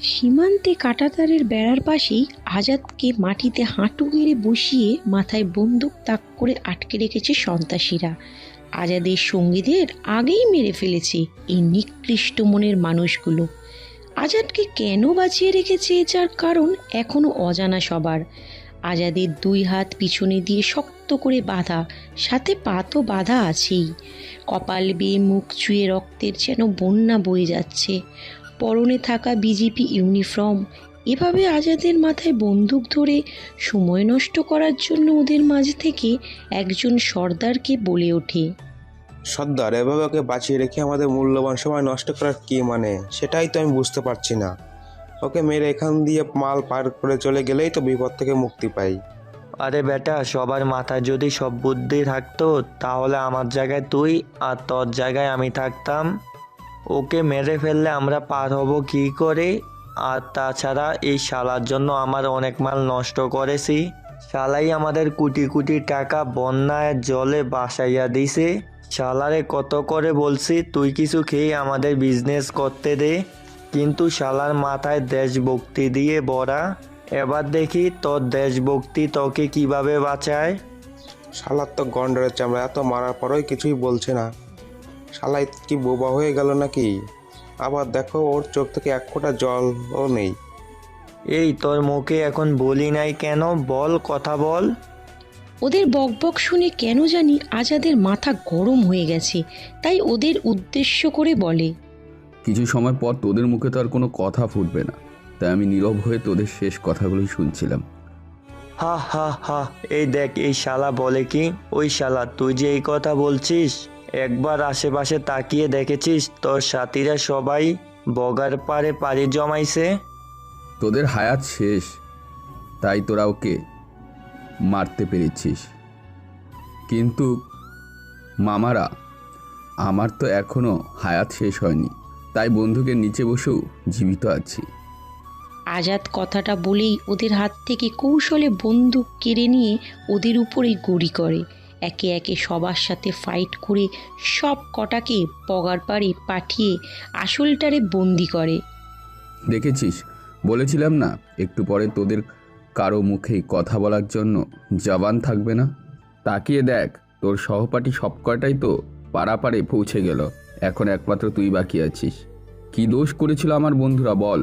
সীমান্তে কাঁটাতারের বেড়ার পাশেই আজাদকে মাটিতে হাঁটু গেড়ে বসিয়ে মাথায় বন্দুক তাক করে আটকে রেখেছে সন্ত্রাসীরা। আজাদের সঙ্গীদের আগেই মেরে ফেলেছে এই নিকৃষ্ট মনের মানুষগুলো। আজাদকে কেন বাঁচিয়ে রেখেছে যার কারণ এখনো অজানা সবার। আজাদের দুই হাত পিছনে দিয়ে শক্ত করে বাঁধা, সাথে পা তো বাঁধা আছেই। কপাল বেয়ে মুখ চুয়ে রক্তের যেন বন্যা বয়ে যাচ্ছে। পরনে থাকা বিজেপি ইউনিফর্ম। এভাবে আজাদের মাথায় বন্দুক ধরে সময় নষ্ট করার জন্য ওদের মাঝ থেকে একজন সর্দারকে বলে ওঠে, সর্দার, এভাবে ওকে বাঁচিয়ে রেখে আমাদের মূল্যবান সময় নষ্ট করার কি মানে, সেটাই তো আমি বুঝতে পারছি না। ওকে মেরে এখান দিয়ে মাল পার করে চলে গেলেই তো বিপদ থেকে মুক্তি পাই। আরে বেটা, সবার মাথায় যদি সব বুদ্ধি থাকতো তাহলে আমার জায়গায় তুই আর তোর জায়গায় আমি থাকতাম। ওকে মেরে ফেললে আমরা পার হব কী করে? আর তাছাড়া এই শালার জন্য আমার অনেক মাল নষ্ট করেছি। শালাই আমাদের কোটি কোটি টাকা বন্যায় জলে বাসাইয়া দিছে। শালারে কত করে বলছি তুই কিছু খেয়ে আমাদের বিজনেস করতে দে, কিন্তু শালার মাথায় দেশভক্তি দিয়ে ভরা। এবার দেখি তোর দেশভক্তি তোকে কিভাবে বাঁচায়। শালার তো গন্ডারের চামড়া, এত মারার পরেও কিছুই বলছে না। শালাই কি বোবা হয়ে গেল নাকি? আবার দেখো, ওর চোখ থেকে এক ফোঁটা জলও নেই। এই তোর মুখে এখন বলি নাই কেন? বল, কথা বল। ওদের বকবক শুনে কেন জানি আজাদের মাথা গরম হয়ে গেছে, তাই ওদের উদ্দেশ্য করে বলে, কিছু সময় পর তোদের মুখে তো আর কোনো কথা ফুটবে না, তাই আমি নীরব হয়ে তোদের শেষ কথাগুলোই শুনছিলাম। হা হা হা, এই দেখ এই শালা বলে কি? ওই শালা, তুই যে এই কথা বলছিস, একবার আশেপাশে তাকিয়ে দেখেছিস তোর সাথীরা সবাই বগার পাড়ে পাড়ি জমাইছে? তোদের হায়াত শেষ, তাই তোরা ওকে মারতে পেরেছিস, কিন্তু মামারা, আমার তো এখনো হায়াত শেষ হয়নি, তাই বন্দুকের নিচে বসেও জীবিত আছি। আজাদ কথাটা বলেই ওদের হাত থেকে কৌশলে বন্দুক কেড়ে নিয়ে ওদের উপরেই গুলি করে। একে একে সবার সাথে ফাইট করে সব কটাকে পগার পাড়ে পাঠিয়ে আসলটারে বন্দি করে। দেখেছিস, বলেছিলাম না একটু পরে তোদের কারো মুখেই কথা বলার জন্য জবান থাকবে না। তাকিয়ে দেখ, তোর সহপাঠী সব কটাই তো পাড়াপাড়ে পৌঁছে গেল, এখন একমাত্র তুই বাকি আছিস। কি দোষ করেছিল আমার বন্ধুরা বল?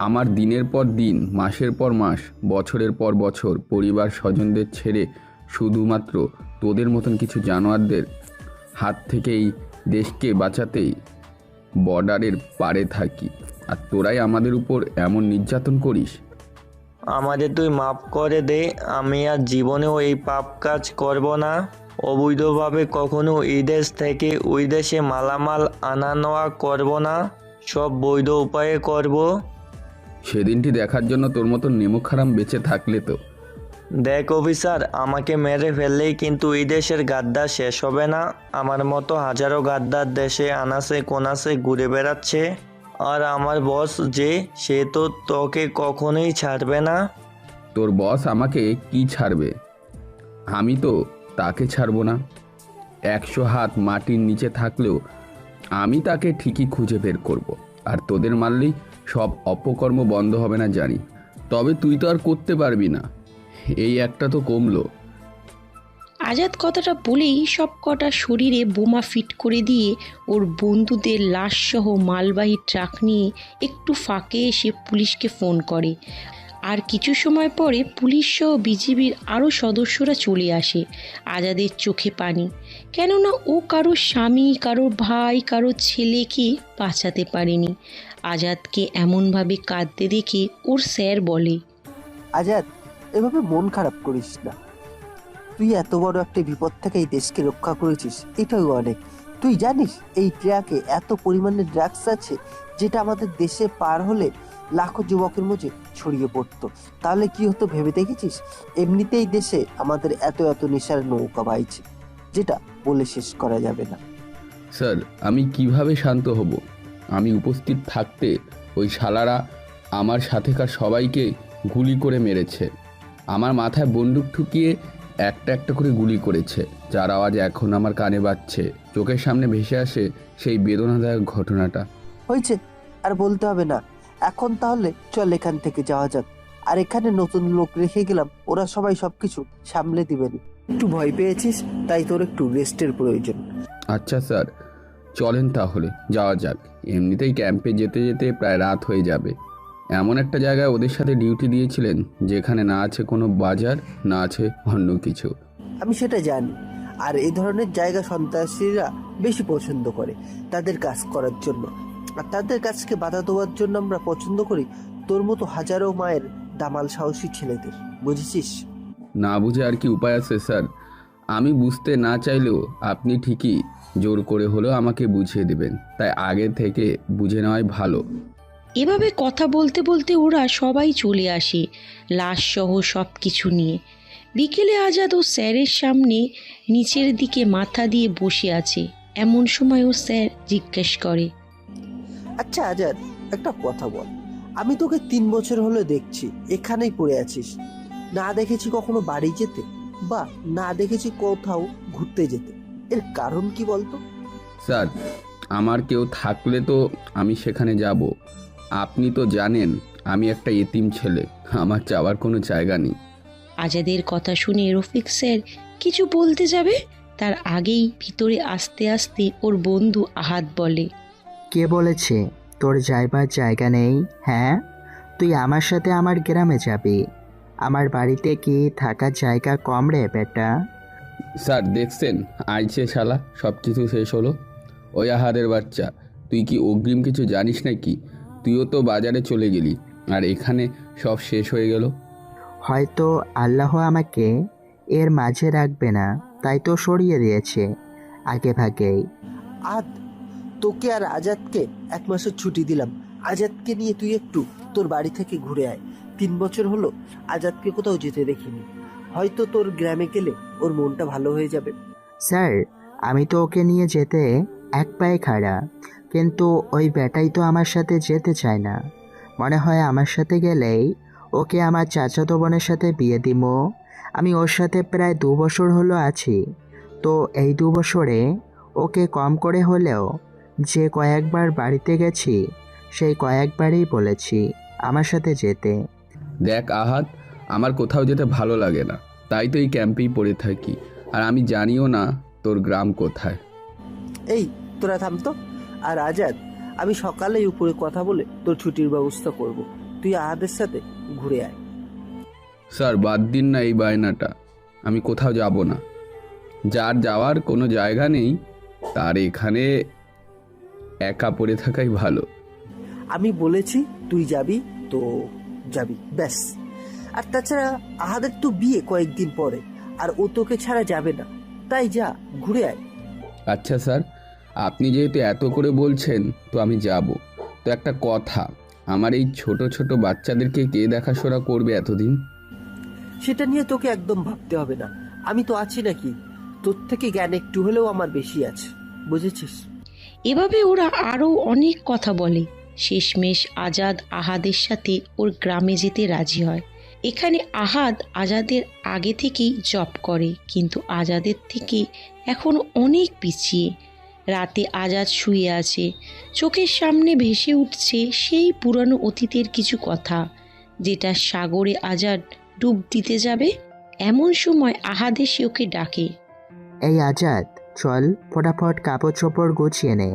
আমার দিনের পর দিন, মাসের পর মাস, বছরের পর বছর পরিবার স্বজনদের ছেড়ে শুধুমাত্র তোদের মতন কিছু জানোয়ারদের হাত থেকে এই দেশকে বাঁচাতেই বর্ডারের পাড়ে থাকি, আর তোরাই আমাদের উপর এমন নির্যাতন করিস। আমাদের তুই মাফ করে দে, আমি আর জীবনেও এই পাপ কাজ করব না। অবৈধভাবে কখনো এই দেশ থেকে ওই দেশে মালামাল আনা নেওয়া করব না, সব বৈধ উপায়ে করব। সেদিনটি দেখার জন্য তোর মতন নেমুখারাম বেঁচে থাকলে তো। দেখ অফিসার, আমাকে মেরে ফেললেই কিন্তু এই দেশের গাদ্দার শেষ হবে না। আমার মতো হাজারো গাদ্দার দেশে আনাসে কোনাসে ঘুরে বেড়াচ্ছে, আর আমার বস যে, সে তো তোকে কখনোই ছাড়বে না। তোর বস আমাকে কি ছাড়বে? আমি তো তাকে ছাড়বো না। 100 হাত মাটির নিচে থাকলেও আমি তাকে ঠিকই খুঁজে বের করব। আর তোদের মারলেই সব অপকর্ম বন্ধ হবে না জানি, তবে তুই তো আর করতে পারবি না, এই একটা তো কমলো। আজাদ কথাটা বলেই সব কটা শরীরে বোমা ফিট করে দিয়ে ওর বন্ধুদের লাশসহ মালবাহী ট্রাক নিয়ে একটু ফাঁকে এসে পুলিশকে ফোন করে। আর কিছু সময় পরে পুলিশ সহ বিজিবির আরও সদস্যরা চলে আসে। আজাদের চোখে পানি, কেননা ও কারো স্বামী, কারো ভাই, কারো ছেলেকে বাঁচাতে পারেনি। আজাদকে এমনভাবে কাঁদতে দেখে ওর স্যার বলে, আজাদ, এভাবে মন খারাপ করিস না। তুই এত বড় একটা বিপদ থেকে এই দেশকে রক্ষা করেছিস, এটাই অনেক। তুই জানিস এই ট্রাকে এত পরিমাণে ড্রাগস আছে যেটা আমাদের দেশে পার হলে লাখো যুবকের মধ্যে ছড়িয়ে পড়তো। তাহলে কি হতো ভেবে দেখেছিস? এমনিতেই দেশে আমাদের এত এত নেশার নৌকা বাইছে, যেটা বলে শেষ করা যাবে না। স্যার, আমি কিভাবে শান্ত হব? আমি উপস্থিত থাকতে ওই শালারা আমার সাথেকার সবাইকে গুলি করে মেরেছে। আমার মাথায় বন্দুক ঠুকিয়ে একটা একটা করে গুলি করেছে, যার আওয়াজ এখন আমার কানে বাজছে। চোখের সামনে ভেসে আসে সেই বেদনাদায়ক ঘটনাটা। হয়েছে, আর বলতে হবে না। এখন তাহলে চল এখান থেকে যাওয়া যাক। আর এখানে নতুন লোক রেখে গেলাম, ওরা সবাই সবকিছু সামলে দিবেন। একটু ভয় পেয়েছিস, তাই তোর একটু রেস্টের প্রয়োজন। আচ্ছা স্যার, চলেন তাহলে যাওয়া যাক। এমনিতেই ক্যাম্পে যেতে যেতে প্রায় রাত হয়ে যাবে। এমন একটা জায়গায় ওদের সাথে ডিউটি দিয়েছিলেন যেখানে না আছে কোনো বাজার, না আছে অন্য কিছু। আমি সেটা জানি, আর এই ধরনের জায়গা সন্ত্রাসীরা বেশি পছন্দ করে তাদের কাজ করার জন্য, আর তাদের কাজকে বাধা দেওয়ার জন্য আমরা পছন্দ করি তোর মতো হাজারো মায়ের দামাল সাহসী ছেলেদের, বুঝেছিস? না বুঝে আর কি উপায় আছে স্যার? আমি বুঝতে না চাইলেও আপনি ঠিকই জোর করে হলেও আমাকে বুঝিয়ে দেবেন, তাই আগে থেকে বুঝে নেওয়াই ভালো। এভাবে কথা বলতে বলতে ওরা সবাই চলে আসে লাশ সহ সব কিছু নিয়ে। বিকেলে আজাদ ও স্যারের সামনে নিচের দিকে মাথা দিয়ে বসে আছে। এমন সময় ও স্যার জিজ্ঞেস করে, আচ্ছা আজাদ, একটা কথা বল, আমি তোকে 3 বছর হলো দেখছি এখানেই পড়ে আছিস, না দেখেছি কখনো বাড়ি যেতে বা না দেখেছি কোথাও ঘুরতে যেতে, এর কারণ কি বলতো? স্যার, আমার কেউ থাকলে তো আমি সেখানে যাব। আপনি তো জানেন আমি একটা এতিম ছেলে, আমার যাওয়ার কোনো জায়গা নেই। আজাদের কথা শুনে রফিক স্যার কিছু বলতে যাবে, তার আগেই ভিতরে আস্তে আস্তে ওর বন্ধু আহাদ বলে, কে বলেছে তোর যাইবার জায়গা নেই? হ্যাঁ, তুই আমার সাথে আমার গ্রামে যাবি। আমার বাড়িতে কি থাকার জায়গা কম রে বেটা? স্যার দেখছেন, আইছে শালা, সব কিছু শেষ হলো। ওই আহাদের বাচ্চা, তুই কি অগ্রিম কিছু জানিস নাকি? তুইও তো বাজারে চলে গেলি, আর এখানে সব শেষ হয়ে গেল। হয়তো আল্লাহ আমাকে এর মাঝে রাখবে না, তাই তো সরিয়ে দিয়েছে আগে ভাগেই। আদ, তোকে আর আজাদকে 1 মাসের ছুটি দিলাম। আজাদকে নিয়ে তুই একটু তোর বাড়ি থেকে ঘুরে আয়। 3 বছর হলো আজাদকে কোথাও যেতে দেখিনি, হয়তো তোর গ্রামে গেলে ওর মনটা ভালো হয়ে যাবে। স্যার, আমি তো ওকে নিয়ে যেতে এক পায়ে খাড়া, কিন্তু ওই বেটাই তো আমার সাথে যেতে চায় না। মনে হয় আমার সাথে গেলেই ওকে আমার চাচাতো বোনের সাথে বিয়ে দিমো। আমি ওর সাথে প্রায় 2 বছর হলো আছি, তো এই 2 বছরে ওকে কম করে হলেও যে কয়েকবার বাড়িতে গেছি সেই কয়েকবারই বলেছি আমার সাথে যেতে। দেখ আহাদ, আমার কোথাও যেতে ভালো লাগে না, তাই তো এই ক্যাম্পেই পড়ে থাকি। আর আমি জানিও না তোর গ্রাম কোথায়। এই তোরা থামতো। আর আজাদ, আমি সকালেই উপরে কথা বলে তোর ছুটির ব্যবস্থা করব, তুই আহাদের সাথে ঘুরে আয়। স্যার বাদ দিন না এই বায়নাটা, আমি কোথাও যাব না। যার যাওয়ার কোনো জায়গা নেই তার এখানে একা পড়ে থাকাই ভালো। আমি বলেছি তুই যাবি তো যাবি, ব্যাস। আর তাছাড়া আহাদের তো বিয়ে কয়েকদিন পরে, আর ও তোকে ছাড়া যাবে না, তাই যা ঘুরে আয়। আচ্ছা স্যার, আপনি যেহেতু এত করে বলছেন তো আমি যাব। তো একটা কথা, আমার এই ছোট ছোট বাচ্চাদেরকে কে দেখাশোনা করবে এতদিন? সেটা নিয়ে তোকে একদম ভাবতে হবে না, আমি তো আছি নাকি। তোর থেকে জ্ঞান একটু হলেও আমার বেশি আছে, বুঝেছিস? এভাবে ওরা আরও অনেক কথা বলে। শেষমেশ আজাদ আহাদের সাথে ওর গ্রামে যেতে রাজি হয়। এখানে আহাদ আজাদের আগে থেকেই জব করে, কিন্তু আজাদের থেকে এখনও অনেক পিছিয়ে। রাতে আজাদ শুয়ে আছে, চোখের সামনে ভেসে উঠছে সেই পুরানো অতীতের কিছু কথা, যেটা সাগরে আজাদ ডুব দিতে যাবে। এমন সময় আহাদ এসে ওকে ডাকে, এই আজাদ, চল ফটাফট কাপড় চোপড় গুছিয়ে নে।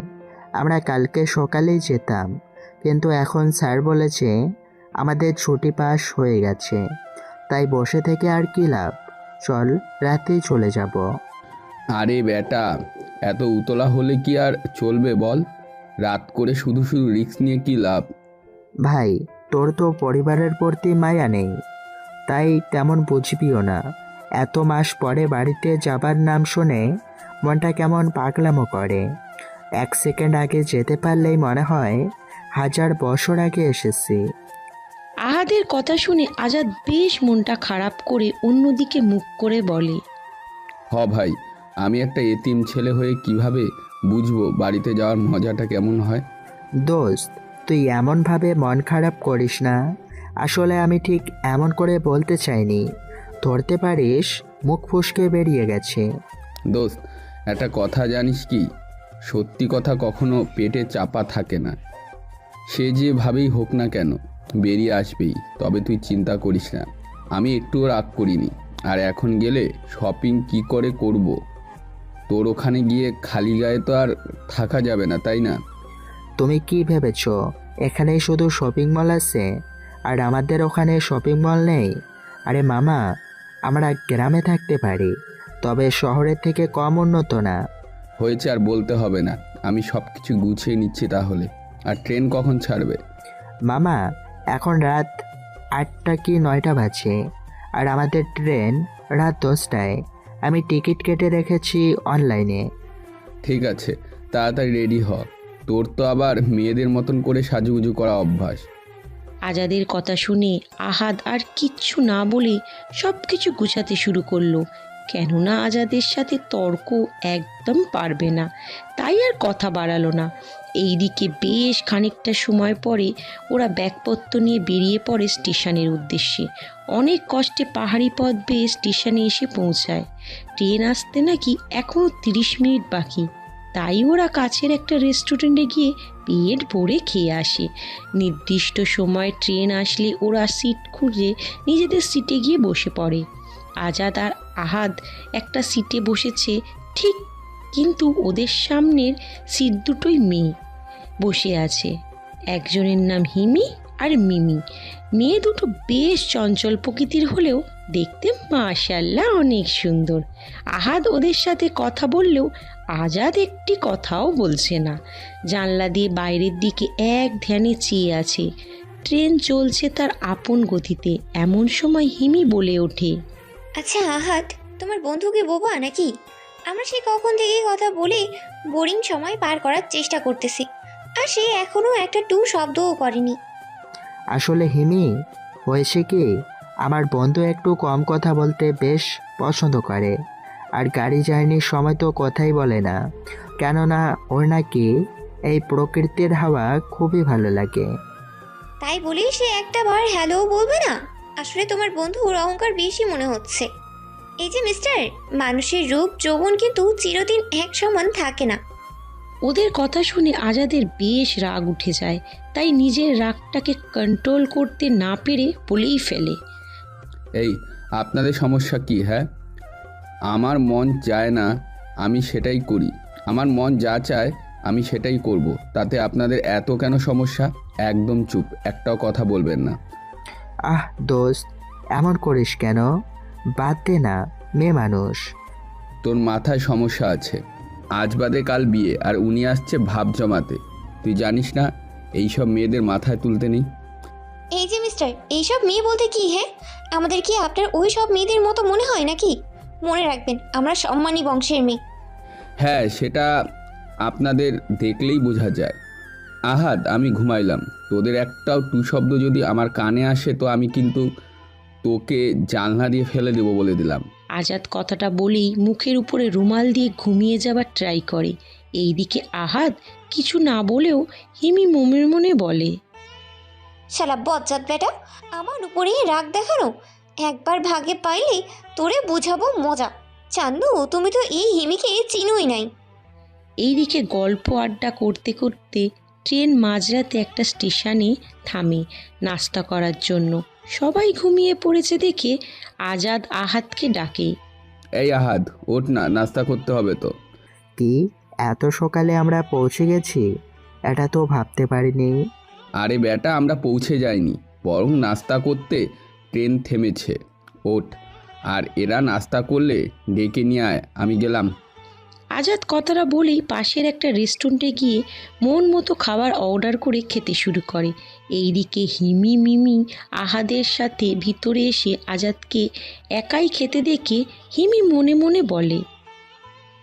আমরা কালকে সকালেই যেতাম, কিন্তু এখন স্যার বলেছে আমাদের ছুটি পাস হয়ে গেছে, তাই বসে থেকে আর কি লাভ। চল, রাতেই চলে যাব। আরে বেটা, এত উতলা হলে কি আর চলবে বল? রাত করে শুধু শুধু রিস্ক নিয়ে কি লাভ? ভাই, তোর তো পরিবারের প্রতি মায়া নেই, তাই তেমন বুঝবিও না। এত মাস পরে বাড়িতে যাবার নাম শুনে মনটা কেমন পাগলামো করে। 1 সেকেন্ড আগে যেতে পারলেই মনে হয় 1000 বছর আগে এসেছি। আহাদের কথা শুনে আজাদ বেশ মনটা খারাপ করে অন্যদিকে মুখ করে বলে, ভাই, আমি একটা এতিম ছেলে হয়ে কিভাবে বুঝবো বাড়িতে যাওয়ার মজাটা কেমন হয়? দোস্ত, তুই এমনভাবে মন খারাপ করিস না। আসলে আমি ঠিক এমন করে বলতে চাইনি, ধরতে পারিস মুখ ফসকে বেরিয়ে গেছে। দোস্ত, একটা কথা জানিস কি? সত্যি কথা কখনো পেটে চাপা থাকে না। সে যেভাবেই হোক না কেন বেরিয়ে আসবেই, তবে তুই চিন্তা করিস না, আমি একটুও রাগ করিনি। আর এখন গেলে শপিং কি করে করব? তোর ওখানে গিয়ে খালি গায়ে তো আর থাকা যাবে না, তাই না? তুমি কি ভেবেছো এখানে শুধু শপিং মল আছে আর আমাদের ওখানে শপিং মল নেই? আরে মামা, আমরা গ্রামে থাকতে পারি, তবে শহরের থেকে কম উন্নত না। হয়েছে, আর বলতে হবে না, আমি সব কিছু গুছিয়ে নিচ্ছি তাহলে। আর ট্রেন কখন ছাড়বে? মামা, এখন রাত 8টা কি 9টা বাজে, আর আমাদের ট্রেন রাত 10টায়। আমি টিকিট কেটে রেখেছি অনলাইনে। ঠিক আছে, তাড়াতাড়ি রেডি হ, তোর তো আবার মেয়েদের মতন করে সাজুগুজু করা অভ্যাস। আজাদের কথা শুনে আহাদ আর কিচ্ছু না বলে সব কিছু গুছাতে শুরু করলো। কেননা আজাদের সাথে তর্ক একদম পারবে না, তাই আর কথা বাড়ালো না। এইদিকে বেশ খানিকটা সময় পরে ওরা ব্যাগপত্র নিয়ে বেরিয়ে পড়ে স্টেশনের উদ্দেশ্যে। অনেক কষ্টে পাহাড়ি পথ বেয়ে স্টেশনে এসে পৌঁছায়। ট্রেন আসতে নাকি এখনও 30 মিনিট বাকি, তাই ওরা কাছের একটা রেস্টুরেন্টে গিয়ে পেট ভরে খেয়ে আসে। নির্দিষ্ট সময় ট্রেন আসলে ওরা সিট খুঁজে নিজেদের সিটে গিয়ে বসে পড়ে। আজাদ আর আহাদ একটা সিটে বসেছে ঠিক, কিন্তু ওদের সামনের সিট দুটোই মেয়ে বসে আছে। একজনের নাম হিমি আর মিমি। মেয়ে দুটো বেশ চঞ্চল প্রকৃতির হলেও দেখতে মাশাআল্লাহ অনেক সুন্দর। আহাদ ওদের সাথে কথা বললেও আজাদ একটি কথাও বলছে না। জানলা দিয়ে বাইরের দিকে এক ধ্যানে চেয়ে আছে। ট্রেন চলছে তার আপন গতিতে। এমন সময় হিমি বলে ওঠে, আচ্ছা আহাত, তোমার বন্ধু কি বোবা নাকি? আমরা সেই কখন থেকে কথা বলে বোরিং সময় পার করার চেষ্টা করতেছি, আর সে এখনো একটা টু শব্দও করেনি। আসলে হিমি, হয়েছে কি, আমার বন্ধু একটু কম কথা বলতে বেশ পছন্দ করে, আর গাড়ি জার্নির সময় তো কথাই বলে না, কেননা ওর নাকি এই প্রকৃতির হাওয়া খুবই ভালো লাগে। তাই বলি সে একটা বার হ্যালো বলবে না? আসলে তোমার বন্ধুর অহংকার বেশি মনে হচ্ছে। এই যে মিস্টার, মানুষের রূপ যৌবন কিন্তু চিরদিন এক সমান থাকে না। ওদের কথা শুনে আজাদের বেশ রাগ উঠে যায়, তাই নিজের রাগটাকে কন্ট্রোল করতে না পেরে বলেই ফেলে, এই, আপনাদের সমস্যা কি? হ্যাঁ, আমার মন চায় না আমি সেটাই করি, আমার মন যা চায় আমি সেটাই করব, তাতে আপনাদের এত কেন সমস্যা? একদম চুপ, একটাও কথা বলবেন না। আহ দোস্ত, এমন করিস কেন? বাদ দে না, মেয়ে মানুষ। তোর মাথায় সমস্যা আছে, আজ বাদে কাল বিয়ে, আর উনি আসছে ভাব জমাতে। তুই জানিস না এইসব মেয়েদের মাথায় তুলতে নেই? এই যে মিস্টার, এইসব মেয়ে বলতে কি? হ্যাঁ, আমাদের কি আপনার ওই সব মেয়েদের মতো মনে হয় নাকি? মনে রাখবেন, আমরা সম্মানী বংশের মেয়ে। হ্যাঁ, সেটা আপনাদের দেখলেই বোঝা যায়। আহাদ, আমি ঘুমাইলাম, তোদের একটাও টু শব্দ যদি আমার কানে আসে তো আমি কিন্তু তোকে জানলা দিয়ে ফেলে দেবো বলে দিলাম। আজাদ কথাটা বলেই মুখের উপরে রুমাল দিয়ে ঘুমিয়ে যাবার ট্রাই করে। এইদিকে আহাদ কিছু না বলেও হিমি মনের মনে বলে, শালা বজ্জাত বেটা, আমার উপরেই রাগ দেখানো। একবার ভাগে পাইলে তোরে বুঝাবো মজা। চান্দু, তুমি তো এই হিমিকে চিনোই নাই। এইদিকে গল্প আড্ডা করতে করতে ট্রেন মাঝরাতে একটা স্টেশনে থামে নাস্তা করার জন্য। সবাই ঘুমিয়ে পড়েছে দেখে আজাদ আহাদকে ডাকে, এই আহাদ, ওঠ না, নাস্তা করতে হবে তো। কি, এত সকালে আমরা পৌঁছে গেছি? এটা তো ভাবতে পারিনি। আরে বেটা, আমরা পৌঁছে যাইনি, বরং নাস্তা করতে ট্রেন থেমেছে। ওঠ, আর এরা নাস্তা করলে ডেকে নিয়ে আয়, আমি গেলাম। আজাদ কথাটা বলেই পাশের একটা রেস্টুরেন্টে গিয়ে মন মতো খাবার অর্ডার করে খেতে শুরু করে। এইদিকে হিমি মিমি আহাদের সাথে ভিতরে এসে আজাদকে একাই খেতে দেখে হিমি মনে মনে বলে,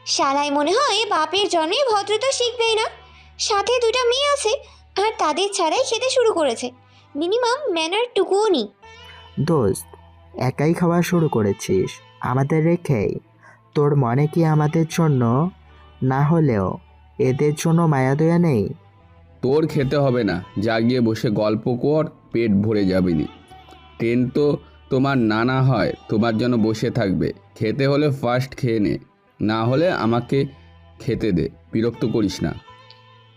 শালায় মনে হয় বাপের জন্যে ভদ্রতা শিখবেই না। সাথে দুটা মেয়ে আছে, আর তাদের ছাড়াই খেতে শুরু করেছে। মিনিমাম ম্যানার টুকুও নেই। দোস্ত, একাই খাওয়া শুরু করেছিস আমাদের রেখেই? তোর মনে কি আমাদের জন্য না হলেও এদের জন্য মায়াদয়া নেই? তোর খেতে হবে না, যা গিয়ে বসে গল্প কর, পেট ভরে যাবেনি। ট্রেন তো তোমার নানা হয়, তোমার জন্য বসে থাকবে। খেতে হলে ফার্স্ট খেয়ে নে, না হলে আমাকে খেতে দে, বিরক্ত করিস না।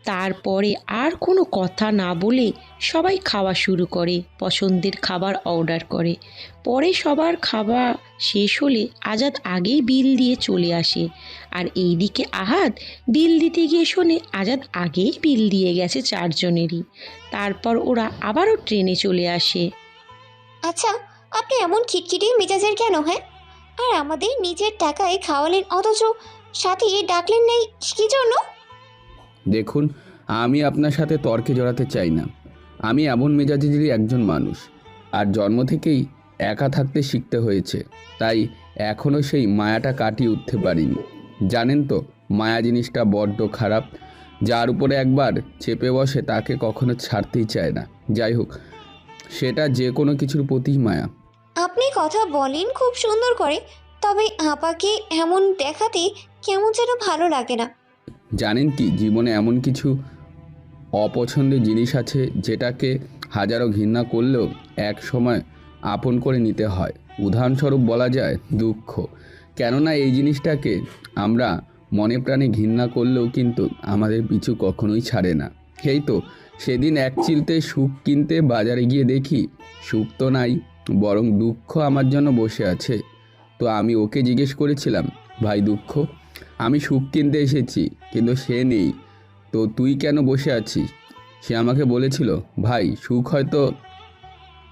তারপরে আর কোনো কথা না বলে সবাই খাওয়া শুরু করে, পছন্দের খাবার অর্ডার করে। পরে সবার খাওয়া শেষ হলে আজাদ আগেই বিল দিয়ে চলে আসে, আর এইদিকে আহাদ বিল দিতে গিয়ে শোনে আজাদ আগেই বিল দিয়ে গেছে 4 জনেরই। তারপর ওরা আবারও ট্রেনে চলে আসে। আচ্ছা, আপনি এমন খিটখিটে মেজাজের কেন? হ্যাঁ, আর আমাদের নিজের টাকায় খাওয়ালেন, অথচ সাথে ডাকলেন নাই কি জন্য? দেখুন, আমি আপনার সাথে তর্কে জড়াতে চাই না। আমি এমন মেজাজেরই একজন মানুষ, আর জন্ম থেকেই একা থাকতে শিখতে হয়েছে, তাই এখনও সেই মায়াটা কাটিয়ে উঠতে পারিনি। জানেন তো, মায়া জিনিসটা বড্ড খারাপ। যার উপরে একবার চেপে বসে তাকে কখনো ছাড়তেই চায় না। যাই হোক, সেটা যে কোনো কিছুর প্রতি মায়া। আপনি কথা বলেন খুব সুন্দর করে, তবে আপাকে এমন দেখাতে কেমন যেন ভালো লাগে না। জানেন কি, জীবনে এমন কিছু অপছন্দের জিনিস আছে যেটাকে হাজারো ঘৃণা করলেও এক সময় আপন করে নিতে হয়। উদাহরণস্বরূপ বলা যায় দুঃখ। কেননা এই জিনিসটাকে আমরা মনে প্রাণে ঘৃণা করলেও কিন্তু আমাদের পিছু কখনোই ছাড়ে না। এই তো সেদিন এক চিলতে সুখ কিনতে বাজারে গিয়ে দেখি সুখ তো নাই, বরং দুঃখ আমার জন্য বসে আছে। তো আমি ওকে জিজ্ঞেস করেছিলাম, ভাই দুঃখ, আমি সুখ কিনতে এসেছি কিন্তু সে নেই, তো তুই কেন বসে আছিস? সে আমাকে বলেছিল, ভাই সুখ হয়তো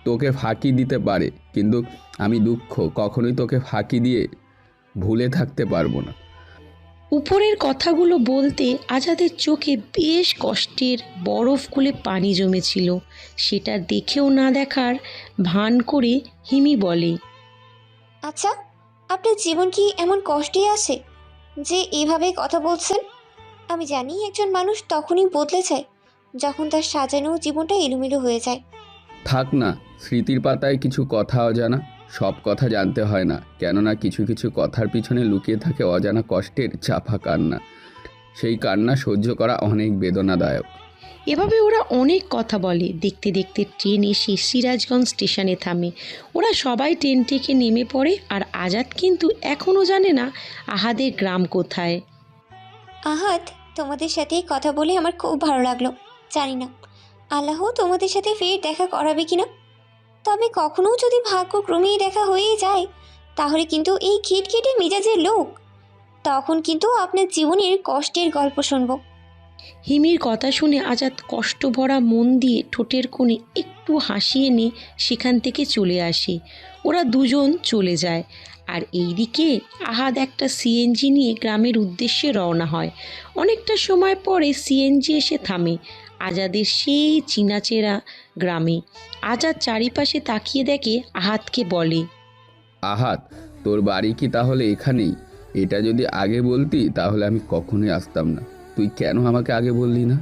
তোকে ফাঁকি দিতে পারে, কিন্তু আমি দুঃখ কখনোই তোকে ফাঁকি দিয়ে ভুলে থাকতে পারবো না। উপরের কথাগুলো বলতে আজাদের চোখে বেশ কষ্টের বরফ গলে পানি জমেছিল। সেটা দেখেও না দেখার ভান করে হিমি বলে, আচ্ছা, আপনার জীবন কি এমন কষ্টে আছে যে এভাবে কথা বলছেন? আমি জানি একজন মানুষ তখনই বদলে যায় যখন তার সাজানো জীবনটা এলোমেলো হয়ে যায়। থাক না, স্মৃতির পাতায় কিছু কথা অজানা। সব কথা জানতে হয় না, কেননা কিছু কিছু কথার পিছনে লুকিয়ে থাকে অজানা কষ্টের চাপা কান্না। সেই কান্না সহ্য করা অনেক বেদনাদায়ক। এভাবে ওরা অনেক কথা বলে। দেখতে দেখতে ট্রেন এসে সিরাজগঞ্জ স্টেশনে থামে। ওরা সবাই ট্রেন থেকে নেমে পড়ে, আর আজাদ কিন্তু এখনও জানে না আহাদের গ্রাম কোথায়। আহাদ, তোমাদের সাথে কথা বলে আমার খুব ভালো লাগলো। জানি না আল্লাহ তোমাদের সাথে ফের দেখা করাবে কিনা, তবে কখনো যদি ভাগ্যক্রমেই দেখা হয়ে যায় তাহলে কিন্তু এই খিটখিটে মেজাজের লোক, তখন কিন্তু আপনার জীবনের কষ্টের গল্প শুনবো। হিমির কথা শুনে আজাদ কষ্ট ভরা মন দিয়ে ঠোঁটের কোণে একটু হাসি এনে সেখান থেকে চলে আসে। ওরা দুজন চলে যায়, আর এইদিকে আহাদ একটা সিএনজি নিয়ে গ্রামের উদ্দেশ্যে রওনা হয়। অনেকটা সময় পরে সিএনজি এসে থামে আজাদের সেই চিনাচেরা গ্রামে। আজাদ চারিপাশে তাকিয়ে দেখে আহাদকে বলে, আহাত, তোর বাড়ি কি তাহলে এখানেই? এটা যদি আগে বলতি তাহলে আমি কখনোই আসতাম না। তুই কেন আমাকে আগে বললি না?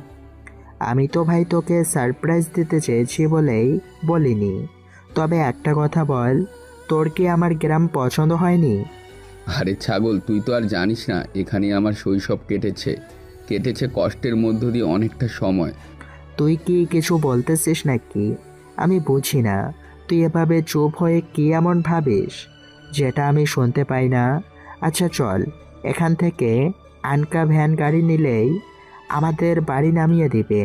আমি তো ভাই তোকে সারপ্রাইজ দিতে চেয়েছি বলেই বলিনি। তবে একটা কথা বল, তোর কি আমার গ্রাম পছন্দ হয়নি? আরে ছাগল, তুই তো আর জানিস না এখানে আমার শৈশব কেটেছে কষ্টের মধ্য দিয়ে অনেকটা সময়। তুই কি কিছু বলতেছিস নাকি? আমি বুঝি না, তুই এভাবে চুপ হয়ে কি এমন ভাবিস যেটা আমি শুনতে পাই না? আচ্ছা চল, এখান থেকে আনকা ভ্যান গাড়ি নিলেই আমাদের বাড়ি নামিয়ে দিবে।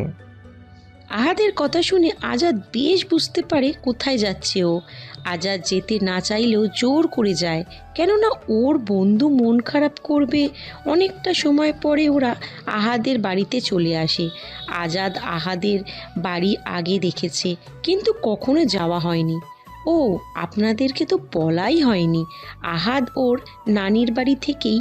আহাদের কথা শুনে আজাদ বেশ বুঝতে পারে কোথায় যাচ্ছে ও। আজাদ যেতে না চাইলেও জোর করে যায়, কেননা ওর বন্ধু মন খারাপ করবে। অনেকটা সময় পরে ওরা আহাদের বাড়িতে চলে আসে। আজাদ আহাদের বাড়ি আগে দেখেছে, কিন্তু কখনো যাওয়া হয়নি। ও, আপনাদেরকে তো বলাই হয়নি, আহাদ ওর নানির বাড়ি থেকেই,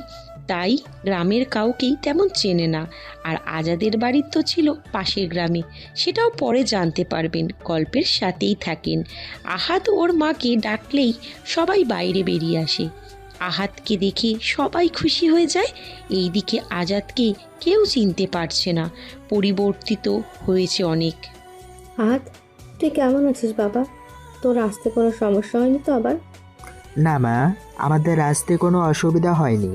তাই গ্রামের কাউকেই তেমন চেনে না। আর আজাদের বাড়ি তো ছিল পাশের গ্রামে, সেটাও পরে জানতে পারবেন, গল্পের সাথেই থাকেন। আহাদ ওর মাকে ডাকলেই সবাই বাইরে বেরিয়ে আসে। আহাদকে দেখে সবাই খুশি হয়ে যায়। এইদিকে আজাদকে কেউ চিনতে পারছে না, পরিবর্তিত হয়েছে অনেক। আহাদ, তুই কেমন আছিস বাবা? তোর আসতে কোনো সমস্যা হয়নি তো আবার? না মা, আমাদের আসতে কোনো অসুবিধা হয়নি।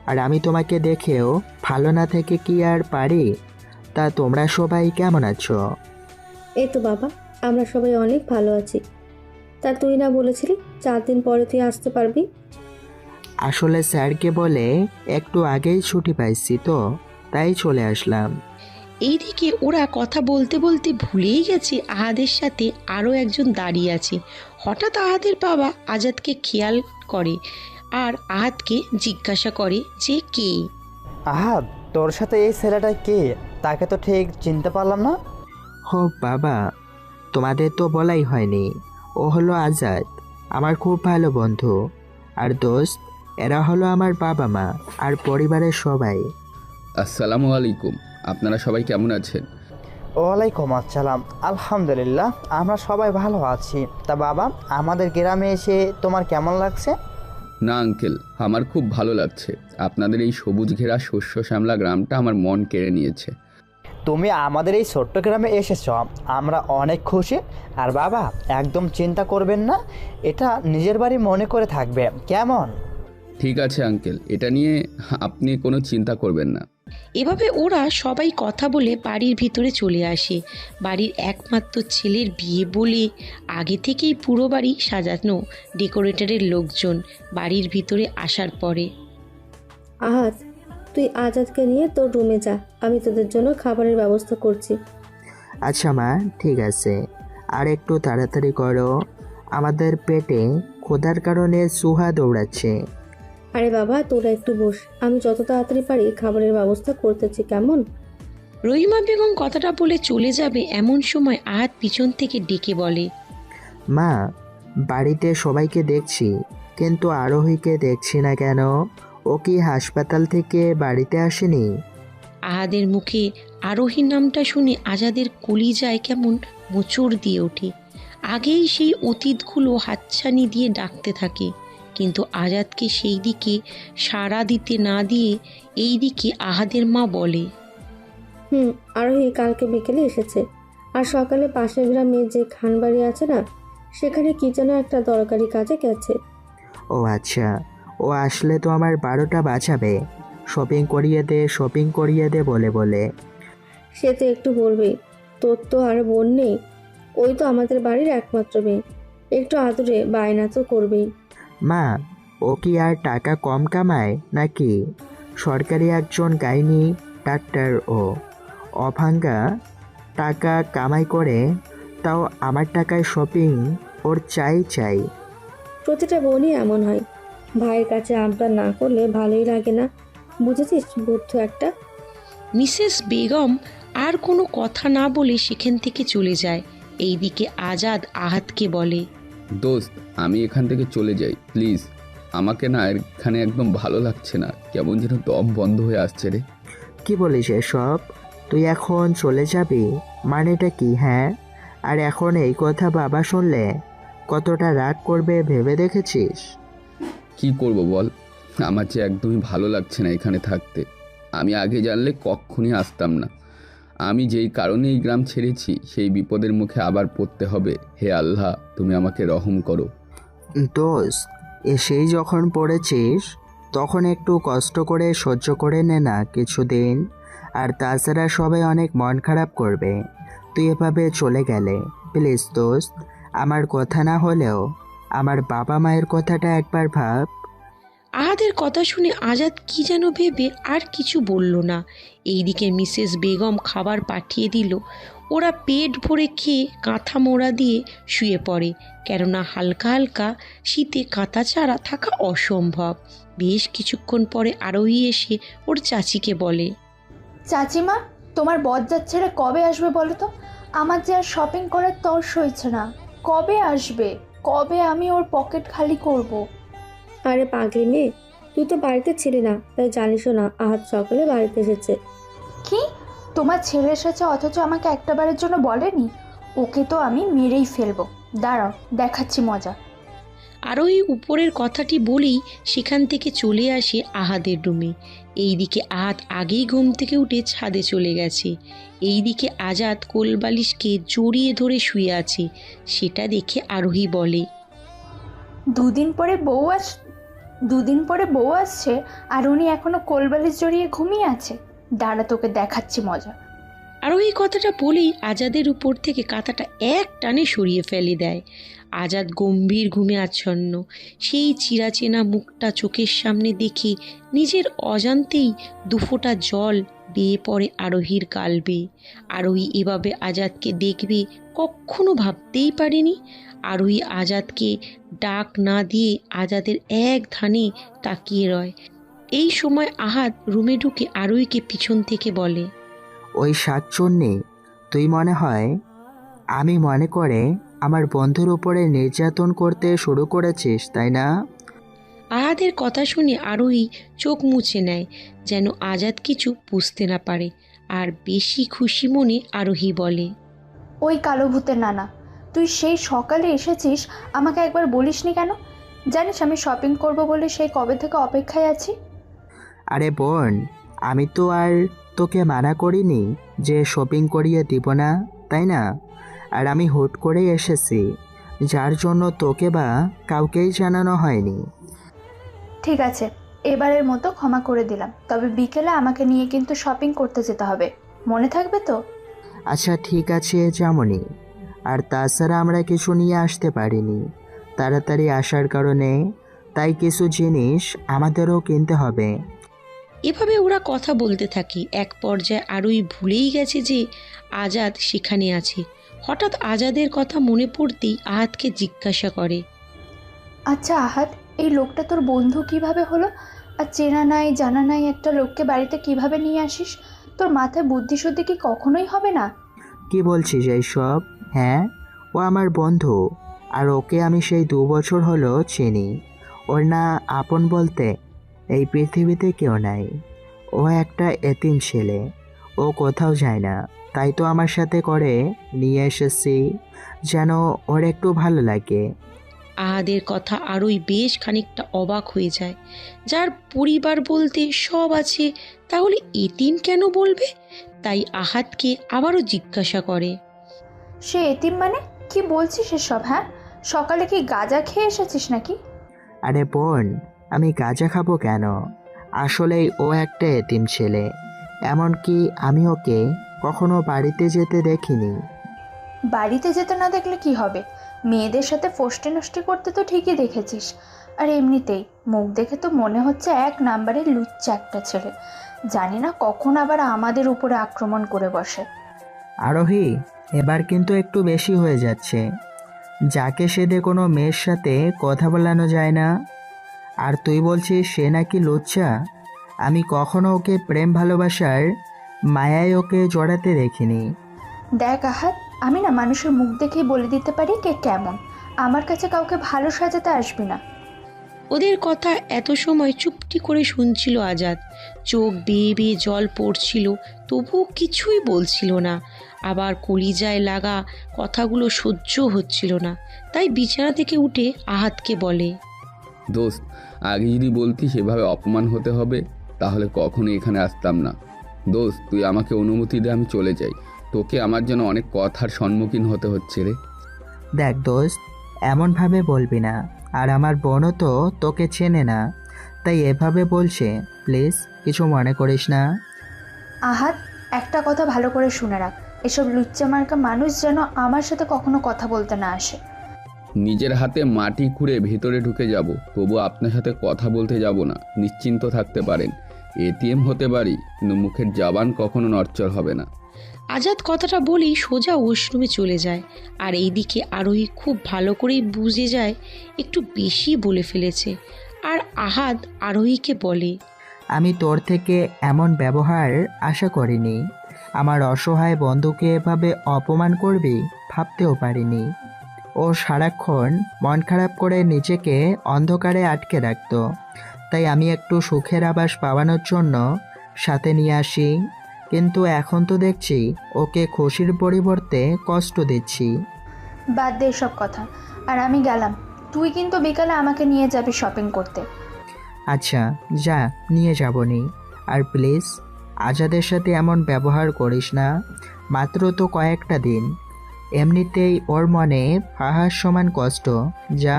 আর আমি তোমাকে দেখেও ভালো না থেকে কি আর পারি? তা তোমরা সবাই কেমন আছো? এই তো বাবা, আমরা সবাই অনেক ভালো আছি। তা তুই না বলেছিলি 4 দিন পরে তুই আসতে পারবি? আসলে স্যারকে বলে একটু আগেই ছুটি পাইছি তো, তাই চলে আসলাম। এইদিকে ওরা কথা বলতে বলতে ভুলেই গেছে আহাদের সাথে আরও একজন দাঁড়িয়ে আছে। হঠাৎ আহাদের বাবা আজাদকে খেয়াল করে আর আহাদকে জিজ্ঞাসা করে যে কে। আহাদ, তোর সাথে এই ছেলেটা কে? তাকে তো ঠিক চিনতে পারলাম না। হো বাবা, তোমাদের তো বলাই হয়নি। ও হলো আজাদ, আমার খুব ভালো বন্ধু আর দোস্ত। এরা হলো আমার বাবা মা আর পরিবারের সবাই। আসসালামু আলাইকুম, আপনারা সবাই কেমন আছেন? ওয়ালাইকুম আসসালাম। আলহামদুলিল্লাহ, আমরা সবাই ভালো আছি। তা বাবা, আমাদের গ্রামে এসে তোমার কেমন লাগছে? না আঙ্কেল, আমার খুব ভালো লাগছে। আপনাদের এই সবুজ ঘেরা শস্য শ্যামলা গ্রামটা আমার মন কেড়ে নিয়েছে। তুমি আমাদের এই ছোট্ট গ্রামে এসেছ, আমরা অনেক খুশি। আর বাবা, একদম চিন্তা করবেন না, এটা নিজের বাড়ি মনে করে থাকবে, কেমন? ঠিক আছে আঙ্কেল, এটা নিয়ে আপনি কোনো চিন্তা করবেন না। এভাবে ওরা সবাই কথা বলে বাড়ির ভিতরে চলে আসে। বাড়ির একমাত্র ছেলের বিয়ে বলে আগে থেকেই পুরো বাড়ি সাজানো ডেকোরেটরের লোকজন বাড়ির ভিতরে আসার পরে। আহাদ, তুই আজাদকে নিয়ে তোর রুমে যা, আমি তোদের জন্য খাবারের ব্যবস্থা করছি। আচ্ছা মা, ঠিক আছে, আর একটু তাড়াতাড়ি করো, আমাদের পেটে ক্ষুধার কারণে সুহা দৌড়াচ্ছে। আরে বাবা, তোরা একটু বস, আমি যত তাড়াতাড়ি পারি খাবারের ব্যবস্থা করতেছি, কেমন? রহিমা বেগম কথাটা বলে চলে যাবে এমন সময় আহাদ পিছন থেকে ডেকে বলে, মা, বাড়িতে সবাইকে দেখছি কিন্তু আরোহীকে দেখছি না কেন? ও কি হাসপাতাল থেকে বাড়িতে আসেনি? আহাদের মুখে আরোহী নামটা শুনে আজাদের কলিজায় কেমন মোচড় দিয়ে ওঠে। আগেই সেই অতীতগুলো হাতছানি দিয়ে ডাকতে থাকে, কিন্তু আজাদকে সেই দিকে সাড়া দিতে না দিয়ে এই দিকে আহাদের মা বলে, আরোহী কালকে বিকেলে এসেছে, আর সকালে পাশের গ্রামে যে খানবাড়ি আছে না, সেখানে কি যেন একটা দরকারি কাজে গেছে। ও আচ্ছা, ও আসলে তো আমার 12টা বাজাবে। শপিং করিয়ে দে বলে বলে। সে তো একটু বলবেই, তোর তো আর বোন নেই, ওই তো আমাদের বাড়ির একমাত্র মেয়ে, একটু আদরে বায়না তো করবেই। মা, ও কি আর টাকা কম কামায় নাকি? সরকারি একজন গাইনি ডাক্তার, ও অভাঙ্গা টাকা কামাই করে, তাও আমার টাকায় শপিং ওর চাই। প্রতিটা বোনই এমন হয়, ভাইয়ের কাছে আবদার না করলে ভালোই লাগে না, বুঝেছিস বুদ্ধ একটা। মিসেস বেগম আর কোনো কথা না বলে সেখান থেকে চলে যায়। এইদিকে আজাদ আহাদকে বলে, দোস্ত, আমি এখান থেকে চলে যাই প্লিজ। আমাকে না এখানে একদম ভালো লাগছে না, কেমন যেন দম বন্ধ হয়ে আসছে রে। কি বলিস এসব? তুই এখন চলে যাবি? মানেটা কি? হ্যাঁ, আর এখন এই কথা বাবা শুনলে কতটা রাগ করবে ভেবে দেখেছিস? কি করব বল, আমার যে একদমই ভালো লাগছে না এখানে থাকতে। আমি আগে জানলে কক্ষুনি আসতাম না। আমি যেই কারণে এই গ্রাম ছেড়েছি সেই বিপদের মুখে আবার পড়তে হবে। হে আল্লাহ, তুমি আমাকে রহম করো। দোস্ত, এসেই যখন পড়েছিস তখন একটু কষ্ট করে সহ্য করে নে না কিছুদিন। আর তাছাড়া সবাই অনেক মন খারাপ করবে তুই এভাবে চলে গেলে। প্লিজ দোস্ত, আমার কথা না হলেও আমার বাবা মায়ের কথাটা একবার ভাব। আহাদের কথা শুনে আজাদ কি যেন ভেবে আর কিছু বলল না। এইদিকে মিসেস বেগম খাবার পাঠিয়ে দিল। ওরা পেট ভরে খেয়ে কাঁথা মোড়া দিয়ে শুয়ে পড়ে, কেননা হালকা হালকা শীতে কাঁথা ছাড়া থাকা অসম্ভব। বেশ কিছুক্ষণ পরে আরোহী এসে ওর চাচিকে বলে, চাচিমা, তোমার বজ্জাত ছেড়ে কবে আসবে বলো তো? আমার যে আর শপিং করার তর্স হয়েছে না। কবে আসবে? কবে আমি ওর পকেট খালি করব? আরে পাগলি মেয়ে, তুই তো বাড়িতে ছিলি না, তাই জানিসও না আহাদ সকালে বাড়িতে এসেছে। কি? তোমার ছেলে এসেছে অথচ আমাকে একটাবারের জন্য বলেনি? ওকে তো আমি মেরেই ফেলবো, দাঁড়াও দেখাচ্ছি মজা। আরোহী উপরের কথাটি বলেই সেখান থেকে চলে আসে আহাদের রুমে। এইদিকে আহাদ আগেই ঘুম থেকে উঠে ছাদে চলে গেছে। এইদিকে আজাদ কোলবালিশকে জড়িয়ে ধরে শুয়ে আছে। সেটা দেখে আরোহী বলে, দুদিন পরে বউ আসছে আর উনি এখনো কোলবালিশ জড়িয়ে ঘুমিয়ে আছে। দাঁড়া, তোকে দেখাচ্ছি মজা। আরোহী কথাটা বলেই আজাদের উপর থেকে কাঁথাটা এক টানে সরিয়ে ফেলে দেয়। আজাদ গম্ভীর ঘুমে আচ্ছন্ন। সেই চিরাচেনা মুখটা চোখের সামনে দেখে নিজের অজান্তেই দুফোঁটা জল বেয়ে পড়ে আরোহীর গাল বেয়ে। আরোহী এভাবে আজাদকে দেখবে কখনো ভাবতেই পারেনি। আরোহী আজাদকে ডাক না দিয়ে আজাদের এক ধানে তাকিয়ে রয়। এই সময় আহাদ রুমে ঢুকে আরোহীকে পিছন থেকে বলে, ওই শাকচুন্নি, তুই মনে হয় আমি মনে করে আমার বন্ধুর উপরে নির্যাতন করতে শুরু করেছিস, তাই না? আহাদের কথা শুনে আরোহী চোখ মুছে নেয়, যেন আজাদ কিছু বুঝতে না পারে। আর বেশি খুশি মনে আরোহী বলে, ওই কালো ভূতের নানা, তুই সেই সকালে এসেছিস, আমাকে একবার বলিসনি কেন? জানিস আমি শপিং করব বলে সেই কবে থেকে অপেক্ষায় আছি। আরে বোন, আমি তো আর তোকে মানা করিনি যে শপিং করিয়ে দিব না, তাই না? আর আমি হুট করেই এসেছি, যার জন্য তোকে বা কাউকেই জানানো হয়নি। ঠিক আছে, এবারের মতো ক্ষমা করে দিলাম, তবে বিকেলে আমাকে নিয়ে কিন্তু শপিং করতে যেতে হবে, মনে থাকবে তো? আচ্ছা ঠিক আছে, যেমনই। আর তাছাড়া আমরা কিছু নিয়ে আসতে পারিনি তাড়াতাড়ি আসার কারণে, তাই কিছু জিনিস আমাদেরও কিনতে হবে। এভাবে ওরা কথা বলতে থাকে। এক পর্যায়ে আরোহী ভুলেই গেছে যে আজাদ সেখানে আছে। হঠাৎ আজাদের কথা মনে পড়তেই আহাদকে জিজ্ঞাসা করে, আচ্ছা আহাদ, এই লোকটা তোর বন্ধু কিভাবে হলো? আর চেনা নাই জানা নাই একটা লোককে বাড়িতে কিভাবে নিয়ে আসিস? তোর মাথায় বুদ্ধি শুদ্ধি কি কখনোই হবে না? কি বলছিস এইসব? হ্যাঁ, ও আমার বন্ধু, আর ওকে আমি সেই 2 বছর হলো চিনি। ওর না আপন বলতে এই পৃথিবীতে কেউ নাই। ও একটা এতিম ছেলে, ও কোথাও যায় না, তাই তো আমার সাথে করে নিয়ে এসেছি, যেন ওর একটু ভালো লাগে। আহাদের কথা আরোই বেশ খানিকটা অবাক হয়ে যায়। যার পরিবার বলতে সব আছে, তাহলে এতিম কেন বলবে? তাই আহাদকে আবারও জিজ্ঞাসা করে, সে এতিম মানে কি বলছিস এসব? হ্যাঁ, সকালে কি গাঁজা খেয়ে এসেছিস নাকি? আরে বোন, আমি গাঁজা খাবো কেন? আসলেই ও একটা এতিম ছেলে, এমনকি আমি ওকে কখনো বাড়িতে যেতে দেখিনি। বাড়িতে যেতে না দেখলে কি হবে? মেয়েদের সাথে ফষ্টি নষ্টি করতে তো ঠিকই দেখেছিস। আর এমনিতেই মুখ দেখে তো মনে হচ্ছে 1 নাম্বারের লুচ্চা একটা ছেলে। জানি না কখন আবার আমাদের উপরে আক্রমণ করে বসে। আরোহী, এবার কিন্তু একটু বেশি হয়ে যাচ্ছে। যাকে সেদে কোনো মেয়ের সাথে কথা বলানো যায় না, আর তুই বলছিস সে নাকি লুচ্চা? আমি কখনো ওকে প্রেম ভালোবাসার মায়ায় ওকে জড়াতে দেখিনি। দেখ আহাত, আমি না মানুষের মুখ দেখেই বলে দিতে পারি কে কেমন। আমার কাছে কাউকে ভালো সাজাতে আসবি না। ওদের কথা এত সময় চুপটি করে শুনছিল আজাদ। চোখ বেয়ে বেয়ে জল পড়ছিল, তবুও কিছুই বলছিল না। আবার কলিজায় লাগা কথাগুলো সহ্য হচ্ছিল না, তাই বিছানা থেকে উঠে আহাদকে বলে, দোস্ত, আগে যদি বলতি সেভাবে অপমান হতে হবে, তাহলে কখনো এখানে আসতাম না। দোস্ত, তুই আমাকে অনুমতি দে, আমি চলে যাই। তোকে আমার জন্য অনেক কথার সম্মুখীন হতে হচ্ছে রে। দেখ দোস্ত, এমনভাবে বলবি না, আর আমার বোনও তো তোকে চেনে না, তাই এভাবে বলছে। প্লিজ কিছু মনে করিস না। আহাত, একটা কথা ভালো করে শুনে রাখ, এসব লুচ্চা মার্কা মানুষ যেন আমার সাথে কখনো কথা বলতে না আসে। নিজের হাতে মাটি খুঁড়ে ভেতরে ঢুকে যাব, তবু আপনার সাথে কথা বলতে যাব না। নিশ্চিন্ত থাকতে পারেন, এটিএম হতে পারি, কিন্তু মুখের জবান কখনো নড়চড় হবে না। আজাদ কথাটা বলেই সোজা ওয়াশরুমে চলে যায়। আর এইদিকে আরোহী খুব ভালো করেই বুঝে যায় একটু বেশি বলে ফেলেছে। আর আহাদ আরোহীকে বলে, আমি তোর থেকে এমন ব্যবহার আশা করিনি। আমার অসহায় বন্ধুকে এভাবে অপমান করবি ভাবতেও পারিনি। ও সারাক্ষণ মন খারাপ করে নিজেকে অন্ধকারে আটকে রাখত, তাই আমি একটু সুখের আভাস পাওয়ানোর জন্য সাথে নিয়ে আসি। কিন্তু এখন তো দেখছি ওকে খুশির পরিবর্তে কষ্ট দিচ্ছি। বাদ দে সব কথা, আর আমি গেলাম। তুই কিন্তু বিকালে আমাকে নিয়ে যাবি শপিং করতে। আচ্ছা যা, নিয়ে যাবনি। আর প্লিজ আজাদের সাথে এমন ব্যবহার করিস না, মাত্র তো কয়েকটা দিন, এমনিতেই ওর মনে পাহাড় সমান কষ্ট। যা।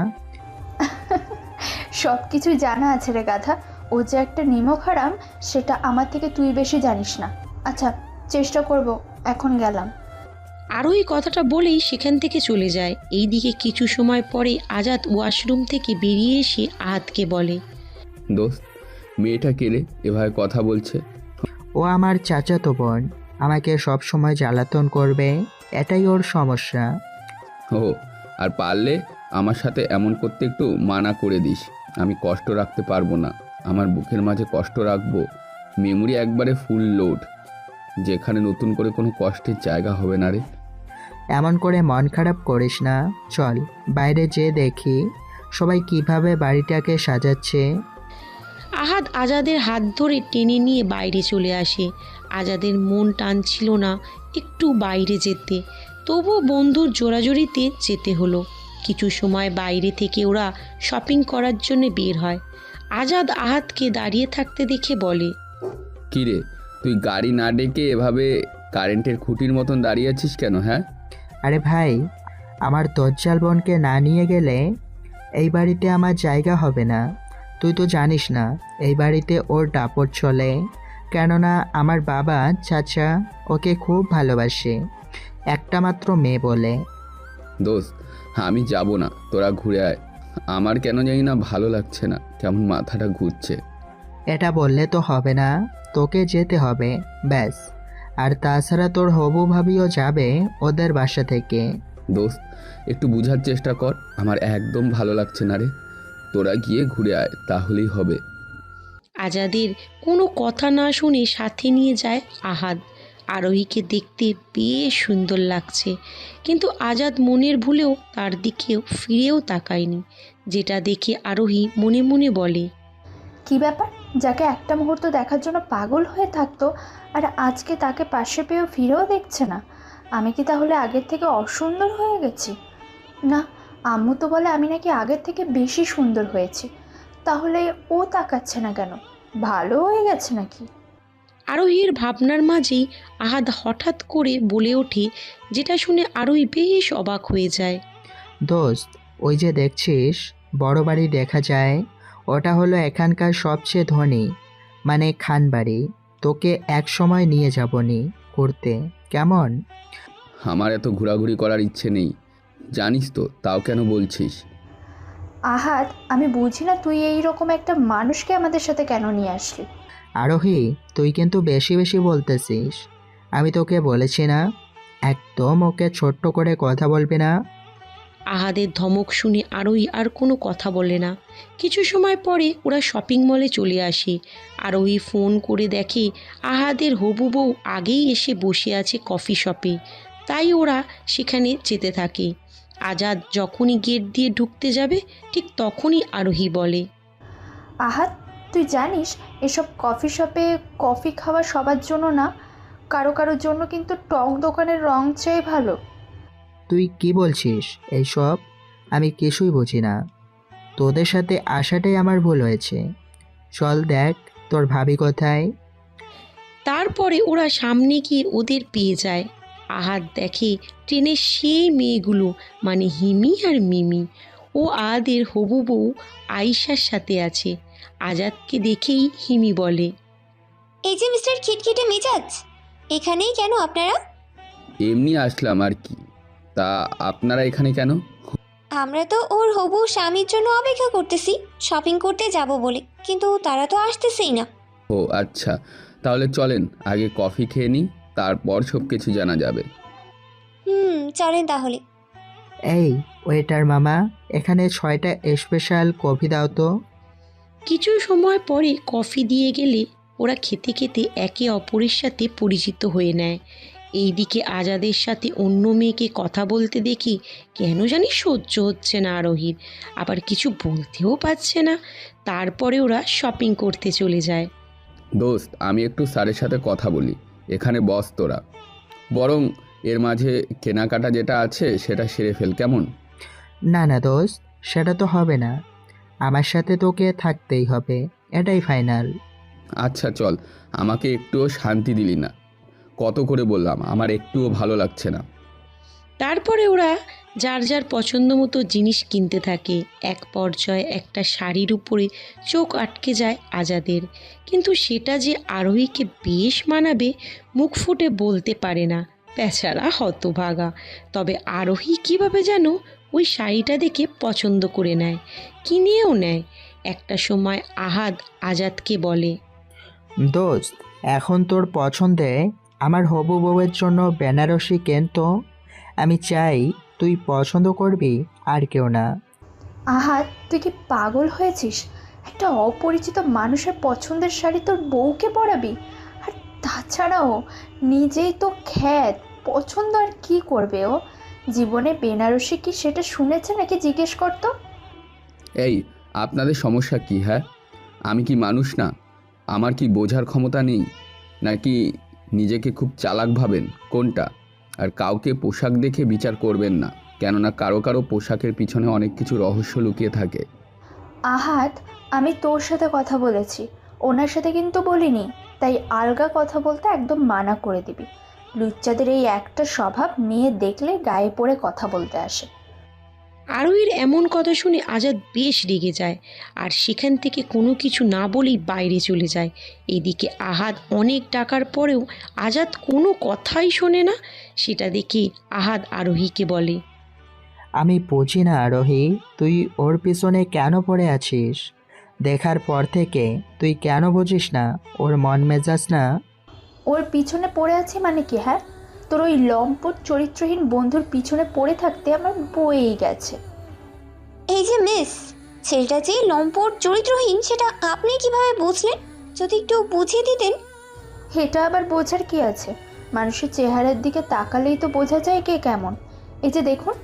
সব কিছু জানা আছে রে গাধা, ও যে একটা নিমক হারাম সেটা আমার থেকে তুই বেশি জানিস না। আচ্ছা, চেষ্টা করব, এখন গেলাম। আরোহী কথাটা বলেই সেখান থেকে চলে যায়। এইদিকে কিছু সময় পরে আজাদ ওয়াশরুম থেকে বেরিয়ে এসে আহাদকে বলে, দোস্ত, মেয়েটা কে রে এভাবে কথা বলছে? ও আমার চাচাতো বোন, আমাকে সব সময় জ্বালাতন করবে, এটাই ওর সমস্যা। ও, আর পারলে আমার সাথে এমন করতে একটু মানা করে দিস। আমি কষ্ট রাখতে পারবো না, আমার বুকের মাঝে কষ্ট রাখবো। মেমোরি একবারে ফুল লোড, যেখানে নতুন করে কোনো কষ্টের জায়গা হবে না রে। এমন করে মন খারাপ করিস না, চল বাইরে যেয়ে দেখি সবাই কিভাবে বাড়িটাকে সাজাচ্ছে। আহাদ আজাদের হাত ধরে টেনে নিয়ে বাইরে চলে আসে। আজাদের মন টানছিল না একটু বাইরে যেতে, তবুও বন্ধুর জোরাজোরিতে যেতে হলো। কিছু সময় বাইরে থেকে ওরা শপিং করার জন্য বের হয়। আজাদ আহাদকে দাঁড়িয়ে থাকতে দেখে বলে, কী রে, তুই গাড়ি না ডেকে এভাবে কারেন্টের খুঁটির মতন দাঁড়িয়ে আছিস কেন? হ্যাঁ, আরে ভাই, আমার দজ্জাল বোনকে না নিয়ে গেলে এই বাড়িতে আমার জায়গা হবে না। তুই তো জানিস না এই বাড়িতে ওর দাপট চলে, কেননা আমার বাবা চাচা ওকে খুব ভালোবাসে, একটা মাত্র মেয়ে বলে। দোস্ত, আমি যাব না, তোরা ঘুরে আয়। আমার কেন জানি না ভালো লাগছে না, কেমন মাথাটা ঘুরছে। এটা বললে তো হবে না, তোকে যেতে হবে ব্যাস। আর তাছাড়া তোর হবু ভাবিও যাবে ওদের বাসা থেকে। দোস্ত, একটু বোঝার চেষ্টা কর, আমার একদম ভালো লাগছে না রে। তোরা গিয়ে ঘুরে আয়, তাহলেই হবে। আজাদের কোনো কথা না শুনে সাথে নিয়ে যায় আহাদ। আরোহীকে দেখতে বেশ সুন্দর লাগছে, কিন্তু আজাদ মনের ভুলেও তার দিকেও ফিরেও তাকায়নি, যেটা দেখে আরোহী মনে মনে বলে, কি ব্যাপার, যাকে একটা মুহূর্ত দেখার জন্য পাগল হয়ে থাকতো আর আজকে তাকে পাশে পেয়েও ফিরেও দেখছে না। আমি কি তাহলে আগের থেকে অসুন্দর হয়ে গেছি? না, আম্মু তো বলে আমি নাকি আগের থেকে বেশি সুন্দর হয়েছি। তাহলে ও তাকাচ্ছে না কেন? ভালো হয়ে গেছে নাকি? আরোহীর ভাবনার মাঝেই আহাদ হঠাৎ করে বলে ওঠে, যেটা শুনে আরোহী বেশ অবাক হয়ে যায়। দোস্ত, ওই যে দেখছিস বড় বাড়ি দেখা যায়, ওটা হলো এখানকার সবচেয়ে ধনী, মানে খান বাড়ি। তোকে এক সময় নিয়ে যাবনি ঘুরতে, কেমন? আমার এত ঘোরাঘুরি করার ইচ্ছে নেই, জানিস তো, তাও কেন বলছিস? আহাদ, আমি বুঝি না তুই এই রকম একটা মানুষকে আমাদের সাথে কেন নিয়ে আসলি। আরোহী, তুই কিন্তু বেশি বেশি বলতেছিস। আমি তোকে বলেছি না একদম ওকে ছোট্ট করে কথা বলবি না। আহাদের ধমক শুনে আরোহী আর কোনো কথা বলে না। কিছু সময় পরে ওরা শপিং মলে চলে আসে। আরোহী ফোন করে দেখে আহাদের হবু বউ আগেই এসে বসে আছে কফি শপে, তাই ওরা সেখানে যেতে থাকে। আজাদ যখনই গেট দিয়ে ঢুকতে যাবে ঠিক তখনই আরোহী বলে, আহাদ, তুই জানিস এসব কফি শপে কফি খাওয়া সবার জন্য না, কারো কারোর জন্য কিন্তু টক দোকানের রং চেয়ে ভালো। তুই কি বলছিস এইসব? আমি কিছুই বুঝি না। তোদের সাথে আসাটাই আমার ভুল হয়েছে। চল দেখ তোর ভাবি কোথায়। তারপরে ওরা সামনে গিয়ে ওদের পেয়ে যায়। আহাদ দেখে ট্রেনের সেই মেয়েগুলো, মানে হিমি আর মিমি, ও আহাদের হবু বউ আয়েশার সাথে আছে। আজাদকে দেখেই হিমি বলে, এই যে মিস্টার খিটখিটে মেজাজ, এখানেই কেন আপনারা? এমনি আসলাম আর কি। তা আপনারা এখানে কেন? আমরা তো ওর হবু স্বামীর জন্য অপেক্ষা করতেছি, শপিং করতে যাব বলে, কিন্তু তারা তো আসতেছেই না। ও আচ্ছা, তাহলে চলেন আগে কফি খেয়ে নিই, তারপর সব কিছু জানা যাবে। চলেন তাহলে। এই ওয়েটার মামা, এখানে 6টা স্পেশাল কফি দাও তো। কিছু সময় পরে কফি দিয়ে গেলে ওরা খেতে খেতে একে অপরের সাথে পরিচিত হয়ে নেয়। এইদিকে আজাদের সাথে অন্য মেয়েকে কথা বলতে দেখি কেন জানি সহ্য হচ্ছে না আরোহীর, আবার কিছু বলতেও পারছে না। তারপরে ওরা শপিং করতে চলে যায়। দোস্ত, আমি একটু স্যারের সাথে কথা বলি, এখানে বস তোরা। বরং এর মাঝে কেনাকাটা যেটা আছে সেটা সেরে ফেল, কেমন? না না দোস্ত, সেটা তো হবে না, আমার সাথে তোকে থাকতেই হবে, এটাই ফাইনাল। আচ্ছা চল, আমাকে একটুও শান্তি দিলি না। কত করে বললাম, আমার একটুও ভালো লাগছে না। তারপরে ওরা যার যার পছন্দ মতো জিনিস কিনতে থাকে। এক পর্যায়ে একটা শাড়ির উপরে চোখ আটকে যায় আজাদের, কিন্তু সেটা যে আরোহীকে বেশ মানাবে মুখ ফুটে বলতে পারে না। বেচারা হতভাগা। তবে আরোহী কিভাবে যেন ওই শাড়িটা দেখে পছন্দ করে নেয়, কিনেও নেয়। একটা সময় আহাদ আজাদকে বলে, দোস্ত, এখন তোর পছন্দে আমার হবু বউয়ের জন্য বেনারসি কেন তো। আমি চাই তুই পছন্দ করবি, আর কেউ না। আহাত, তুই কি পাগল হয়েছিস? একটা অপরিচিত মানুষের পছন্দের শাড়ি তোর বউকে পরাবি? আর তাছাড়াও নিজেই তো খ্যাত, পছন্দ আর কি করবে ও? জীবনে বেনারসি কি সেটা শুনেছে নাকি জিজ্ঞেস করতো। এই, আপনাদের সমস্যা কি? হ্যাঁ, আমি কি মানুষ না? আমার কি বোঝার ক্ষমতা নেই? নাকি নিজেকে খুব চালাক ভাবেন? কোনটা? আর কাউকে পোশাক দেখে বিচার করবেন না, কেননা কারো কারো পোশাকের পিছনে অনেক কিছু রহস্য লুকিয়ে থাকে। আহাত, আমি তোর সাথে কথা বলেছি, ওনার সাথে কিন্তু বলিনি। তাই আলগা কথা বলতে একদম মানা করে দিবি। লুচ্চাদের এই একটা স্বভাব, মেয়ে দেখলে গায়ে পড়ে কথা বলতে আসে। আরোহীর এমন কথা শুনে আজাদ বেশ রেগে যায়, আর সেখান থেকে কোনো কিছু না বলেই বাইরে চলে যায়। এদিকে আহাদ অনেক ডাকার পরেও আজাদ কোনো কথাই শোনে না। সেটা দেখে আহাদ আরোহীকে বলে, আমি বুঝি না আরোহী, তুই ওর পিছনে কেন পড়ে আছিস? দেখার পর থেকে তুই কেন বুঝিস না ওর মন মেজাজ না? ওর পিছনে পড়ে আছি মানে কি? হ্যাঁ, তোর ওই লম্পট চরিত্রহীন বন্ধুর পিছনে পড়ে থাকতে আমার বয়েই গেছে। এই যে মিস, ছেলেটা যে লম্পট চরিত্রহীন সেটা আপনি কিভাবে বুঝলেন? যদি একটু বুঝিয়ে দিতেন। এটা আবার বোঝার কি আছে? মানুষের চেহারার দিকে তাকালেই তো বোঝা যায় কে কেমন। এই যে দেখুন,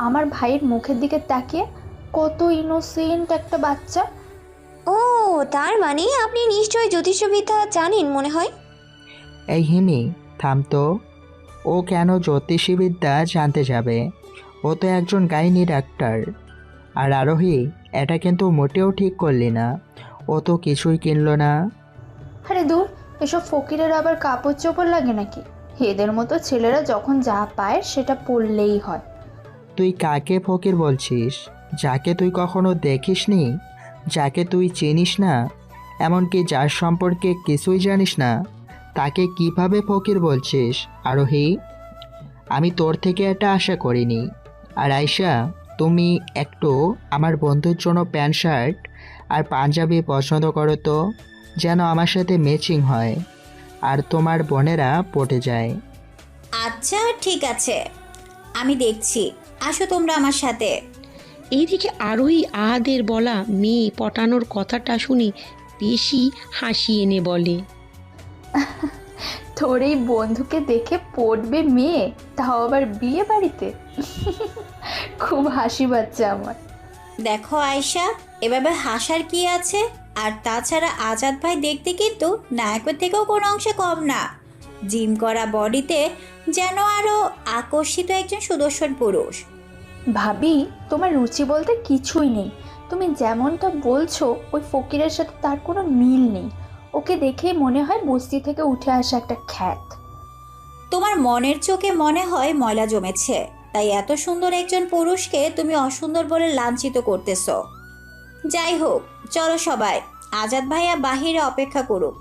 আমার ভাইয়ের মুখের দিকে তাকিয়ে, কত ইনোসেন্ট একটা বাচ্চা। ও, তার মানে আপনি নিশ্চয়ই জ্যোতিষবিদ্যা জানেন মনে হয়। এই হিমি, থাম তো। ও কেন জ্যোতিষীবিদ্যা জানতে যাবে? ও তো একজন গাইনি ডাক্তার। আর আরোহী, এটা কিন্তু মোটেও ঠিক করলি না। ও তো কিছুই কিনলো না। আরে দূর, এসব ফকিরের আবার কাপড় চোপড় লাগে নাকি? এদের মতো ছেলেরা যখন যা পায় সেটা পরলেই হয়। তুই কাকে ফকির বলছিস? যাকে তুই কখনো দেখিসনি, যাকে তুই চিনিস না, এমনকি যার সম্পর্কে কিছুই জানিস না, তাকে কিভাবে ফকির বলছিস আরোহী? আমি তোর থেকে এটা আশা করিনি। আর আয়শা, তুমি একটু আমার বন্ধুর জন্য প্যান্ট শার্ট আর পাঞ্জাবি পছন্দ করো তো, যেন আমার সাথে ম্যাচিং হয় আর তোমার বোনেরা পটে যায়। আচ্ছা ঠিক আছে, আমি দেখছি। আসো তোমরা আমার সাথে। এইদিকে আরোহী আহাদের বলা মেয়ে পটানোর কথাটা শুনে বেশি হাসি এনে বলে, তোর এই বন্ধুকে দেখে পড়বে মেয়ে, তাও আবার বিয়ে বাড়িতে। খুব হাসি পাচ্ছে আমার। দেখো আয়শা, এভাবে হাসার কি আছে? আর তাছাড়া আজাদ ভাই দেখতে কিন্তু নায়কের থেকেও কোনো অংশে কম না। জিম করা বডিতে যেন আরো আকর্ষিত একজন সুদর্শন পুরুষ। ভাবি, তোমার রুচি বলতে কিছুই নেই। তুমি যেমনটা বলছো ওই ফকিরের সাথে তার কোনো মিল নেই। ওকে দেখেই মনে হয় বস্তি থেকে উঠে আসা একটা খ্যাত। তোমার মনের চোখে মনে হয় ময়লা জমেছে, তাই এত সুন্দর একজন পুরুষকে তুমি অসুন্দর বলে লাঞ্ছিত করতেছো। যাই হোক, চলো সবাই, আজাদ ভাইয়া বাহিরে অপেক্ষা করুক,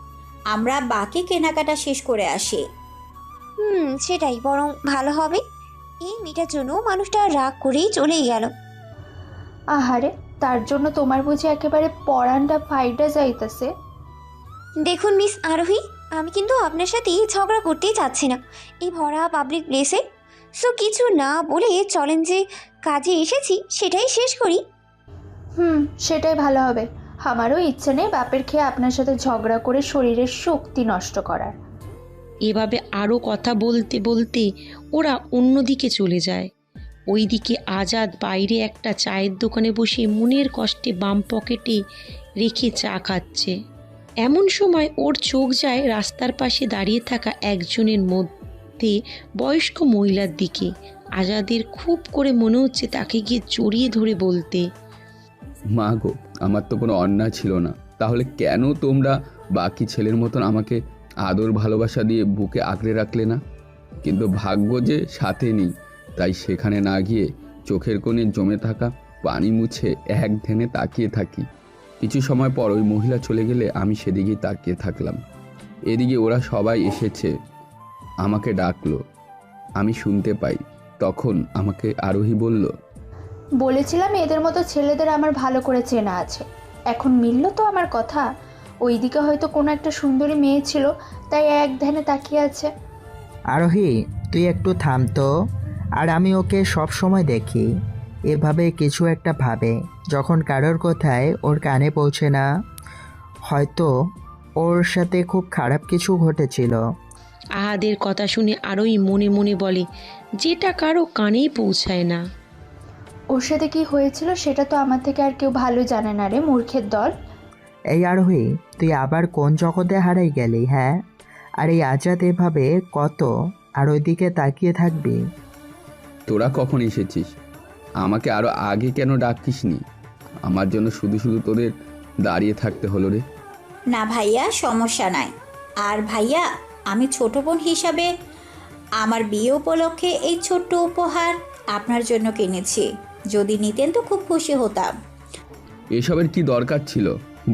আমরা বাকি কেনাকাটা শেষ করে আসি। সেটাই বরং ভালো হবে। এই মেয়েটার জন্য মানুষটা রাগ করেই চলেই গেল। আহারে, তার জন্য তোমার বুঝি একেবারে পরানটা ফাইটা যাইতেছে। দেখুন মিস আরোহী, আমি কিন্তু আপনার সাথে ঝগড়া করতেই চাচ্ছি না এই ভরা পাবলিক প্লেসে। সো কিছু না বলে চলেন, যে কাজে এসেছি সেটাই শেষ করি। সেটাই ভালো হবে। আমারও ইচ্ছে নেই বাপের খেয়ে আপনার সাথে ঝগড়া করে শরীরের শক্তি নষ্ট করার। এভাবে আরও কথা বলতে বলতে ওরা অন্যদিকে চলে যায়। ওইদিকে আজাদ বাইরে একটা চায়ের দোকানে বসে মনের কষ্টে বাম পকেটে রেখে চা খাচ্ছে। এমন সময় ওর চোখ যায় রাস্তার পাশে দাঁড়িয়ে থাকা একজনের মধ্যে বয়স্ক মহিলার দিকে। আজাদের খুব করে মনে হচ্ছে তাকে গিয়ে জড়িয়ে ধরে বলতে, মা গো, আমার তো কোনো অন্যায় ছিল না, তাহলে কেন তোমরা বাকি ছেলের মতন আমাকে আদর ভালোবাসা দিয়ে বুকে আঁকড়ে রাখলে না? কিন্তু ভাগ্য যে সাথে নেই, তাই সেখানে না গিয়ে চোখের কোণে জমে থাকা পানি মুছে এক ধ্যানে তাকিয়ে থাকি। কিছু সময় পর ওই মহিলা চলে গেলে আমি সেদিকেই তাকিয়ে থাকলাম। এদিকে ওরা সবাই এসেছে, আমাকে ডাকলো। আমি শুনতে পাই। তখন আমাকে আরোহী বলল, বলেছিলাম এদের মতো ছেলেদের আমার ভালো করে চেনা আছে। এখন মিলল তো আমার কথা। ওইদিকে হয়তো কোনো একটা সুন্দরী মেয়ে ছিল, তাই এক ধ্যানে তাকিয়ে আছে। আরোহী, তুই একটু থাম তো। আর আমি ওকে সব সময় দেখি এভাবে কিছু একটা ভাবে, যখন কারোর কথায় ওর কানে পৌঁছে না। হয়তো ওর সাথে খুব খারাপ কিছু ঘটেছিল। আহাদের কথা শুনে আরোহী মনে মনে বলে, যেটা কারো কানেই পৌঁছায় না। ওর সাথে কি হয়েছিল সেটা তো আমার থেকে আর কেউ ভালো জানে না রে, মূর্খের দল। এই আরোহী, তুই আবার কোন জগতে হারাই গেলি? হ্যাঁ, আর এই আজাদ এভাবে কত আর ওইদিকে তাকিয়ে থাকবি? তোরা কখন এসেছিস? আমাকে আরো আগে কেন ডাকিসনি? আমার জন্য শুধু শুধু তোদের দাঁড়িয়ে থাকতে হলো রে। না ভাইয়া, সমস্যা নাই। আর ভাইয়া, আমি ছোট বোন হিসাবে আমার বিয়ে উপলক্ষে এই ছোট্ট উপহার আপনার জন্য কিনেছি। যদি নিতেন তো খুব খুশি হতাম। এসবের কি দরকার ছিল?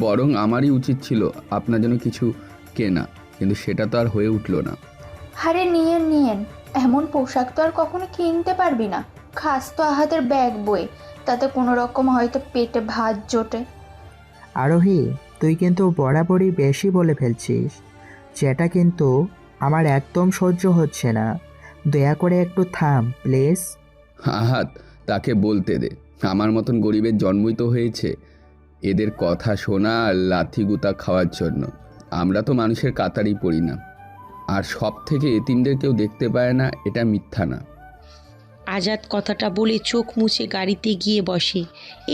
বরং আমারই উচিত ছিল আপনার জন্য কিছু কেনা, কিন্তু সেটা তো আর হয়ে উঠলো না। আরে নিয়েন নিয়েন, এমন পোশাক তো আর কখনো কিনতে পারবি না। খাস তো আহাদের ব্যাগ বই, তাতে কোনো রকম হয়তো পেটে ভাত জোটে। আরোহী, তুই কিন্তু বরাবরই বেশি বলে ফেলছিস, যেটা কিন্তু আমার একদম সহ্য হচ্ছে না। দয়া করে একটু থাম প্লিজ। আহাত, তাকে বলতে দে। আমার মতন গরিবের জন্মই তো হয়েছে এদের কথা শোনা আর লাথি গুতা খাওয়ার জন্য। আমরা তো মানুষের কাতারই পড়ি না। আর সব থেকে এতিমদের কেউ দেখতে পায় না, এটা মিথ্যা না। আজাদ কথাটা বলে চোখ মুছে গাড়িতে গিয়ে বসে।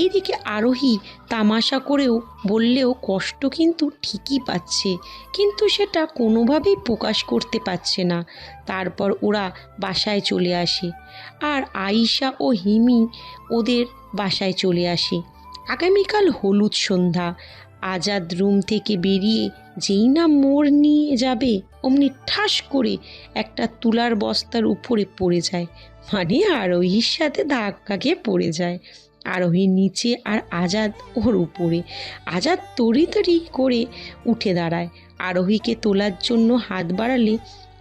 এইদিকে আরোহী তামাশা করেও বললেও কষ্ট কিন্তু ঠিকই পাচ্ছে, কিন্তু সেটা কোনোভাবেই প্রকাশ করতে পারছে না। তারপর ওরা বাসায় চলে আসে, আর আয়িশা ও হিমি ওদের বাসায় চলে আসে। আগামীকাল হলুদ সন্ধ্যা। আজাদ রুম থেকে বেরিয়ে যেই না মোড় নিয়ে যাবে, অমনি ঠাস করে একটা তুলার বস্তার উপরে পড়ে যায়। মানে আরোহীর সাথে ধাক্কা খেয়ে পড়ে যায়। আরোহী নিচে আর আজাদ ওর উপরে। আজাদ তড়িতড়ি করে উঠে দাঁড়ায়। আরোহীকে তোলার জন্য হাত বাড়ালে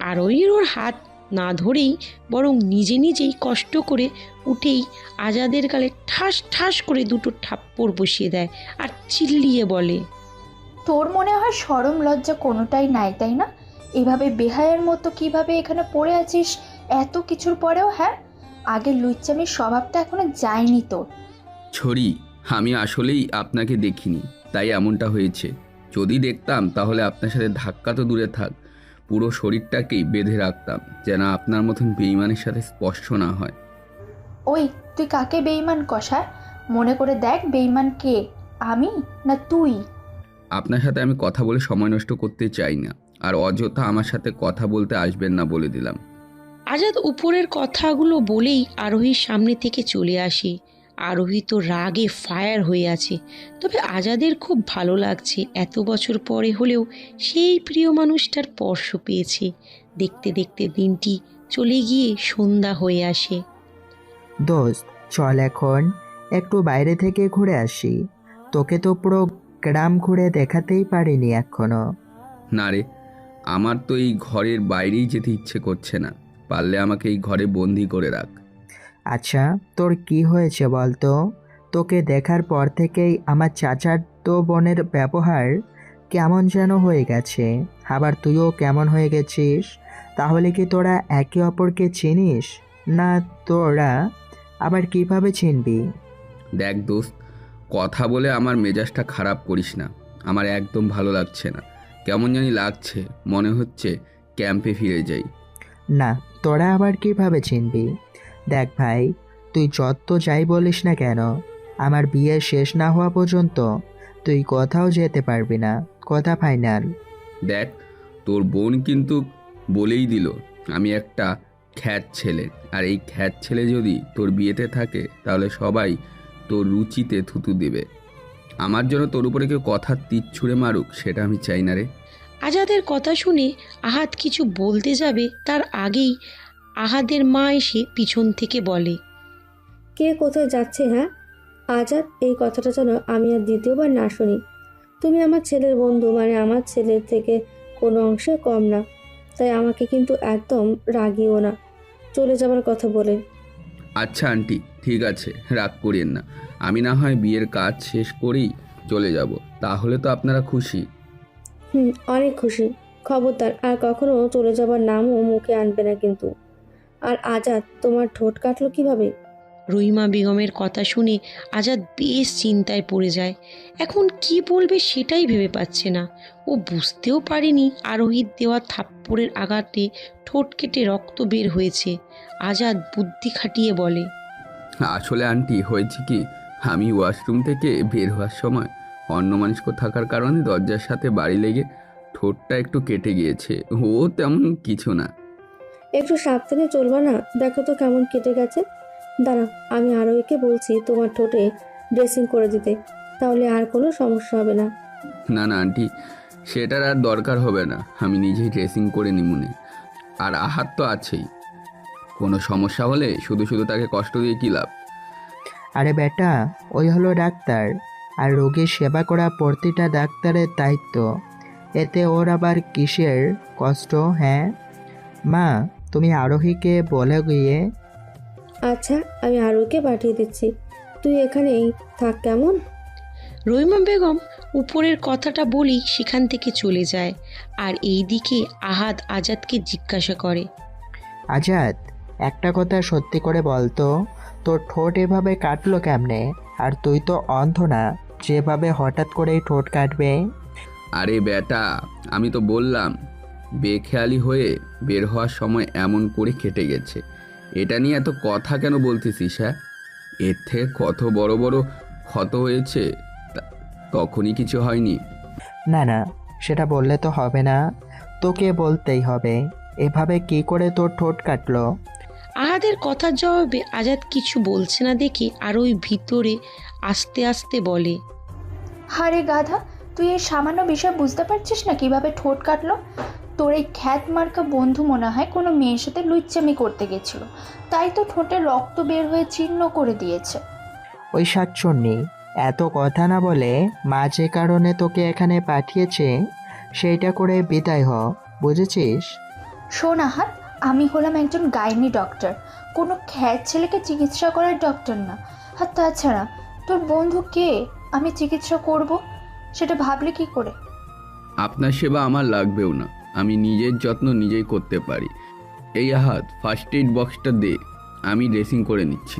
আরোহীর ওর হাত না ধরেই বরং নিজে নিজেই কষ্ট করে উঠেই আজাদের গালে ঠাস ঠাস করে দুটো থাপ্পড় বসিয়ে দেয় আর চিল্লিয়ে বলে, তোর মনে হয় শরম লজ্জা কোনোটাই নাই, তাই না? এভাবে বেহায়ের মতো কিভাবে এখানে পড়ে আছিস এত কিছুর পরেও? হ্যাঁ, আগের লুচ্চামির স্বভাবটা এখনো যায়নি তোর। ছড়ি, আমি আসলেই আপনাকে দেখিনি, তাই এমনটা হয়েছে। যদি দেখতাম তাহলে আপনার সাথে ধাক্কা তো দূরে থাক, পুরো শরীরটাকেই বেঁধে রাখতাম, যেন আপনার মতন বেঈমানের সাথে স্পর্শ না হয়। ওই, তুই কাকে বেঈমান কষা? মনে করে দেখ, বেঈমান কে, আমি না তুই? আপনার সাথে আমি কথা বলে সময় নষ্ট করতে চাই না, আর অযথা আমার সাথে কথা বলতে আসবেন না বলে দিলাম। আজাদ উপরের কথাগুলো বলেই আরোহীর সামনে থেকে চলে আসে। আরোহী তো রাগে ফায়ার হয়ে আছে, তবে আজাদের খুব ভালো লাগছে। এত বছর পরে হলেও সেই প্রিয় মানুষটার স্পর্শ পেয়েছে। দেখতে দেখতে দিনটি চলে গিয়ে সন্ধ্যা হয়ে আসে। দোস্ত, চল এখন একটু বাইরে থেকে ঘুরে আসি। তোকে তো পুরো গ্রাম ঘুরে দেখাতেই পারিনি এখনো। না রে, আমার তো এই ঘরের বাইরেই যেতে ইচ্ছে করছে না। পারলে আমাকে এই ঘরে বন্দি করে রাখ। আচ্ছা, তোর কি হয়েছে বলতো? তোকে দেখার পর থেকেই আমার চাচার তো বোনের ব্যবহার কেমন যেন হয়ে গেছে, আবার তুইও কেমন হয়ে গেছিস। তাহলে কি তোরা একে অপরকে চিনিস? না তোরা আবার কিভাবে চিনবি? দেখ দোস্ত, কথা বলে আমার মেজাজটা খারাপ করিস না। আমার একদম ভালো লাগছে না, কেমন জানি লাগছে। মনে হচ্ছে ক্যাম্পে ফিরে যাই। না, তোরা আবার কিভাবে চিনবি? দেখ ভাই, তুই যত যাই বলিস না কেন, আমার বিয়ে শেষ না হওয়া পর্যন্ত তুই কোথাও যেতে পারবি না। কথা ফাইনাল। দেখ, তোর বোন কিন্তু বলেই দিল আমি একটা খ্যাত ছেলে, আর এই খ্যাত ছেলে যদি তোর বিয়েতে থাকে তাহলে সবাই তোর রুচিতে থুতু দেবে। আমার জন্য তোর উপরে কেউ কথার তীর ছুঁড়ে মারুক, সেটা আমি চাই না রে। আজাদের কথা শুনে আহাদ কিছু বলতে যাবে, তার আগেই আহাদের মা এসে পিছন থেকে বলে, কে কোথায় যাচ্ছে? হ্যাঁ আজাদ, এই কথাটা যেন আমি আর দ্বিতীয়বার না শুনি। তুমি আমার ছেলের বন্ধু, মানে আমার ছেলের থেকে কোনো অংশে কম না, তাই আমাকে কিন্তু একদম রাগিও না। চলে যাবার কথা বলে। আচ্ছা আন্টি, ঠিক আছে, রাগ করিয়েন না। আমি না হয় বিয়ের কাজ শেষ করেই চলে যাব, তাহলে তো আপনারা খুশি। অনেক খুশি। খবরদার আর কখনো চলে যাবার নামও মুখে আনবে না কিন্তু। আর আজাদ, তোমার ঠোঁট কাটলো কিভাবে? রহিমা বেগমের কথা শুনে আজাদ বেশ চিন্তায় পড়ে যায়। এখন কি বলবে সেটাই ভেবে পাচ্ছে না। ও বুঝতেও পারেনি আরোহীর দেওয়া থাপ্পড়ের আঘাতে ঠোঁট কেটে রক্ত বের হয়েছে। আজাদ বুদ্ধি খাটিয়ে বলে, আসলে আন্টি হয়েছে কি, আমি ওয়াশরুম থেকে বের হওয়ার সময় অন্যমনস্ক থাকার কারণে দরজার সাথে বাড়ি লেগে ঠোঁটটা একটু কেটে গিয়েছে। ও তেমন কিছু না। একটু সাবধানে চলবা না? দেখো তো কেমন কেটে গেছে। দাঁড়াও, আমি আরোহীকে বলছি তোমার ঠোঁটে ড্রেসিং করে দিতে, তাহলে আর কোনো সমস্যা হবে না। না না আন্টি, সেটার আর দরকার হবে না, আমি নিজেই ড্রেসিং করে নিমুনে। আর আহাত তো আছেই, কোনো সমস্যা হলে শুধু শুধু তাকে কষ্ট দিয়ে কী লাভ। আরে বেটা, ওই হলো ডাক্তার, আর রোগীর সেবা করা প্রতিটা ডাক্তারের দায়িত্ব। এতে ওর আবার কিসের কষ্ট? হ্যাঁ মা, তুমি আরোহীকে বলে গিয়ে। আচ্ছা, আমি আরোহীকে পাঠিয়ে দিচ্ছি, তুই এখানেই থাক কেমন? রহিমা বেগম উপরের কথাটা বলেই সেখান থেকে চলে যায়। আর এই দিকে আহাদ আজাদকে জিজ্ঞাসা করে, আজাদ, একটা কথা সত্যি করে বলতো, তোর ঠোঁট এভাবে কাটলো কেমনে? আর তুই তো অন্ধ না, যেভাবে হঠাৎ করেই ঠোঁট কাটবে। আরে বেটা, আমি তো বললাম বেখেয়ালি হয়ে বের হওয়ার সময় এমন করে কেটে গেছে। এটা নিয়ে এত কথা কেন বলতেছিস? হ্যাঁ, এর থেকে কত বড় বড় ক্ষত হয়েছে, তখনই কিছু হয়নি। না না, সেটা বললে তো হবে না, তোকে বলতেই হবে। এভাবে কি করে তোর ঠোঁট কাটলো? আহাদের কথার জবাবে আজাদ কিছু বলছে না দেখে আরোহী ভিতরে আস্তে আস্তে বলে, হারে গাধা, তুই এই সামান্য বিষয় বুঝতে পারছিস না কিভাবে ঠোঁট কাটলো? তোর এই খ্যাত মার্কা বন্ধু মনে হয় কোনো মেয়ের সাথে লুচ্চামি করতে গেছিল, তাই তো ঠোঁটে রক্ত বের হয়ে চিহ্ন করে দিয়েছে। ওই শাকচুন্নি, এত কথা না বলে মা যে কারণে তোকে এখানে পাঠিয়েছে সেইটা করে বিদায় হ, বুঝেছিস? শোন আহাত, আমি হলাম একজন গাইনি ডক্টর, কোনো খ্যাত ছেলেকে চিকিৎসা করার ডক্টর না। আর তাছাড়া তোর বন্ধু কে আমি চিকিৎসা করব, সেটা ভাবলে কি করে? আপনার সেবা আমার লাগবেও না, আমি নিজের যত্ন নিজেই করতে পারি। এই আহাত, ফার্স্ট এইড বক্সটা দে, আমি ড্রেসিং করে নিচ্ছি।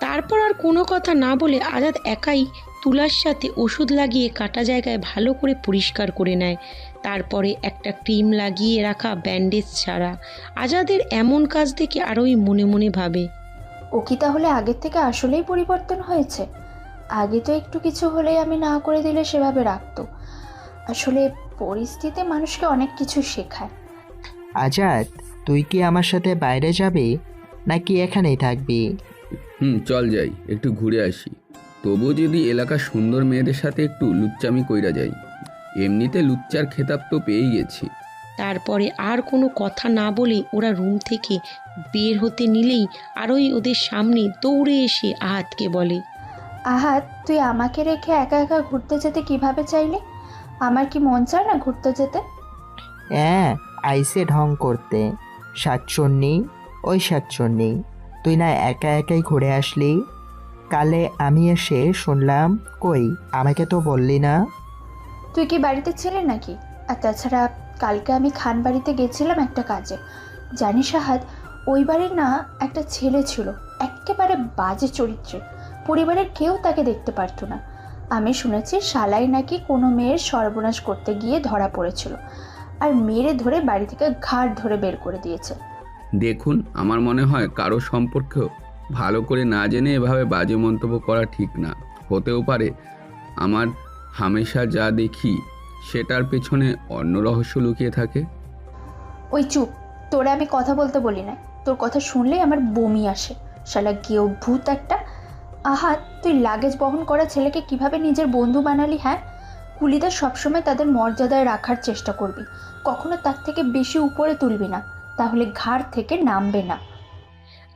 তারপর আর কোনো কথা না বলে আজাদ একাই তুলার সাথে ওষুধ লাগিয়ে কাটা জায়গায় ভালো করে পরিষ্কার করে নেয়। তারপরে একটা ক্রিম লাগিয়ে রাখা ব্যান্ডেজ ছাড়া। আজাদের এমন কাজ দেখে আরোই মনে মনে ভাবে, ও কি তাহলে আগের থেকে আসলেই পরিবর্তন হয়েছে? আগে তো একটু কিছু হলেই আমি না করে দিলে সেভাবে রাখতো। আসলে পরিস্থিতি মানুষকে অনেক কিছু শেখায়। আজাদ, তুই কি আমার সাথে বাইরে যাবি নাকি এখানেই থাকবি? চল যাই, একটু ঘুরে আসি। তবু যদি এলাকার সুন্দর মেয়েদের সাথে একটু লুচ্চামি কইরা যাই, এমনিতে লুচ্চার খেতাব তো পেয়েই গেছি। তারপরে আর কোনো কথা না বলে ওরা রুম থেকে বের হতে নিলেই আরোই ওদের সামনে দৌড়ে এসে আহাতকে বলে, আহাত, তুই আমাকে রেখে একা একা ঘুরতে যেতে কিভাবে চাইলে? আমার কি মন চায় না ঘুরতে যেতে? হ্যাঁ, আইসে ঢং করতে। শাকচুন্নি, ওই শাকচুন্নি, তুই না একা একাই ঘুরে আসলি? কালে আমি এসে শুনলাম, কই আমাকে তো বললি না। তুই কি বাড়িতে ছিলি নাকি? আর তাছাড়া কালকে আমি খান বাড়িতে গেছিলাম একটা কাজে। জানিস আহাত, ওই বাড়ির না একটা ছেলে ছিল, একেবারে বাজে চরিত্রের। পরিবারের কেউ তাকে দেখতে পারতো না। আমি শুনেছি শালাই নাকি কোনো মেয়ের সর্বনাশ করতে গিয়ে ধরা পড়েছিল, আর মেরে ধরে বাড়ি থেকে ঘাড় ধরে বের করে দিয়েছে। দেখুন, আমার মনে হয় কারো সম্পর্কেও ভালো করে না জেনে এভাবে বাজে মন্তব্য করা ঠিক না। হতেও পারে আমার হামেশা যা দেখি সেটার পেছনে অন্য রহস্য লুকিয়ে থাকে। ওই চুপ, তোরে আমি কথা বলতে বলি না, তোর কথা শুনলেই আমার বমি আসে। শালা গেও ভূত একটা। আহাত, তুই লাগেজ বহন করা ছেলেকে কিভাবে নিজের বন্ধু বানালি? হ্যাঁ, কুলিদের সবসময় তাদের মর্যাদায় রাখার চেষ্টা করবি, কখনো তার থেকে বেশি উপরে তুলবি না, তাহলে ঘাড় থেকে নামবে না।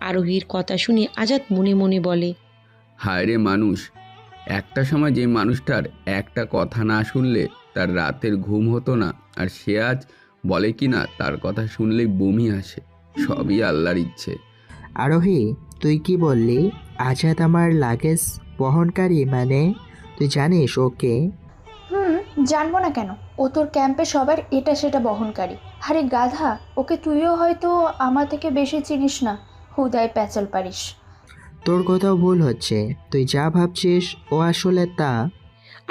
আরোহীর কথা শুনে আজাদ মনে মনে বলে, হায় রে মানুষ, একটা সময় যে মানুষটার একটা কথা না শুনলে তার রাতের ঘুম হতো না, আর সে আজ বলে কি না তার কথা শুনলেই বমি আসে। সবই আল্লাহর ইচ্ছে। আরোহী, তুই কি বললি? আজাদ আমার লাগেজ বহনকারী? মানে তুই জানিস ওকে? জানবো না কেন? ও তোর ক্যাম্পে সবার এটা সেটা বহনকারী। আরে গাধা, ওকে তুইও হয়তো আমার থেকে বেশি চিনিস না, হুদায় প্যাচাল পারিস। তোর কোথাও ভুল হচ্ছে। তুই যা ভাবছিস ও আসলে তা।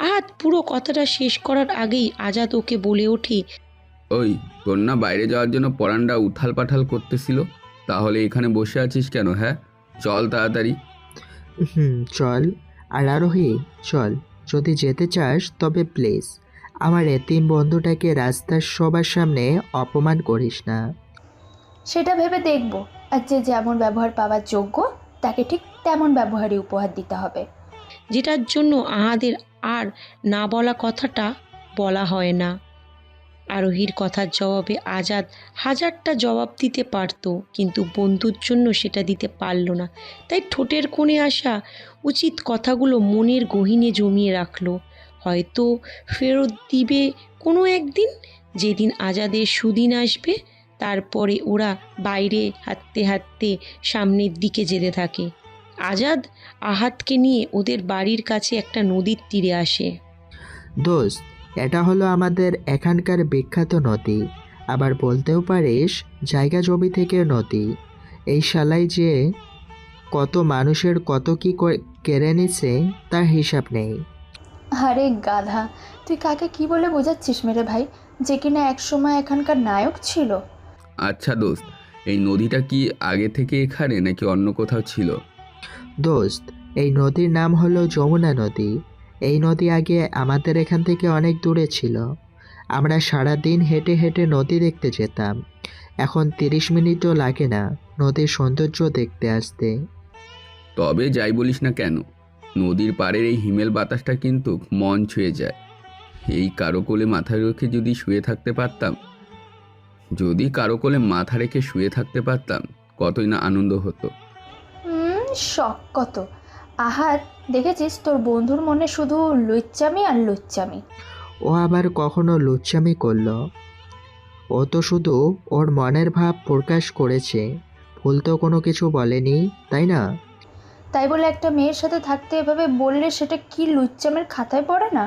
আহাত পুরো কথাটা শেষ করার আগেই আজাদ ওকে বলে ওঠে, ওই, তোর না বাইরে যাওয়ার জন্য পরানটা উথাল পাঠাল করতেছিল? তাহলে এখানে বসে আছিস কেন? হ্যাঁ, চল তাড়াতাড়ি। চল। আর আরোহী, চল। যদি যেতে চাস তবে প্লিজ আমার এতিম বন্ধুটাকে রাস্তার সবার সামনে অপমান করিস না। সেটা ভেবে দেখবো। আর যে যেমন ব্যবহার পাওয়ার যোগ্য তাকে ঠিক তেমন ব্যবহারই উপহার দিতে হবে। যেটার জন্য আহাদের আর না বলা কথাটা বলা হয় না। আরোহীর কথার জবাবে আজাদ হাজারটা জবাব দিতে পারত, কিন্তু বন্ধুর জন্য সেটা দিতে পারল না। তাই ঠোঁটের কোণে আসা উচিত কথাগুলো মনের গহীনে জমিয়ে রাখলো। হয়তো ফেরত দিবে কোনো একদিন, যেদিন আজাদের সুদিন আসবে। তারপরে ওরা বাইরে হাঁটতে হাঁটতে সামনের দিকে যেতে থাকে। আজাদ আহাদকে নিয়ে ওদের বাড়ির কাছে একটা নদীর তীরে আসে। দোস্ত, এটা হলো আমাদের এখানকার বিখ্যাত নদী। আবার বলতেও পারিস জায়গা জমি থেকে নদী। এই শালাই যে কত মানুষের কত কি কেড়ে নিছে তার হিসাব নেই। আরে গাধা, তুই কাকে কি বলে বোঝাচ্ছিস মেরে ভাই, যে কিনা একসময় এখানকার নায়ক ছিল? আচ্ছা দোস্ত, এই নদীটা কি আগে থেকে এখানে নাকি অন্য কোথাও ছিল? দোস্ত, এই নদীর নাম হলো যমুনা নদী। এই নদী আগে আমাদের এখান থেকে অনেক দূরে ছিল। আমরা সারা দিন হেঁটে হেঁটে নদী দেখতে যেতাম। এখন 30 মিনিটও লাগে না নদীর সৌন্দর্য দেখতে আসতে। তবে যাই বলিস না কেন, নদীর পাড়ের এই হিমেল বাতাসটা কিন্তু মন ছুঁয়ে যায়। এই কারো কোলে মাথা রেখে যদি শুয়ে থাকতে পারতাম, কতই না আনন্দ হতো। শখ কত। আহার, দেখেছিস তোর বন্ধুর মনে শুধু লুচ্চামি আর লুচ্চামি। ও আবার কখনো লুচ্চামি করলো? ও তো শুধু ওর মনের ভাব প্রকাশ করেছে, ভুল তো কোনো কিছু বলেনি, তাই না? তাই বলে একটা মেয়ের সাথে থাকতে এভাবে বললে সেটা কি লুচ্চামের খাতায় পড়ে না?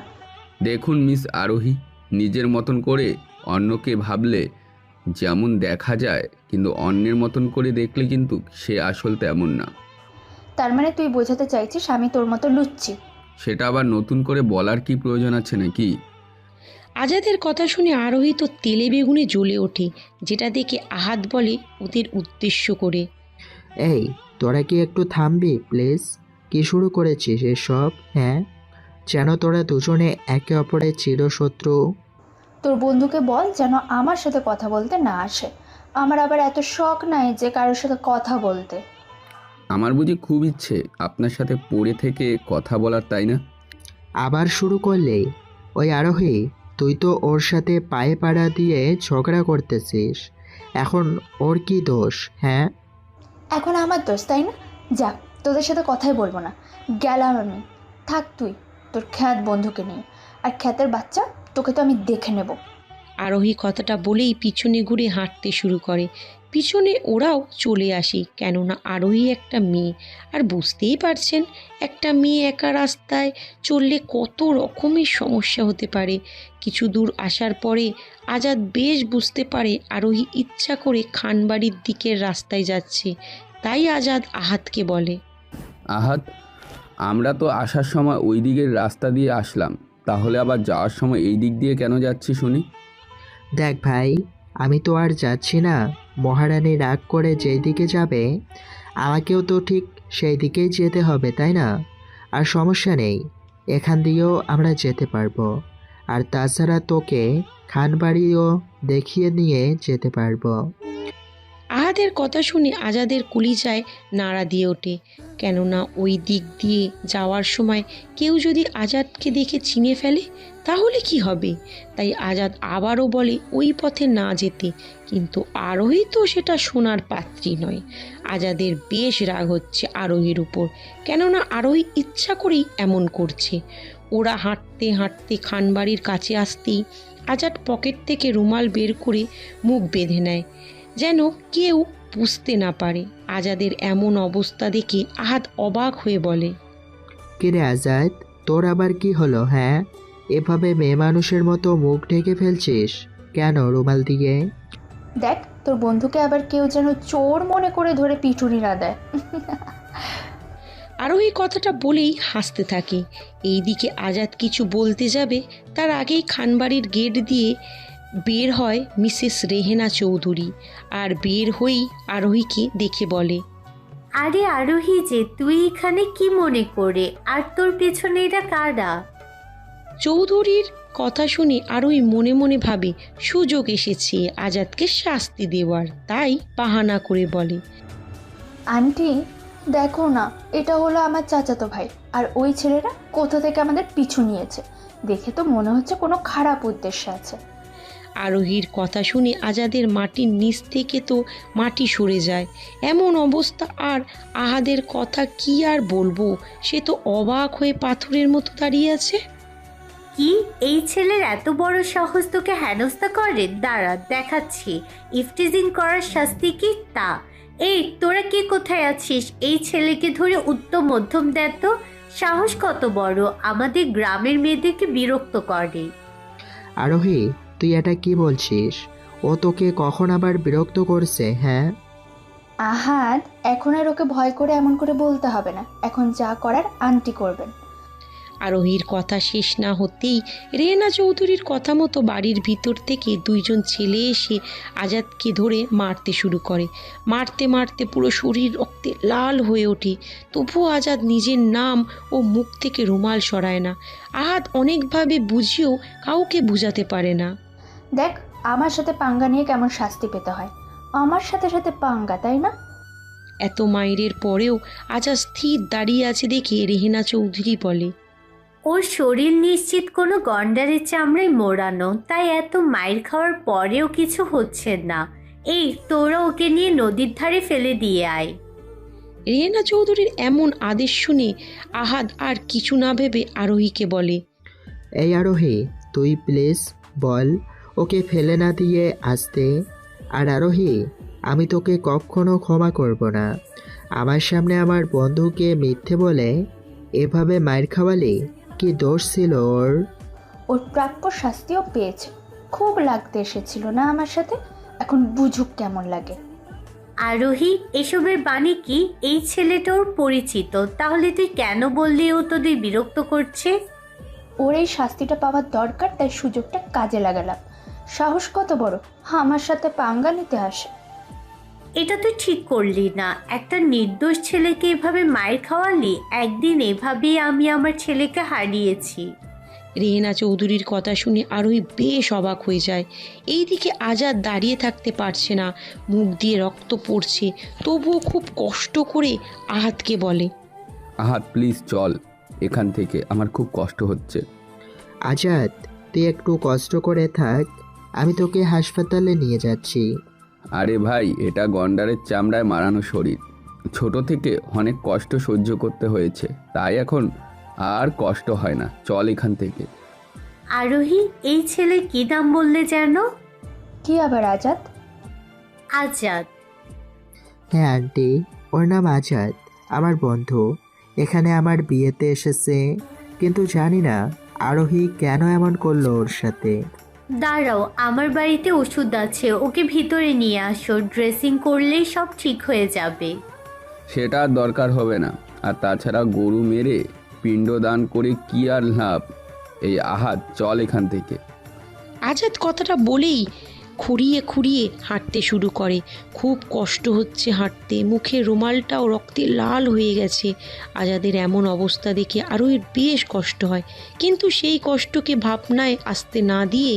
দেখুন মিস আরোহী, নিজের মতন করে অন্যকে ভাবলে যেমন দেখা যায়, কিন্তু অন্যের মতন করে দেখলে কিন্তু সে আসল তেমন না। তার মানে তুই বোঝাতে চাইছিস আমি তোর মতো লুচ্ছি? সেটা আবার নতুন করে বলার কি প্রয়োজন আছে নাকি? আজাদের কথা শুনে আরোহী তো তেলে বেগুনে জ্বলে ওঠে, যেটা দেখে আহাদ বলে ওদের উদ্দেশ্য করে, এই, তোরা কি একটু থামবি প্লিজ? কি শুরু করেছিস এসব? হ্যাঁ, যেন তোরা দুজনে একে অপরের চিরশত্রু। তোর বন্ধুকে বল যেন আমার সাথে কথা বলতে না আসে। আমার আবার এত শখ নাই যে কারোর সাথে কথা বলতে। আমার বুঝি খুব ইচ্ছে আপনার সাথে পড়ে থেকে কথা বলার, তাই না? আবার শুরু করলে? ওই আরোহী, তুই তো ওর সাথে পায়ে পাড়া দিয়ে ঝগড়া করতেছিস। এখন ওর কি দোষ? হ্যাঁ, এখন আমার দোষ, তাই না? যা, তোদের সাথে কথাই বলবো না, গেলাম আমি। থাক তুই তোর খ্যাত বন্ধুকে নিয়ে। আর খ্যাতের বাচ্চা, তোকে তো আমি দেখে নেব। আরোহী কথাটা বলেই পিছনে ঘুরে হাঁটতে শুরু করে। পিছনে ওরাও চলে আসে, কেননা আরোহী একটা মেয়ে। আর বুঝতেই পারছেন, একটা মেয়ে একা রাস্তায় চললে কত রকমের সমস্যা হতে পারে। কিছু দূর আসার পরে আজাদ বেশ বুঝতে পারে আরোহী ইচ্ছা করে খানবাড়ির দিকের রাস্তায় যাচ্ছে। তাই আজাদ আহাদকে বলে, আহাদ, আমরা তো আসার সময় ওই দিকের রাস্তা দিয়ে আসলাম, তাহলে আবার যাওয়ার সময় এই দিক দিয়ে কেন যাচ্ছি শুনি? দেখ ভাই, আমি তো আর যাচ্ছি না। মহারানী রাগ করে যেই দিকে যাবে আমাকেও তো ঠিক সেই দিকেই যেতে হবে, তাই না? আর সমস্যা নেই, এখান দিয়েও আমরা যেতে পারবো। আর তাছাড়া তোকে খানবাড়িও দেখিয়ে নিয়ে যেতে পারবো। আহাদের কথা শুনে আজাদের কলিজায় নাড়া দিয়ে ওঠে, কেননা ওই দিক দিয়ে যাওয়ার সময় কেউ যদি আজাদকে দেখে চিনে ফেলে তাহলে কি হবে। তাই আজাদ আবারও বলে ওই পথে না যেতে, কিন্তু আরোহী তো সেটা শোনার পাত্রী নয়। আজাদের বেশ রাগ হচ্ছে আরোহীর উপর, কেননা আরোহী ইচ্ছা করেই এমন করছে। ওরা হাঁটতে হাঁটতে খানবাড়ির কাছে আসতেই আজাদ পকেট থেকে রুমাল বের করে মুখ বেঁধে নেয়, যেন কেউ বুঝতে না পারে। আজাদের এমন অবস্থা দেখে আহাদ অবাক হয়ে বলে, কিরে আজাদ, তোর আবার কি হলো? হ্যাঁ, এভাবে মেয়ে মানুষের মতো মুখ ঢেকে ফেলছিস কেন রুমাল দিয়ে? দেখ তোর বন্ধুকে আবার কেউ যেন চোর মনে করে ধরে পিটুনি না দেয়। আরোহী কথাটা বলেই হাসতে থাকে। এইদিকে আজাদ কিছু বলতে যাবে তার আগেই খানবাড়ির গেট দিয়ে বের হয় মিসেস রেহেনা চৌধুরী, আর বের হয়েই আরোহীকে দেখে বলে, আরে আরোহী যে, তুই এখানে কি মনে করে? আর তোর পেছনে এরা কারা? চৌধুরীর কথা শুনে আরোহী মনে মনে ভাবে সুযোগ এসেছে আজাদকে শাস্তি দেওয়ার, তাই বাহানা করে বলে, আন্টি দেখো না, এটা হলো আমার চাচাতো ভাই, আর ওই ছেলেরা কোথা থেকে আমাদের পিছু নিয়েছে। দেখে তো মনে হচ্ছে কোনো খারাপ উদ্দেশ্য আছে। আরোহীর কথা শুনে আজাদের মাটির নিচ থেকে তো মাটি সরে যায়। এমন অবস্থা, আর আহাদের কথা কি আর বলবো, সে তো অবাক হয়ে পাথরের মতো দাঁড়িয়ে আছে। কি, এই ছেলের এত বড় সাহস তোকে হেনস্থা করে? দাঁড়া দেখাচ্ছি ইফটিজিং করার শাস্তি কি তা। এই তোরা কে কোথায় আছিস? এই ছেলেকে ধরে উত্তম মধ্যম দেয় তো। সাহস কত বড়, আমাদের গ্রামের মেয়েদেরকে বিরক্ত করে। আরোহী, তুই এটা কি বলছিস? ও তোকে কখন আবার বিরক্ত করছে? হ্যাঁ, আহাদ এখন আর ওকে ভয় করে এমন করে বলতে হবে না, এখন যা করার আন্টি করবেন। আরোহীর কথা শেষ না হতেই রেহেনা চৌধুরীর কথা মতো বাড়ির ভিতর থেকে দুইজন ছেলে এসে আজাদকে ধরে মারতে শুরু করে। মারতে মারতে পুরো শরীর রক্তে লাল হয়ে ওঠে, তবুও আজাদ নিজের নাম ও মুখ থেকে রুমাল সরায় না। আহাদ অনেকভাবে বুঝিয়েও কাউকে বুঝাতে পারে না। দেখ আমার সাথে পাঙ্গা নিয়ে কেমন শাস্তি পেতে হয়, আমার সাথে সাথে পাঙ্গা, তাই না? এত মাইরের পরেও আজাদ স্থির দাঁড়িয়ে আছে দেখে রেহেনা চৌধুরী বলে, ওর শরীর নিশ্চিত কোনো গন্ডারের চামড়ায় মোড়ানো, তাই এত মাইর খাওয়ার পরেও কিছু হচ্ছে না। এই তোরা ওকে নিয়ে নদীর ধারে ফেলে দিয়ে আয়। রেহেনা চৌধুরীর এমন আদেশ শুনে আহাদ আর কিছু না ভেবে আরোহীকে বলে, এই আরোহী, তুই প্লিজ বল ওকে ফেলে না দিয়ে আসতে। আর আরোহী, আমি তোকে কখনো ক্ষমা করব না। আমার সামনে আমার বন্ধুকে মিথ্যে বলে এভাবে মাইর খাওয়ালি, কি দোষ ছিল ওর? ওর প্রাপ্য শাস্তিও পেয়েছে, খুব লাগতে এসেছিল না আমার সাথে, এখন বুঝুক কেমন লাগে। আরোহী, এসবের বাণী কি? এই ছেলেটা ওর পরিচিত, তাহলে তুই কেন বললি ও তোদের বিরক্ত করছে? ওর এই শাস্তিটা পাওয়ার দরকার, তাই সুযোগটা কাজে লাগালাম। সাহস কত বড়, আমার সাথে পাঙ্গা নিতে আসে। এটা তুই ঠিক করলি না, একটা নির্দোষ ছেলেকে এভাবে মায়ের খাওয়ালি। একদিন এভাবেই আমি আমার ছেলেকে হারিয়েছি। রেহেনা চৌধুরীর কথা শুনে আরোহী বেশ অবাক হয়ে যায়। এইদিকে আজাদ দাঁড়িয়ে থাকতে পারছে না, মুখ দিয়ে রক্ত পড়ছে, তবুও খুব কষ্ট করে আহাদকে বলে, আহাত প্লিজ চল এখান থেকে, আমার খুব কষ্ট হচ্ছে। আজাদ, তুই একটু কষ্ট করে থাক, আমি তোকে হাসপাতালে নিয়ে যাচ্ছি। আরে ভাই, এটা গন্ডারের চামড়ায় মারানো শরীর, ছোট থেকে অনেক কষ্ট সহ্য করতে হয়েছে, তাই এখন আর কষ্ট হয় না, চল এখান থেকে। আরোহী, এই ছেলে কি নাম বললে যেন? কি আবার আজাদ? আজাদ? হ্যাঁ আন্টি, ওর নাম আজাদ, আমার বন্ধু। এখানে আমার বিয়েতে এসেছে, কিন্তু জানি না আরোহী কেন এমন করলো ওর সাথে। দাঁড়াও, আমার বাড়িতে ওষুধ আছে, ওকে ভিতরে নিয়ে আসো, ড্রেসিং করলেই সব ঠিক হয়ে যাবে। সেটা আর দরকার হবে না, আর তাছাড়া গরু মেরে পিণ্ডদান করে কি আর লাভ? এই আহাত, চল এখান থেকে। আজাদ কথাটা বলেই খুঁড়িয়ে খুঁড়িয়ে হাঁটতে শুরু করে। খুব কষ্ট হচ্ছে হাঁটতে, মুখের রুমালটাও রক্তে লাল হয়ে গেছে। আজাদের এমন অবস্থা দেখে আরোহীর বেশ কষ্ট হয়, কিন্তু সেই কষ্টকে ভাবনায় আসতে না দিয়ে,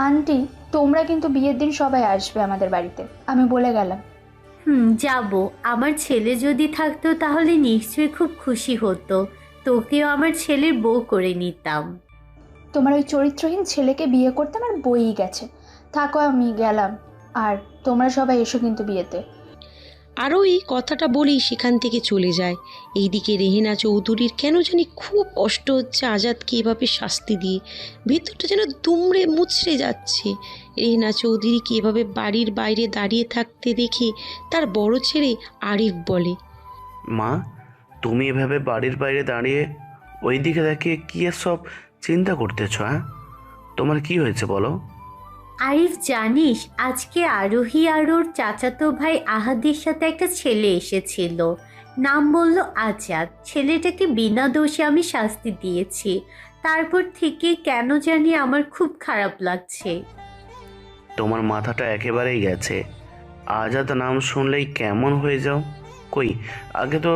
আন্টি তোমরা কিন্তু বিয়ের দিন সবাই আসবে আমাদের বাড়িতে, আমি বলে গেলাম। যাব। আমার ছেলে যদি থাকতো তাহলে নিশ্চয়ই খুব খুশি হতো, তোকেও আমার ছেলের বউ করে নিতাম। তোমার ওই চরিত্রহীন ছেলেকে বিয়ে করতে আমার বইই গেছে, থাকো আমি গেলাম। আর তোমরা সবাই এসো কিন্তু বিয়েতে। আরও এই কথাটা বলেই সেখান থেকে চলে যায়। এইদিকে রেহেনা চৌধুরীর কেন জানি খুব কষ্ট হচ্ছে আজাদকে এভাবে শাস্তি দিয়ে। ভেতরটা যেন দুমড়ে মুচড়ে যাচ্ছে। রেহেনা চৌধুরীকে এভাবে বাড়ির বাইরে দাঁড়িয়ে থাকতে দেখে তার বড় ছেলে আরিফ বলে, মা, তুমি এভাবে বাড়ির বাইরে দাঁড়িয়ে ওই দিকে দেখিয়ে কি সব চিন্তা করতেছ? হ্যাঁ, তোমার কি হয়েছে বলো? আরিফ, জানিস আজকে আরোহী আর ওর চাচাতো ভাই আহাদের সাথে একটা ছেলে এসেছিল, নাম বলল আজাদ। ছেলেটাকে বিনা দোষে আমি শাস্তি দিয়েছি। তারপর থেকে কেন জানি আমার খুব খারাপ লাগছে। তোমার মাথাটা একেবারেই গেছে। আজাদ নাম শুনলেই কেমন হয়ে যাও। কই, আগে তো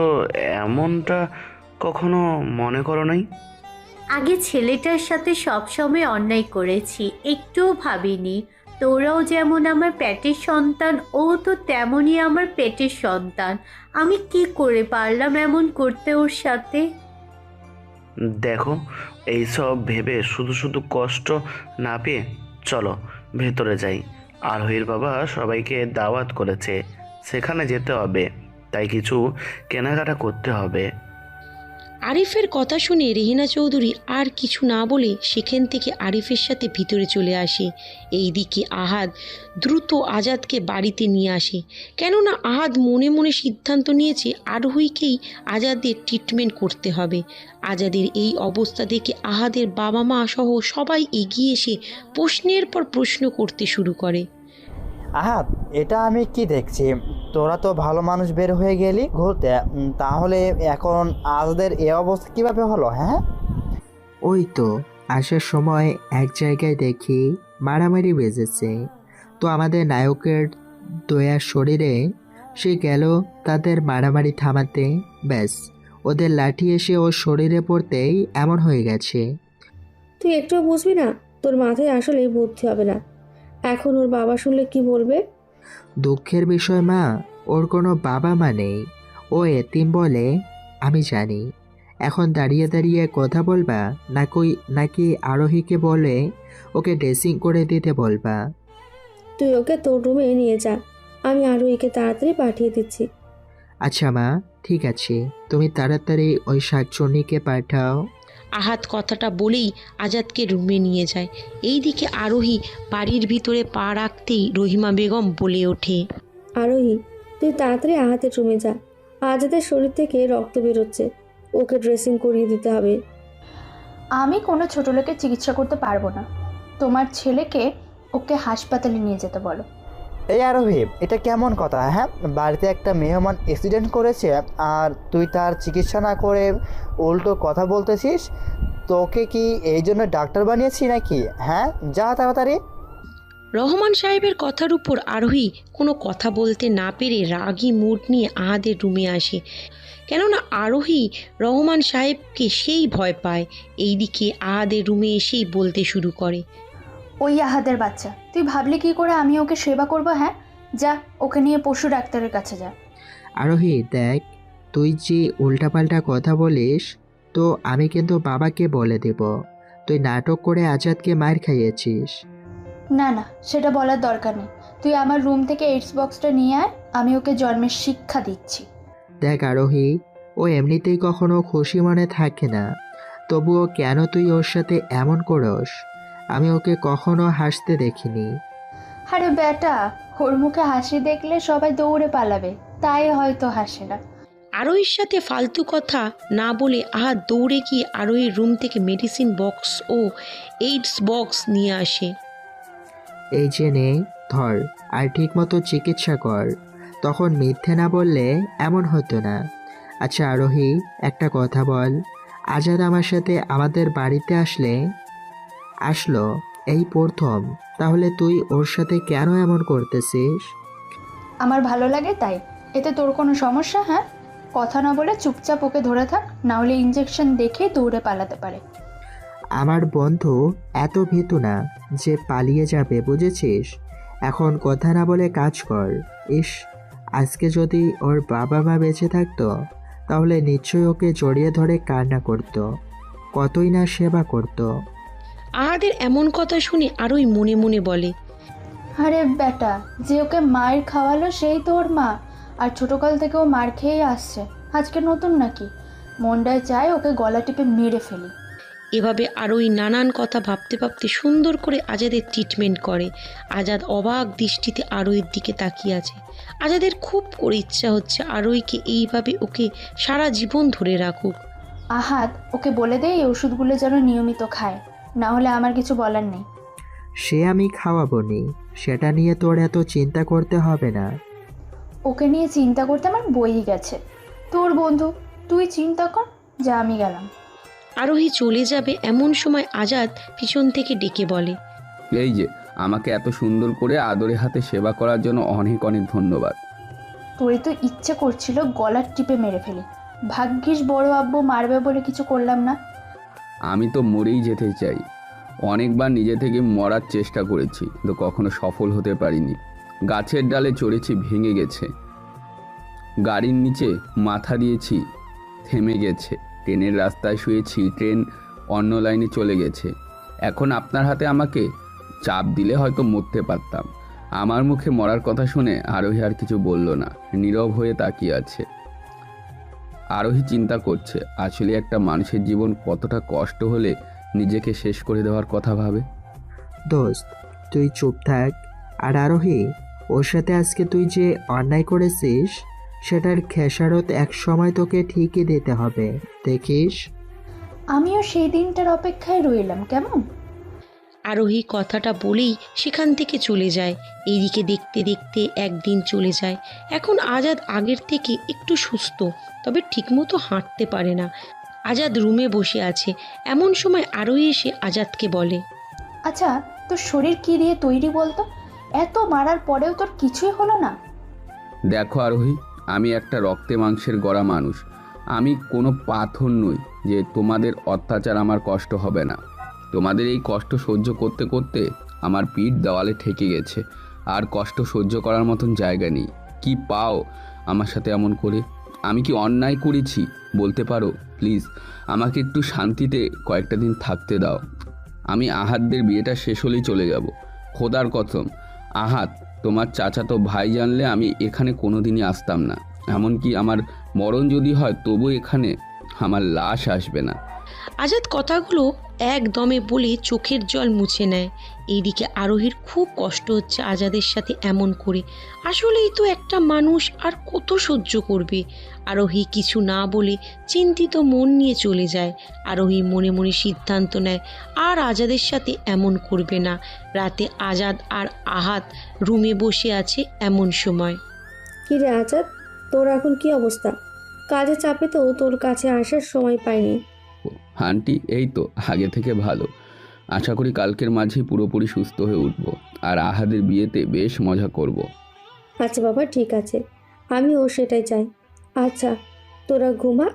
এমনটা কখনো মনে করো নাই? আগে ছেলেটার সাথে সবসময় অন্যায় করেছি, একটুও ভাবিনি। তোরাও যেমন আমার পেটের সন্তান, ও তো তেমনই আমার পেটের সন্তান। আমি কি করে পারলাম এমন করতে ওর সাথে? দেখো, এইসব ভেবে শুধু শুধু কষ্ট না পেয়ে চলো ভেতরে যাই। আরোহীর বাবা সবাইকে দাওয়াত করেছে, সেখানে যেতে হবে, তাই কিছু কেনাকাটা করতে হবে। আরিফের কথা শুনে রেহেনা চৌধুরী আর কিছু না বলে সেখান থেকে আরিফের সাথে ভিতরে চলে আসে। এইদিকে আহাদ দ্রুত আজাদকে বাড়িতে নিয়ে আসে, কেননা আহাদ মনে মনে সিদ্ধান্ত নিয়েছে আরোহীকেই আজাদের ট্রিটমেন্ট করতে হবে। আজাদের এই অবস্থা দেখে আহাদের বাবা মা সহ সবাই এগিয়ে এসে প্রশ্নের পর প্রশ্ন করতে শুরু করে। আহাদ, এটা আমি কি দেখছি? তোরা তো ভালো মানুষ বের হয়ে গেলি ঘুরতে, তাহলে এখন আজদের এ অবস্থা কিভাবে হলো? হ্যাঁ, ওই তো আসার সময় এক জায়গায় দেখি মারামারি বেজেছে, তো আমাদের নায়কের দয়ার শরীরে সে গেল তাদের মারামারি থামাতে। ব্যাস, ওদের লাঠি এসে ওর শরীরে পড়তেই এমন হয়ে গেছে। তুই একটুও বুঝবি না? তোর মাথায় আসলে বুদ্ধি হবে না। এখন ওর বাবা শুনলে কি বলবে? দুঃখের বিষয় মা, ওর কোনো বাবা মা নেই, ও এতিম বলে আমি জানি। এখন দাঁড়িয়ে দাঁড়িয়ে কথা বলবা নাকি আরোহীকে বলে ওকে ড্রেসিং করে দিতে বলবা? তুই ওকে তোর রুমে নিয়ে যা, আমি আরোহীকে তাড়াতাড়ি পাঠিয়ে দিচ্ছি। আচ্ছা মা, ঠিক আছে, তুমি তাড়াতাড়ি ওই শাকচুন্নিকে পাঠাও। আহাদ কথাটা বলেই আজাদকে রুমে নিয়ে যায়। এইদিকে আরোহী বাড়ির ভিতরে পা রাখতেই রহিমা বেগম বলে ওঠে, আরোহী, তুই তাড়াতাড়ি আহাতের রুমে যা। আজাদের শরীর থেকে রক্ত বেরোচ্ছে, ওকে ড্রেসিং করিয়ে দিতে হবে। আমি কোনো ছোটো লোকের চিকিৎসা করতে পারবো না। তোমার ছেলেকে ওকে হাসপাতালে নিয়ে যেতে বলো। এই আরোহী, এটা কেমন কথা? হ্যাঁ, বাড়িতে একটা মেহমান অ্যাক্সিডেন্ট করেছে আর তুই তার চিকিৎসা না করে উল্টো কথা বলতেছিস? তোকে কি এই জন্য ডাক্তার বানিয়েছি নাকি? হ্যাঁ, যা তাড়াতাড়ি। রহমান সাহেবের কথার উপর আরোহী কোনো কথা বলতে না পেরে রাগী মুড নিয়ে আহাদের রুমে আসে, কেননা আরোহী রহমান সাহেবকে সেই ভয় পায়। এইদিকে আহাদের রুমে এসেই বলতে শুরু করে, ওই আহাদের বাচ্চা, তুই ভাবলি কি করে আমি ওকে সেবা করবো? হ্যাঁ, যা ওকে নিয়ে পশু ডাক্তারের কাছে যা। আরোহী দেখ, তুই যে উল্টাপাল্টা কথা বলিস তো আমি কিন্তু বাবাকে বলে দেব তুই নাটক করে আজাদকে মার খাইয়েছিস। না না, সেটা বলার দরকার নেই। তুই আমার রুম থেকে এইডস বক্সটা নিয়ে আয়, আমি ওকে জন্মের শিক্ষা দিচ্ছি। দেখ আরোহী, ও এমনিতেই কখনো খুশি মনে থাকে না, তবুও কেন তুই ওর সাথে এমন করস? আমি ওকে কখনো হাসতে দেখিনি। আরে বেটা, ওর মুখে হাসি দেখলে সবাই দৌড়ে পালাবে, তাই হয়তো হাসে না। আরোহীর সাথে ফালতু কথা না বলে আহাদ দৌড়ে গিয়ে আরোহীর রুম থেকে মেডিসিন বক্স ও এইডস বক্স নিয়ে আসে। এই যে নে, ধর, আর ঠিকমতো চিকিৎসা কর, তখন মিথ্যে না বললে এমন হতো না। আচ্ছা আরোহী, একটা কথা বল, আজাদ আমার সাথে আমাদের বাড়িতে আসলো এই প্রথম, তাহলে তুই ওর সাথে কেন এমন করতেছিস? আমার ভালো লাগে তাই। এতে তোর কোনো সমস্যা? হ্যাঁ, কথা না বলে চুপচাপ ওকে ধরে থাক, না হলে ইঞ্জেকশন দেখে দৌড়ে পালাতে পারে। আমার বন্ধু এত ভীতু না যে পালিয়ে যাবে, বুঝেছিস? এখন কথা না বলে কাজ কর। ইস, আজকে যদি ওর বাবা মা বেঁচে থাকতো তাহলে নিশ্চয়ই ওকে জড়িয়ে ধরে কান্না করতো, কতই না সেবা করতো। আহাদের এমন কথা শুনে আরোই মনে মনে বলে, আরে বেটা, যে ওকে মায়ের খাওয়ালো সেই তোর মা, আর ছোটোকাল থেকে ও মার খেয়েই আসছে, আজকে নতুন নাকি? মনটায় চায় ওকে গলা টিপে মেরে ফেলি। এভাবে আরোই নানান কথা ভাবতে ভাবতে সুন্দর করে আজাদের ট্রিটমেন্ট করে। আজাদ অবাক দৃষ্টিতে আরোইয়ের দিকে তাকিয়ে আছে। আজাদের খুব করে ইচ্ছা হচ্ছে আরোইকে এইভাবে ওকে সারা জীবন ধরে রাখুক। আহাত, ওকে বলে দে এই ওষুধগুলো যেন নিয়মিত খায়, না হলে আমার কিছু বলার নেই। সে আমি খাওয়াবো নি, সেটা নিয়ে তোর এত চিন্তা করতে হবে না। ওকে নিয়ে চিন্তা করতে আমার বইই গেছে। তোর বন্ধু, তুই চিন্তা কর, যা আমি গেলাম। আরোহী চলে যাবে এমন সময় আজাদ পিছন থেকে ডেকে বলে, এই যে আমাকে এত সুন্দর করে আদরে হাতে সেবা করার জন্য অনেক অনেক ধন্যবাদ। তোরই তো ইচ্ছে করছিল গলার টিপে মেরে ফেলি, ভাগ্যিস বড় আব্বু মারবে বলে কিছু করলাম না। আমি তো মরেই যেতে চাই। অনেকবার নিজে থেকে মরার চেষ্টা করেছি, কিন্তু কখনো সফল হতে পারিনি। গাছের ডালে চড়েছি, ভেঙে গেছে। গাড়ির নিচে মাথা দিয়েছি, থেমে গেছে। ট্রেনের রাস্তায় শুয়েছি, ট্রেন অন্য লাইনে চলে গেছে। এখন আপনার হাতে আমাকে চাপ দিলে হয়তো মরতে পারতাম। আমার মুখে মরার কথা শুনে আরোহী আর কিছু বলল না, নীরব হয়ে তাকিয়ে আছে। আরোহী চিন্তা করছে আসলে একটা মানুষের জীবন কতটা কষ্ট হলে নিজেকে শেষ করে দেওয়ার কথা ভাবে। দোস্ত, তুই চুপ থাক। আর আরোহী, ওর সাথে আজকে তুই যে অন্যায় করেছিস সেটার খেসারত এক সময় তোকে ঠিকই দিতে হবে, দেখিস। আমিও সেই দিনটার অপেক্ষায় রইলাম। কেমন? আরোহী কথাটা বলেই সেখান থেকে চলে যায়। এইদিকে দেখতে দেখতে একদিন চলে যায়। এখন আজাদ আগের থেকে একটু সুস্থ, তবে ঠিকমতো হাঁটতে পারে না। আজাদ রুমে বসে আছে। এমন সময় আরোহী এসে আজাদকে বলে, আচ্ছা, তোর শরীর কি দিয়ে তৈরি বলতো? এত মারার পরেও তোর কিছুই হলো না? দেখো আরোহী, আমি একটা রক্তে মাংসের গড়া মানুষ। আমি কোনো পাথর নই যে তোমাদের অত্যাচার আমার কষ্ট হবে না। তোমাদের এই কষ্ট সহ্য করতে করতে আমার পিঠ দেওয়ালে ঠেকে গেছে। আর কষ্ট সহ্য করার মতন জায়গা নেই। কি পাও আমার সাথে এমন করে? আমি কি অন্যায় করেছি বলতে পারো? প্লিজ আমাকে একটু শান্তিতে কয়েকটা দিন থাকতে দাও। আমি আহাতদের বিয়েটা শেষ হলেই চলে যাব। খোদার কসম, আহাত তোমার চাচাতো ভাই জানলে আমি এখানে কোনো দিনই আসতাম না। এমনকি আমার মরণ যদি হয় তবু এখানে আমার লাশ আসবে না। আজাদ কথাগুলো একদমে বলে চোখের জল মুছে নেয়। এইদিকে আরোহীর খুব কষ্ট হচ্ছে আজাদের সাথে এমন করে। আসলেই তো একটা মানুষ, আর কত সহ্য করবে। আরোহী কিছু না বলে চিন্তিত মন নিয়ে চলে যায়। আরোহী মনে মনে সিদ্ধান্ত নেয় আর আজাদের সাথে এমন করবে না। রাতে আজাদ আর আহাত রুমে বসে আছে এমন সময়। কি রে আজাদ, তোর এখন কি অবস্থা? কাজে চাপে তো তোর কাছে আসার সময় পাইনি। আন্টি, এই তো আগে থেকে ভালো। আশা করি কালকের মাঝেই পুরোপুরি সুস্থ হয়ে উঠব আর আহাদের বিয়েতে বেশ মজা করব। আচ্ছা বাবা, ঠিক আছে, আমিও সেটাই চাই। আচ্ছা তোরা ঘুমা,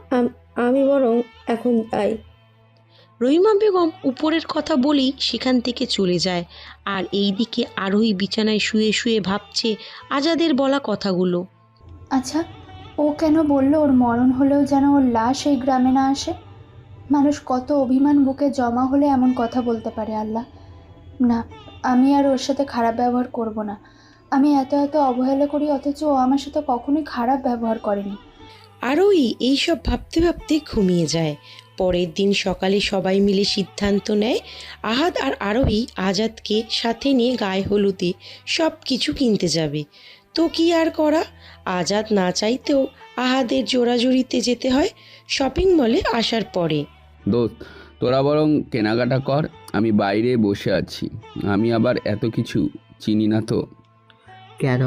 আমি বরং এখন যাই। রহিমা বেগম উপরের কথা বলেই সেখান থেকে চলে যায়। আর এইদিকে আরোহী বিছানায় শুয়ে শুয়ে ভাবছে আজাদের বলা কথাগুলো। আচ্ছা, ও কেন বললো ওর মরণ হলেও যেন ওর লাশ এই গ্রামে না আসে? মানুষ কত অভিমান বুকে জমা হলে এমন কথা বলতে পারে? আল্লাহ, না, আমি আর ওর সাথে খারাপ ব্যবহার করব না। আমি এত এত অবহেলা করি, অথচ ও আমার সাথে কখনোই খারাপ ব্যবহার করেনি। আরোহী এইসব ভাবতে ভাবতে ঘুমিয়ে যায়। পরের দিন সকালে সবাই মিলে সিদ্ধান্ত নেয় আহাদ আর আরোহী আজাদকে সাথে নিয়ে গায়ে হলুদে সব কিছু কিনতে যাবে। তো কি আর করা, আজাদ না চাইতেও আহাদের জোড়াজুড়িতে যেতে হয় শপিং মলে আসার পরে। দোস্ত, তোরা বরং কেনাকাটা কর, আমি বাইরে বসে আছি। আমি আবার এত কিছু চিনি না তো। কেন,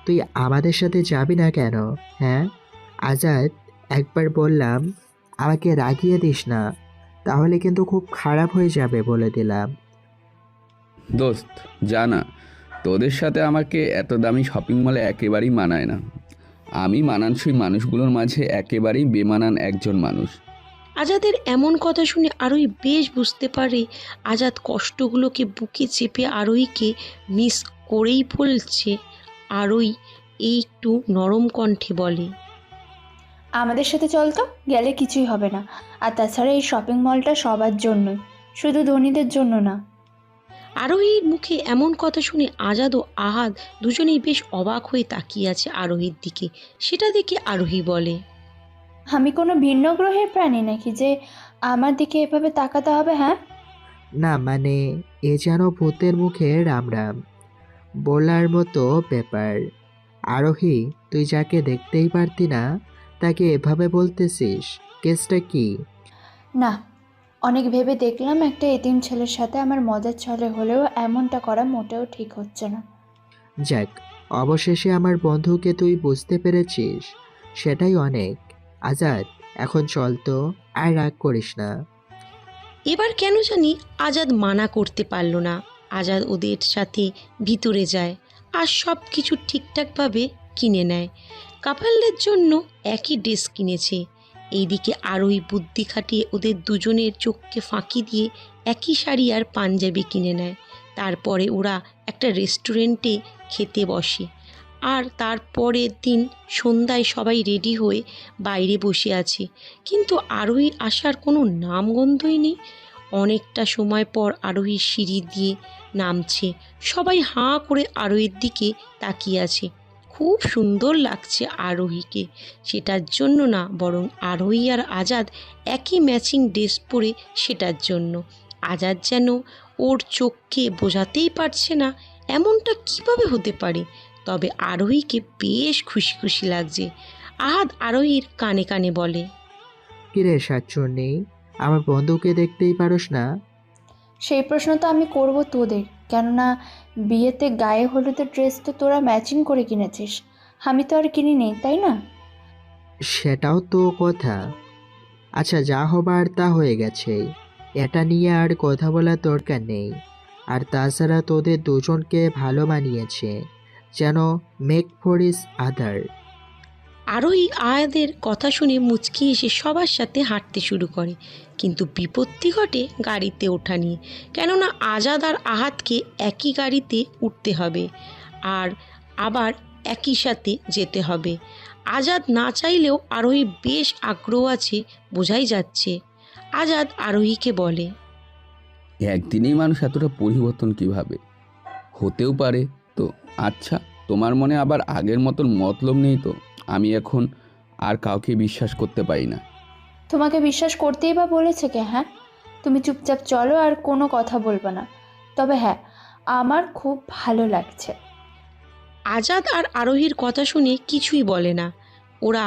তুই আমাদের সাথে যাবি না কেন? হ্যাঁ আজাদ, একবার বললাম, আমাকে রাগিয়ে দিস না, তাহলে কিন্তু খুব খারাপ হয়ে যাবে বলে দিলাম। দোস্ত জানা, তোদের সাথে আমাকে এত দামি শপিং মলে একেবারেই মানায় না। আমি মানানসই মানুষগুলোর মাঝে একেবারেই বেমানান একজন মানুষ। আজাদের এমন কথা শুনে আরোহী বেশ বুঝতে পারে আজাদ কষ্টগুলোকে বুকে চেপে আরোহীকে মিস করেই ফেলছে। আরোহী একটু নরম কণ্ঠে বলে, আমাদের সাথে চল তো, গেলে কিছুই হবে না। আর তাছাড়া এই শপিং মলটা সবার জন্যই, শুধু ধনীদের জন্য না। আরোহীর মুখে এমন কথা শুনে আজাদ ও আহাদ দুজনেই বেশ অবাক হয়ে তাকিয়ে আছে আরোহীর দিকে। সেটা দেখে আরোহী বলে, আমি কোনো ভিন্ন গ্রহের প্রাণী নাকি যে আমার দিকে এভাবে তাকাতে হবে? হ্যাঁ, না মানে এ যেন ভূতের মুখে রাম রাম বলার মতো ব্যাপার। আরোহী, তুই যাকে দেখতেই পারতি না তাকে এভাবে বলতেছিস, কেসটা কি? না, অনেক ভেবে দেখলাম একটা এতিম ছেলের সাথে আমার মজার ছলে হলেও এমনটা করা মোটেও ঠিক হচ্ছে না। যাক, অবশেষে আমার বন্ধুকে তুই বুঝতে পেরেছিস, সেটাই অনেক। আজাদ, এখন চল তো, আর রাগ করিস না। এবার কেন জানি আজাদ মানা করতে পারল না। আজাদ ওদের সাথে ভিতরে যায় আর সব কিছু ঠিকঠাকভাবে কিনে নেয়। কাপালদের জন্য একই ড্রেস কিনেছে। এইদিকে আরোহী বুদ্ধি খাটিয়ে ওদের দুজনের চোখকে ফাঁকি দিয়ে একই শাড়ি আর পাঞ্জাবি কিনে নেয়। তারপরে ওরা একটা রেস্টুরেন্টে খেতে বসে। আর তারপরের দিন সন্ধ্যায় সবাই রেডি হয়ে বাইরে বসে আছে, কিন্তু আরোহীর আসার কোনো নামগন্ধই নেই। অনেকটা সময় পর আরোহী সিঁড়ি দিয়ে নামছে। সবাই হাঁ করে আরোহীর দিকে তাকিয়ে আছে। খুব সুন্দর লাগছে আরোহীকে, সেটার জন্য না, বরং আরোহী আর আজাদ একই ম্যাচিং ড্রেস পরে সেটার জন্য। আজাদ যেন ওর চোখকে বোঝাতেই পারছে না এমনটা কিভাবে হতে পারে। তবে আরোহীকে বেশ খুশি খুশি লাগছে। আহাদ আরোহীর কানে কানে বলে, কিরে নেই, আমার বন্ধুকে দেখতেই পারস না? সেই প্রশ্ন তো আমি করব তোদের, কেননা বিয়েতে গায়ে হলুদের ড্রেস তো তোরা ম্যাচিং করে কিনেছিস, আমি তো আর কিনিনি, তাই না? সেটাও তো কথা। আচ্ছা, যা হবার তা হয়ে গেছে, এটা নিয়ে আর কথা বলার দরকার নেই। আর তাছাড়া তোদের দুজনকে ভালো মানিয়েছে, যেন মেক ফর ইজ আদার। আরোহী আয়াদের কথা শুনে মুচকি এসে সবার সাথে হাঁটতে শুরু করে। কিন্তু বিপত্তি ঘটে গাড়িতে ওঠা নিয়ে। কেননা আজাদ আর আহাদকে একই গাড়িতে উঠতে হবে আর আবার একই সাথে যেতে হবে। আজাদ না চাইলেও আরোহী বেশ আগ্রহ আছে, বোঝাই যাচ্ছে। আজাদ আরোহীকে বলে, একদিনেই মানুষ এতটা পরিবর্তন কিভাবে হতেও পারে? তো আচ্ছা, তোমার মনে আবার আগের মতন মতলব নেই তো? আমি এখন আর কাউকে বিশ্বাস করতে পারি না। তোমাকে বিশ্বাস করতেই বা বলেছে কে? হ্যাঁ, তুমি চুপচাপ চলো আর কোনো কথা বলবে না। তবে হ্যাঁ, আমার খুব ভালো লাগছে। আজাদ আর আরোহীর কথা শুনে কিছুই বলে না। ওরা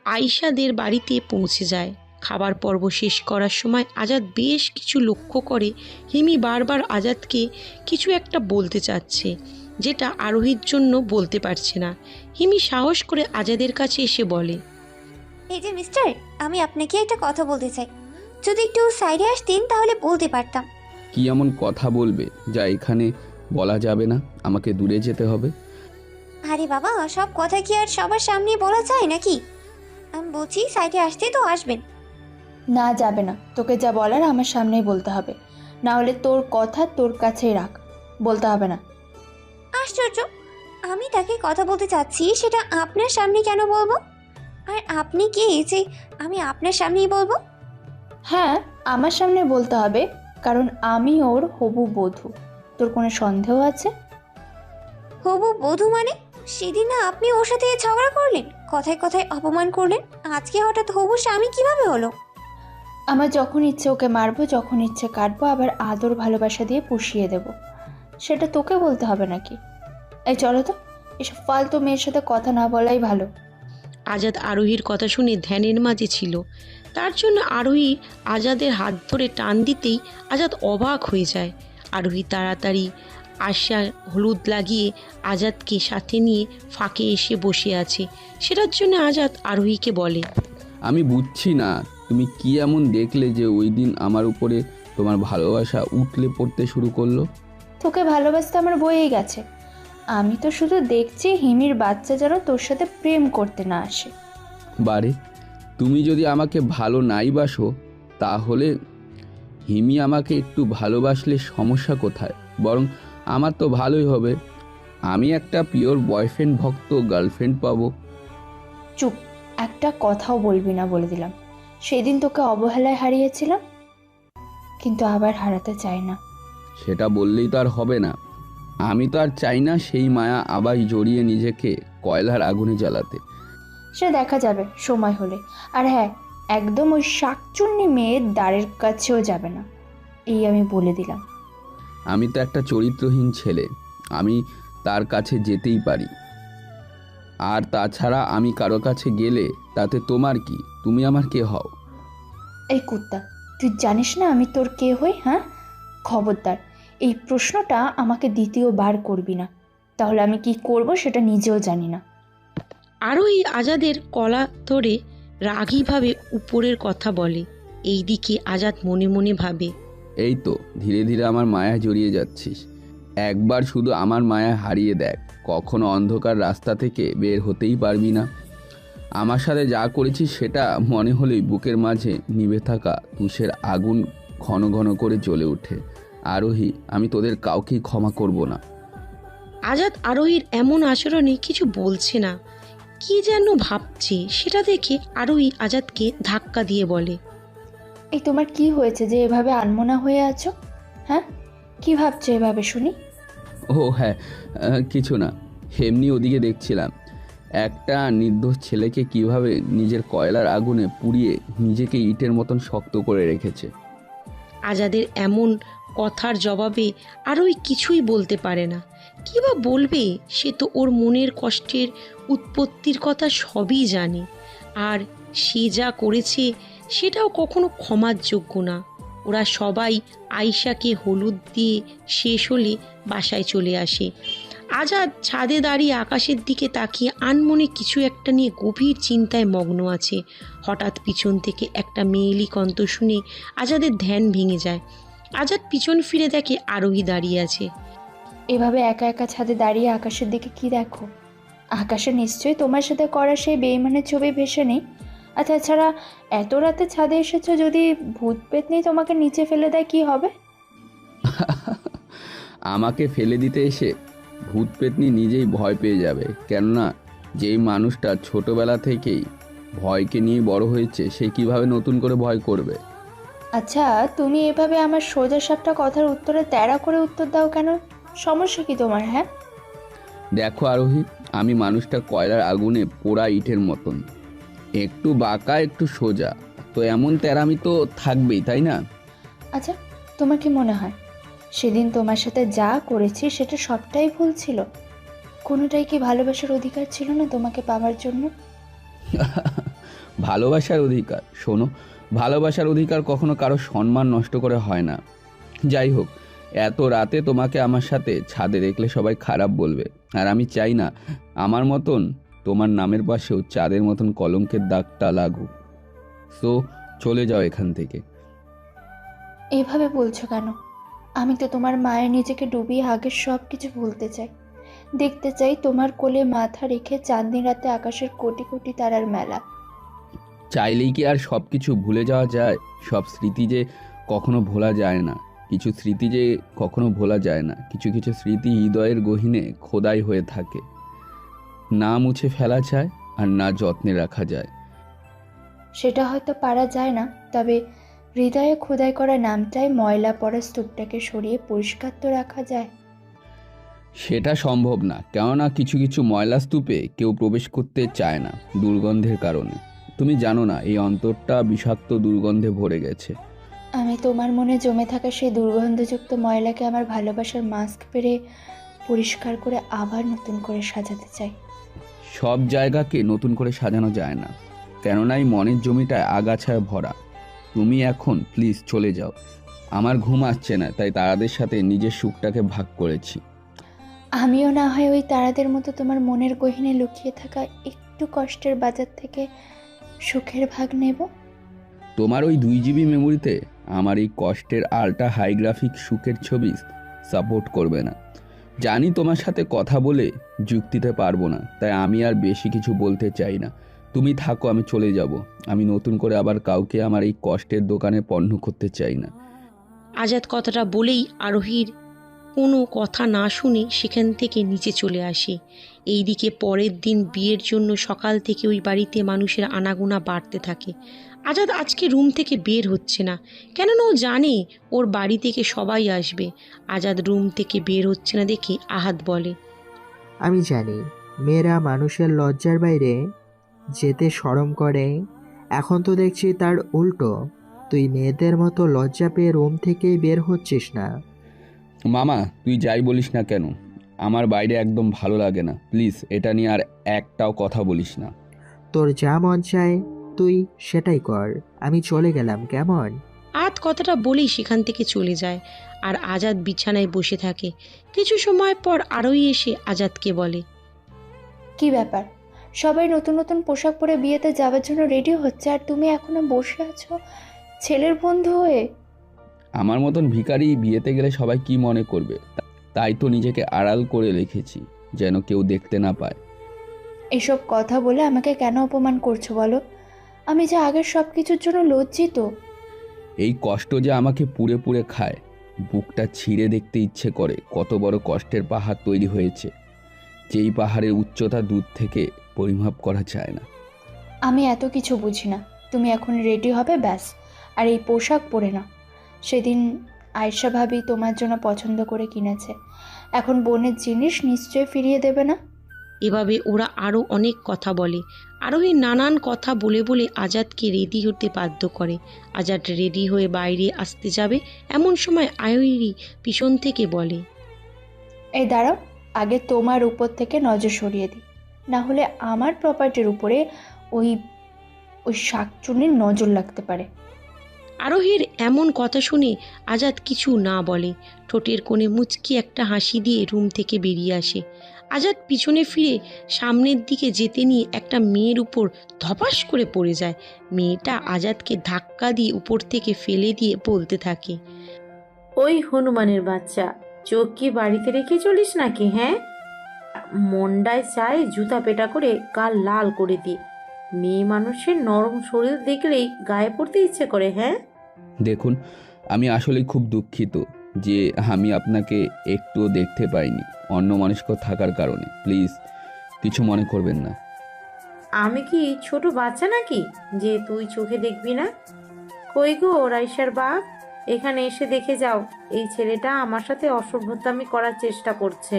আয়শাদের বাড়িতে পৌঁছে যায়। খাবার পর্ব শেষ করার সময় আজাদ বেশ কিছু লক্ষ্য করে হিমি বারবার আজাদকে কিছু একটা বলতে চাচ্ছে, যেটা আরোহীর জন্য বলতে পারছে না। হিমি সাহস করে আজাদের কাছে এসে বলে, এই যে মিস্টার, আমি আপনাকে একটা কথা বলতে চাই। যদি একটু সাইডে আসতেন তাহলে বলতে পারতাম। কি এমন কথা বলবে যা এখানে বলা যাবে না? আমাকে দূরে যেতে হবে? আরে বাবা, সব কথা কি আর সবার সামনে বলা যায় নাকি? আমি বলছি সাইডে আসতে তো আসবেন। না, যাবে না। তোকে যা বলার আমার সামনেই বলতে হবে, না হলে তোর কথা তোর কাছেই রাখ, বলতে হবে না। আশ্চর্য, আমি তাকে কথা বলতে চাচ্ছি, সেটা আপনার সামনে কেন বলবো? আর আপনি কে যে আমি আপনার সামনেই বলবো? হ্যাঁ, আমার সামনে বলতে হবে, কারণ আমি ওর হবু বধূ। তোর কোনো সন্দেহ আছে? হবু বধূ মানে? সেদিন না আপনি ওর সাথে ঝগড়া করলেন, কথায় কথায় অপমান করলেন, আজকে হঠাৎ হবু স্বামী কিভাবে হলো? আমার যখন ইচ্ছে ওকে মারবো, যখন ইচ্ছে কাটবো, আবার আদর ভালোবাসা দিয়ে পুষিয়ে দেব। সেটা তোকে বলতে হবে নাকি? এই চলো তো, এসব ফালতু মেয়ের সাথে কথা না বলাই ভালো। আজাদ আরোহীর কথা শুনে ধ্যানের মাঝে ছিল। তার জন্য আরোহী আজাদের হাত ধরে টান দিতেই আজাদ অবাক হয়ে যায়। আরোহী তাড়াতাড়ি আশা হলুদ লাগিয়ে আজাদকে সাথে নিয়ে ফাঁকে এসে বসে আছে। সেটার জন্য আজাদ আরোহীকে বলে, আমি বুঝছি না তুমি কি এমন দেখলে যে ওই দিন আমার উপরে তোমার ভালোবাসা উঠলে পড়তে শুরু করলো? তোকে ভালোবাসতে আমার বয়েই গেছে। আমি তো শুধু দেখছি হিমির বাচ্চা যেন তোর সাথে প্রেম করতে না আসে। বারে, তুমি যদি আমাকে ভালো নাই বাসো তাহলে হিমি আমাকে একটু ভালোবাসলে সমস্যা কোথায়? বরং আমার তো ভালোই হবে, আমি একটা পিওর বয়ফ্রেন্ড ভক্ত গার্লফ্রেন্ড পাবো। চুপ, একটা কথাও বলবি না বলে দিলাম। সেদিন তোকে অবহেলায় হারিয়েছিলাম, কিন্তু আবার হারাতে চাই না। সেটা বললেই তো আর হবে না। আমি তো আর চাই না সেই মায়া আবার জড়িয়ে নিজেকে কয়লার আগুনে জ্বালাতে। সে দেখা যাবে সময় হলে। আর হ্যাঁ, একদম ওই শাকচুন্নি মেয়ের দ্বারের কাছেও যাবে না, এই আমি বলে দিলাম। আমি তো একটা চরিত্রহীন ছেলে, আমি তার কাছে যেতেই পারি। আর তাছাড়া আমি কারো কাছে গেলে তাতে তোমার কি? তুমি আমার কে হও? এই কুত্তা, তুই জানিস না আমি তোর কে হই? হ্যাঁ, খবরদার এই প্রশ্নটা আমাকে দ্বিতীয়বার করবি না, তাহলে আমি কি করব সেটা নিজেও জানি না। আরোহী আজাদের কলা ধরে রাগীভাবে উপরের কথা বলে। এইদিকে আজাদ মনে মনে ভাবে, এই তো ধীরে ধীরে আমার মায়া জড়িয়ে যাচ্ছিস। একবার শুধু আমার মায়া হারিয়ে দেখ, কখনো অন্ধকার রাস্তা থেকে বের হতেই পারবি না। আমার সাথে যা করেছিস সেটা মনে হলেই বুকের মাঝে নিভে থাকা তুষের আগুন ঘন ঘন করে জ্বলে ওঠে। আরোহী, আমি তোদের কাউকেই ক্ষমা করব না। আজাদ আরোহীর এমন আচরণে কিছু বলছে না, কি যেন ভাবছে। সেটা দেখে আরোহী আজাদকে ধাক্কা দিয়ে বলে, এই তোমার কি হয়েছে যে এভাবে আনমনা হয়ে আছো? হ্যাঁ, কি ভাবছো এভাবে শুনি? ও হ্যাঁ, কিছু না, এমনি ওদিকে দেখছিলাম একটা নির্দোষ ছেলেকে কিভাবে নিজের কয়লার আগুনে পুড়িয়ে নিজেকে ইটের মতন শক্ত করে রেখেছে। আজাদের এমন কথার জবাবে আরোহী কিছুই বলতে পারে না। কি বা বলবে? সে তো ওর মনের কষ্টের উৎপত্তির কথা সবই জানে, আর সে যা করেছে সেটাও কখনো ক্ষমার যোগ্য না। ওরা সবাই আয়শাকে হলুদ দিয়ে শেষ হলে বাসায় চলে আসে। আজাদ ছাদে দাঁড়িয়ে আকাশের দিকে তাকিয়ে আনমনে কিছু একটা নিয়ে গভীর চিন্তায় মগ্ন আছে। হঠাৎ পিছন থেকে একটা মেয়েলি কণ্ঠ শুনে আজাদের ধ্যান ভেঙে যায়। আজাদ পিছন ফিরে দেখে আরোহী দাঁড়িয়ে আছে। এভাবে একা একা ছাদে দাঁড়িয়ে আকাশের দিকে কি দেখো? আকাশে নিশ্চয়ই তোমার সাথে করা সেই বেইমানের ছবি ভেসে নেই। আর তাছাড়া এত রাতে ছাদে এসেছো, যদি ভূত পেতনি তোমাকে নিচে ফেলে দেয় কি হবে? আমাকে ফেলে দিতে এসে ভূত পেতনি নিজেই ভয় পেয়ে যাবে, কেননা যেই মানুষটা ছোটবেলা থেকেই ভয়কে নিয়ে বড় হয়েছে সে কিভাবে নতুন করে ভয় করবে? আচ্ছা, তুমি এভাবে আমার সোজা সাপটা কথার উত্তরে তেড়া করে উত্তর দাও কেন? সমস্যা কি তোমার? হ্যাঁ, দেখো আরোহী, আমি মানুষটা কয়লার আগুনে পোড়া ইটের মতন, একটু বাঁকা একটু সোজা, তো এমন তেরামি তো থাকবেই, তাই না? আচ্ছা, তোমার কি মনে হয় সেদিন তোমার সাথে যা করেছি সেটা সবটাই ভুল ছিল? কোনোটাই কি ভালোবাসার অধিকার ছিল না তোমাকে পাওয়ার জন্য? ভালোবাসার অধিকার? শোনো, ভালোবাসার অধিকার কখনো কারো সম্মান নষ্ট করে হয় না। যাই হোক, এত রাতে তোমাকে আমার সাথে ছাদে দেখলে সবাই খারাপ বলবে, আর আমি চাই না আমার মতন তোমার নামের পাশেও চাঁদের মতন কলঙ্কের দাগটা লাগুক। সো চলে যাও এখান থেকে। এভাবে বলছো কেন? আমি তো তোমার মায়ের নিজেকে ডুবিয়ে আগের সব কিছু ভুলতে চাই। দেখতে চাই তোমার কোলে মাথা রেখে চাঁদনি রাতে আকাশের কোটি কোটি তারার মেলা। চাইলেই কি আর সব কিছু ভুলে যাওয়া যায়? সব স্মৃতি যে কখনো ভোলা যায় না, কিছু স্মৃতি যে কখনো ভোলা যায় না, কিছু কিছু স্মৃতি হৃদয়ের গহীনে খোদাই হয়ে থাকে, না মুছে ফেলা যায় আর না যত্নে রাখা যায়। সেটা হয়তো পারা যায় না, তবে হৃদয়ে খোদাই করা নামটাই ময়লা পড়া স্তূপটাকে সরিয়ে পরিষ্কার তো রাখা যায়। সেটা সম্ভব না, কেননা কিছু কিছু ময়লা স্তূপে কেউ প্রবেশ করতে চায় না দুর্গন্ধের কারণে। তুমি জানো না, এই অন্তরটা বিষাক্ত দুর্গন্ধে ভরে গেছে। আমি তোমার মনে জমে থাকা সেই দুর্গন্ধযুক্ত ময়লাকে আমার ভালোবাসার মাস্ক পেরে পরিষ্কার করে আবার নতুন করে সাজাতে চাই। সব জায়গাকে নতুন করে সাজানো যায় না, কেননা এই মনের জমিটায় আগাছায় ভরা। তুমি এখন প্লিজ চলে যাও, আমার ঘুম আসছে না, তাই তারাদের সাথে নিজের সুখটাকে ভাগ করেছি। আমিও না হয় ওই তারাদের মতো তোমার মনের গহীনে লুকিয়ে থাকা একটু কষ্টের বাজার থেকে সুখের ভাগ নেব। তোমার ওই 2 GB মেমোরিতে আমার এই কষ্টের আল্ট্রা হাইগ্রাফিক সুখের ছবি সাপোর্ট করবে না। জানি তোমার সাথে কথা বলে যুক্তিতে পারবো না, তাই আমি আর বেশি কিছু বলতে চাই না। তুমি থাকো, আমি চলে যাব। আমি নতুন করে আবার কাউকে আমার এই কষ্টের দোকানে পণ্য করতে চাই না। আজাদ কথাটা বলেই আরোহীর কোনো কথা না শুনে সেখান থেকে নিচে চলে আসে। এইদিকে পরের দিন বিয়ের জন্য সকাল থেকে ওই বাড়িতে মানুষের আনাগোনা বাড়তে থাকে। আজাদ আজকে রুম থেকে বের হচ্ছে না, কেননা ও জানে ওর বাড়ি থেকে সবাই আসবে। আজাদ রুম থেকে বের হচ্ছে না দেখে আহাদ বলে, আমি জানি মেয়েরা মানুষের লজ্জার বাইরে যেতে শরম করে। এখন তো দেখছি তার উল্টো, তুই মেয়েদের মতো লজ্জা পেয়ে রুম থেকেই বের হচ্ছিস না। মামা তুই যাই বলিস না কেন, আমার বাইরে একদম ভালো লাগে না। প্লিজ এটা নিয়ে আর একটাও কথা বলিস না। তোর যা মন চায় তুই সেটাই কর, আমি চলে গেলাম, কেমন? আহাদ কথাটা বলেই সেখান থেকে চলে যায় আর আজাদ বিছানায় বসে থাকে। কিছু সময় পর আরোহী এসে আজাদকে বলে, কি ব্যাপার, সবাই নতুন নতুন পোশাক পরে বিয়েতে যাওয়ার জন্য রেডি হচ্ছে আর তুমি এখনো বসে আছো ছেলের বন্ধু হয়ে? আমার মতন ভিখারি বিয়েতে গেলে সবাই কি মনে করবে, তাই তো নিজেকে আড়াল করে রেখেছি যেন কেউ দেখতে না পায়। এসব কথা বলে আমাকে কেন অপমান করছো বলো? আমি যে আগের সব কিছুর জন্য লজ্জিত। এই কষ্ট যে আমাকে পুড়ে পুড়ে খায়, বুকটা ছিঁড়ে দেখতে ইচ্ছে করে কত বড় কষ্টের পাহাড় তৈরি হয়েছে, যেই পাহাড়ের উচ্চতা দূর থেকে পরিমাপ করা যায় না। আমি এত কিছু বুঝি না, তুমি এখন রেডি হবে ব্যাস, আর এই পোশাক পরে না। সেদিন আয়েশা ভাবি তোমার জন্য পছন্দ করে কিনেছে, এখন বোনের জিনিস নিশ্চয়ই ফিরিয়ে দেবে না? এভাবে ওরা আরও অনেক কথা বলে। আরোহী নানান কথা বলে বলে আজাদকে রেডি হতে বাধ্য করে। আজাদ রেডি হয়ে বাইরে আসতে যাবে, এমন সময় আরোহী পিছন থেকে বলে, এই দাঁড়াও, আগে তোমার উপর থেকে নজর সরিয়ে দিই, না হলে আমার প্রপার্টির উপরে ওই শাকচুনির নজর লাগতে পারে। আরোহীর এমন কথা শুনে আজাদ কিছু না বলে, ঠোঁটের কোণে মুচকি একটা হাসি দিয়ে রুম থেকে বেরিয়ে আসে। আজাদ পিছনে ফিরে সামনের দিকে যেতে নিয়ে একটা মেয়ের উপর ধপাস করে পড়ে যায়। মেয়েটা আজাদকে ধাক্কা দিয়ে উপর থেকে ফেলে দিয়ে বলতে থাকে, ওই হনুমানের বাচ্চা, চোখ কি বাড়িতে রেখে চলিস নাকি? হ্যাঁ, মন্ডায় চায় জুতা পেটা করে গাল লাল করে দি। মেয়ে মানুষের নরম শরীর দেখলেই গায়ে পড়তে ইচ্ছে করে। হ্যাঁ দেখুন, আমি আসলে খুব দুঃখিত যে আমি আপনাকে একটুও দেখতে পাইনি অন্যমনস্ক থাকার কারণে। প্লিজ কিছু মনে করবেন না। আমি কি ছোট বাচ্চা নাকি যে তুই চোখে দেখবি না? কই গো রাইসার বাপ, এখানে এসে দেখে যাও, এই ছেলেটা আমার সাথে অসভ্যতামি করার চেষ্টা করছে।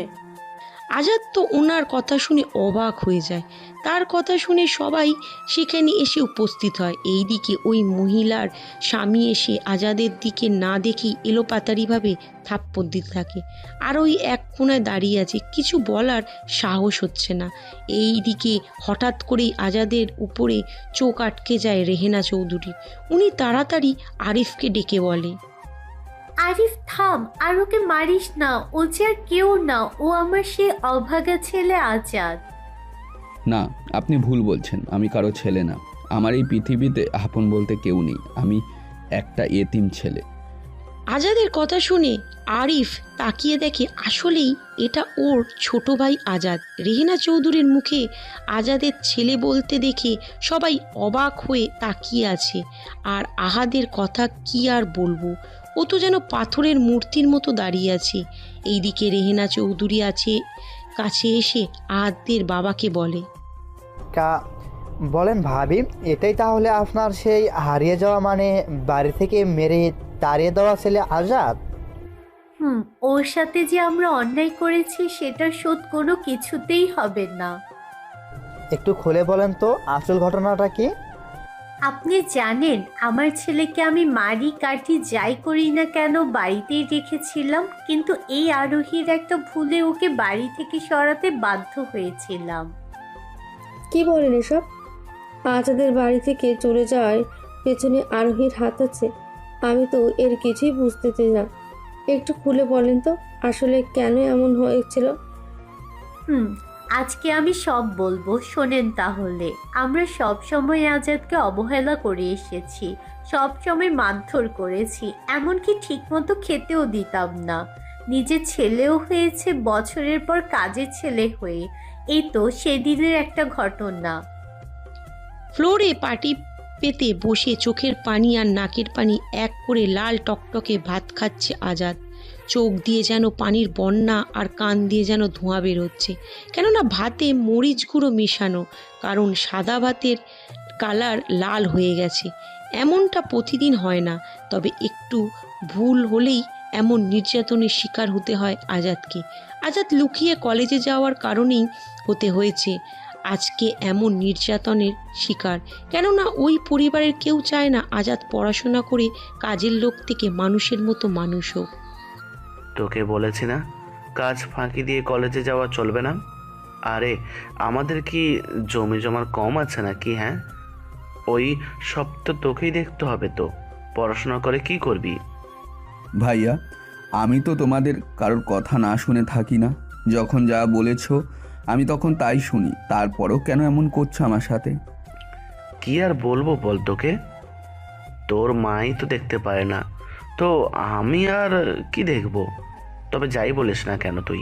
আজাদ তো ওনার কথা শুনে অবাক হয়ে যায়। তার কথা শুনে সবাই সেখানে এসে উপস্থিত হয়। এইদিকে ওই মহিলার স্বামী এসে আজাদের দিকে না দেখেই এলোপাতাড়িভাবে থাপ্পড় দিতে থাকে। আর ওই এক কোণায় দাঁড়িয়ে আছে, কিছু বলার সাহস হচ্ছে না। এইদিকে হঠাৎ করেই আজাদের উপরে চোখ আটকে যায় রেহেনা চৌধুরী। উনি তাড়াতাড়ি আরিফকে ডেকে বলে, আরিফ থাম, আর ওকে মারিস না, ও যে আর কেউ না, ও আমার সে অভাগা ছেলে আজাদ। না, আপনি ভুল বলছেন, আমি কারো ছেলে না। আমার এই পৃথিবীতে আপন বলতে কেউ নেই, আমি একটা এতিম ছেলে। আজাদের কথা শুনে আরিফ তাকিয়ে দেখে আসলেই এটা ওর ছোট ভাই আজাদ। রেহেনা চৌধুরীর মুখে আজাদের ছেলে বলতে দেখে সবাই অবাক হয়ে তাকিয়ে আছে। আর আহাদের কথা কি আর বলবো, ও তো যেন পাথরের মূর্তির মতো দাঁড়িয়ে আছে। এইদিকে রেহেনা চৌধুরী আছে কাছে এসে আহাদের বাবাকে বলে, বলেন ভাবি, এটাই তাহলে আপনার সেই হারিয়ে যাওয়া মানে বাড়ি থেকে মেরে তাড়িয়ে দেওয়া ছেলে আজাদ? ওর সাথে যে আমরা অন্যায় করেছি সেটার শোধ কোনো কিছুতেই হবে না। একটু খুলে বলেন তো আসল ঘটনাটা কি? আপনি জানেন আমার ছেলেকে আমি মারি কাটি যাই করি না কেন বাড়িতেই রেখেছিলাম, কিন্তু এই আরোহীর একটা ভুলে ওকে বাড়ি থেকে সরাতে বাধ্য হয়েছিলাম। কি বলেন এসব? আজাদের বাড়ি থেকে চলে যাওয়ার পেছনে আরোহীর হাত আছে? আমি তো এর কিছুই বুঝতেছি না। একটু খুলে বলেন তো আসলে কেন এমন হয়েছিল? আজকে আমি সব বলবো, শোনেন তাহলে। আমরা সব সময় আজাদকে অবহেলা করে এসেছি, সব সময় মারধর করেছি, এমনকি ঠিকমতো খেতেও দিতাম না। নিজের ছেলেও হয়েছে বছরের পর কাজের ছেলে হয়ে। এই তো সেদিনের একটা ঘটনা। ফ্লোরে পাটি পেতে বসে চোখের পানি আর নাকের পানি এক করে লাল টকটকে ভাত খাচ্ছে আজাদ। চোখ দিয়ে যেন পানির বন্যা আর কান দিয়ে যেন ধোঁয়া বেরোচ্ছে, কেননা ভাতে মরিচ গুঁড়ো মেশানো। কারণ সাদা ভাতের কালার লাল হয়ে গেছে। এমনটা প্রতিদিন হয় না, তবে একটু ভুল হলেই এমন নির্যাতনের শিকার হতে হয় আজাদকে। আজাদ লুকিয়ে কলেজে যাওয়ার কারণেই হতে হয়েছে আজকে এমন নির্যাতনের শিকার। কেননা ওই পরিবারের কেউ চায় না আজাদ পড়াশোনা করে কাজের লোক থেকে মানুষের মতো মানুষ হোক। তোকে বলেছি না কাজ ফাঁকি দিয়ে কলেজে যাওয়া চলবে না। আরে আমাদের কি জমি জমার কম আছে নাকি? হ্যাঁ, ওই সব তো তোকেই দেখতে হবে। তো পড়াশোনা করে কি করবি? ভাইয়া, আমি তো তোমাদের কারোর কথা না শুনে থাকি না। যখন যা বলেছো আমি তখন তাই শুনি, তারপরেও কেন এমন করছো আমার সাথে? কি আর বলবো বল তোকে, তোর মাই তো দেখতে পারে না, তো আমি আর কি দেখবো? তবে যাই বলিস না কেন, তুই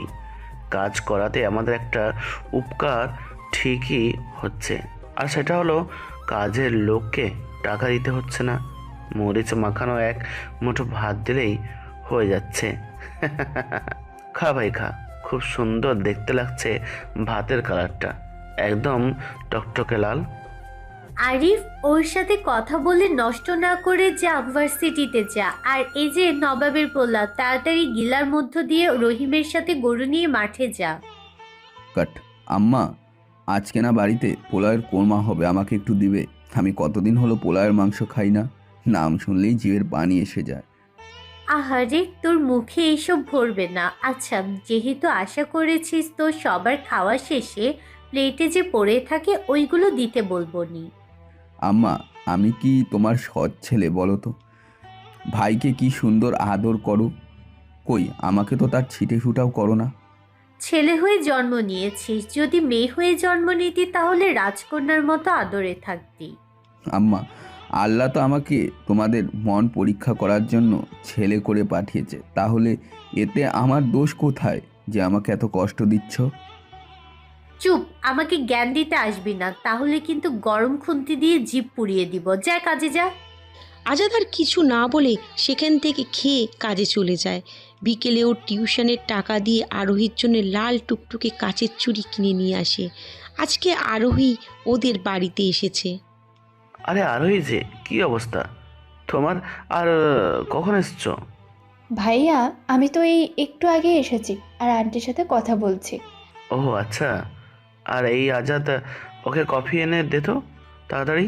কাজ করাতে আমাদের একটা উপকার ঠিকই হচ্ছে, আর সেটা হলো কাজের লোককে টাকা দিতে হচ্ছে না। মরিচ মাখানো এক মুঠো ভাত দিলেই হয়ে যাচ্ছে। খা ভাই খা, খুব সুন্দর দেখতে লাগছে ভাতের কালারটা, একদম টকটকে লাল। আরিফ, ওর সাথে কথা বলে নষ্ট না করে যা, ভার্সিটিতে যা। আর এই যে নবাবের পোলা, তাড়াতাড়ি গিলার মধ্য দিয়ে রহিমের সাথে গরু নিয়ে মাঠে যা। কাট। আম্মা, আজকে না বাড়িতে পোলাওয়ের কোরমা হবে, আমাকে একটু দিবে? আমি কতদিন হলো পোলাওয়ের মাংস খাই না, নাম শুনলেই জিভের পানি এসে যায়। আহারে, তোর মুখে এইসব ভরবে না। আচ্ছা, যেহেতু আশা করেছিস তো সবার খাওয়া শেষে প্লেটে যে পড়ে থাকে ওইগুলো দিতে বলবো নি। আম্মা, আমি কি তোমার সৎ ছেলে বলো তো? ভাইকে কি সুন্দর আদর করো, কই আমাকে তো তার ছিটে ফুটাও করো না। ছেলে হয়ে জন্ম নিয়েছিস, যদি মেয়ে হয়ে জন্ম নিতি তাহলে রাজকন্যার মতো আদরে থাকতি। আম্মা, আল্লাহ তো আমাকে তোমাদের মন পরীক্ষা করার জন্য ছেলে করে পাঠিয়েছে, তাহলে এতে আমার দোষ কোথায় যে আমাকে এত কষ্ট দিচ্ছ? চুপ, আমাকে জ্ঞান দিতে আসবি না, তাহলে কিন্তু গরম খুন্তি দিয়ে জিভ পুড়িয়ে দিব। যা কাজে যা। আজাদ আর কিছু না বলে সেখান থেকে খেয়ে কাজে চলে যায়। বিকেলে ওর টিউশনের টাকা দিয়ে আরোহীর জন্য লাল টুকটুকে কাচের চুড়ি কিনে নিয়ে আসে। আজকে আরোহী ওদের বাড়িতে এসেছে। আরে আরোহী যে, কি অবস্থা তোমার? আর কখন এসছো? ভাইয়া, আমি তো এই একটু আগে এসেছি আর আন্টির সাথে কথা বলছি। ও আচ্ছা, আর এই আজাদ, ওকে কফি এনে দে তো তাড়াতাড়ি।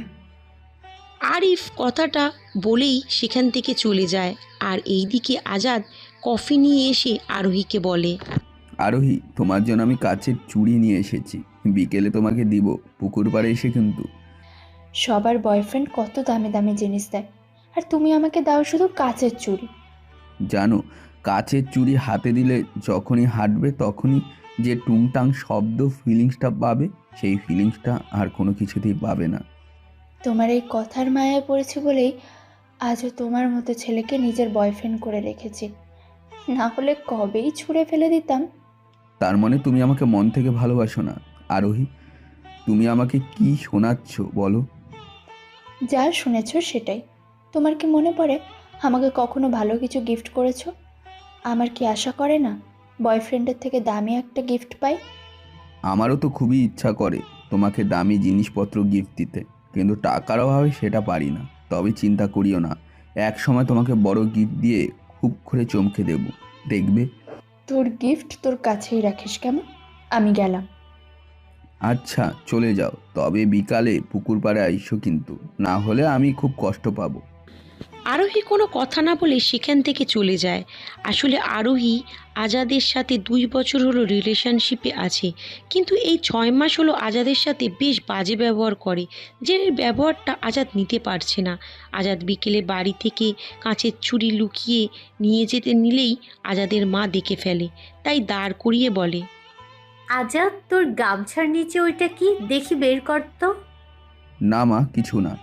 আরিফ কথাটা বলেই সেখান থেকে চলে যায়, আর এইদিকে আজাদ কফি নিয়ে এসে আরোহীকে বলে, আরোহী, তোমার জন্য আমি কাচের চুড়ি নিয়ে এসেছি, বিকেলে তোমাকে দিব পুকুর পাড়ে এসে। কিন্তু সবার বয়ফ্রেন্ড কত দামি দামি জিনিস দেয়, আর তুমি আমাকে দাও শুধু কাচের চুড়ি। জানো, কাচের চুড়ি হাতে দিলে যখনই হাঁটবে তখনই যে টুংটাং শব্দ ফিলিংসটা পাবে, সেই ফিলিংসটা আর কোনো কিছুতেই পাবে না। তোমার এই কথার মায়ায় পড়েছি বলেই আজও তোমার মতো ছেলেকে নিজের বয়ফ্রেন্ড করে রেখেছি, না হলে কবেই ছুঁড়ে ফেলে দিতাম। তার মানে তুমি আমাকে মন থেকে ভালোবাসো না? আরোহী, তুমি আমাকে কি শোনাচ্ছ বলো? যা শুনেছ সেটাই। তোমার কি মনে পড়ে আমাকে কখনো ভালো কিছু গিফট করেছো? আমার কি আশা করে না বয়ফ্রেন্ডের থেকে দামি একটা গিফট পাই? আমারও তো খুবই ইচ্ছা করে তোমাকে দামি জিনিসপত্র গিফট দিতে, কিন্তু টাকার অভাবে সেটা পারি না। তবে চিন্তা করিও না, এক সময় তোমাকে বড় গিফট দিয়ে খুব করে চমকে দেব, দেখবে। তোর গিফট তোর কাছেই রাখিস কেমন? আমি গেলাম। আচ্ছা, চলে যাও, তবে বিকালে পুকুর পাড়ে আইসো কিন্তু, না হলে আমি খুব কষ্ট পাবো। আরোহী কোনো কথা না বলে সেখান থেকে চলে যায়। আসলে আরোহী আজাদের সাথে 2 বছর হলো রিলেশনশিপে আছে, কিন্তু এই 6 মাস হলো আজাদের সাথে বেশ বাজে ব্যবহার করে, যে ব্যবহারটা আজাদ নিতে পারছে না। আজাদ বিকেলে বাড়ি থেকে কাঁচের চুড়ি লুকিয়ে নিয়ে যেতে নিলেই আজাদের মা দেখে ফেলে, তাই দাঁড় করিয়ে বলে, আজাদ, তোর গামছার নিচে ওইটা কি দেখি, বের কর তো। না মা, কিছু না।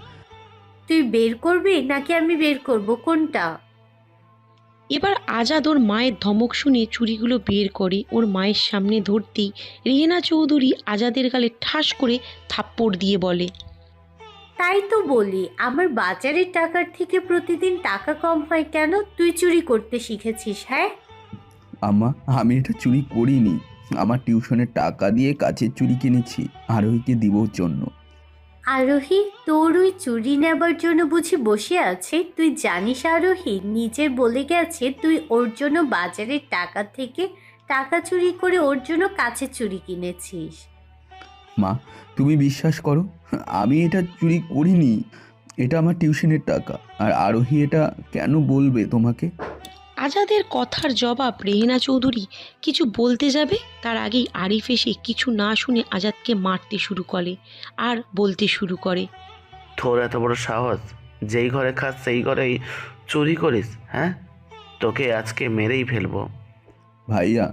তুই বের করবি নাকি আমি বের করব, কোনটা? এবার আজাদ ওর মায়ের ধমক শুনে চুড়িগুলো বের করে ওর মায়ের সামনে ধরতেই রেহেনা চৌধুরী আজাদের গালে ঠাস করে থাপ্পড় দিয়ে বলে, তাই তো বলি, আমার বাজারের টাকার থেকে প্রতিদিন টাকা কম হয় কেন? তুই চুরি করতে শিখেছিস? হ্যাঁ আম্মা, আমি এটা চুরি করিনি, আমার টিউশনের টাকা দিয়ে কাচের চুড়ি কিনেছি আরোহীকে দিবর জন্য। আরোহী, তোর ওই চুরি নেবার জন্য বুঝি বসে আছে? তুই জানিস আরোহী, নিজে বলে গেছে তুই ওর জন্য বাজারের টাকা থেকে টাকা চুরি করে ওর জন্য কাছে চুরি কিনেছিস। মা, তুমি বিশ্বাস করো, আমি এটা চুরি করিনি। এটা আমার টিউশনের টাকা। আর আরোহী এটা কেন বলবে তোমাকে? আজাদের কথার জবাব রেহেনা চৌধুরী কিছু বলতে যাবে, তার আগেই আরিফ এসে কিছু না শুনে আজাদকে মারতে শুরু করে আর বলতে শুরু করে, তোর এত বড় সাহস, যেই ঘরে খাস সেই ঘরেই চুরি করিস? হ্যাঁ, তোকে আজকে মেরেই ফেলবো। ভাইয়া,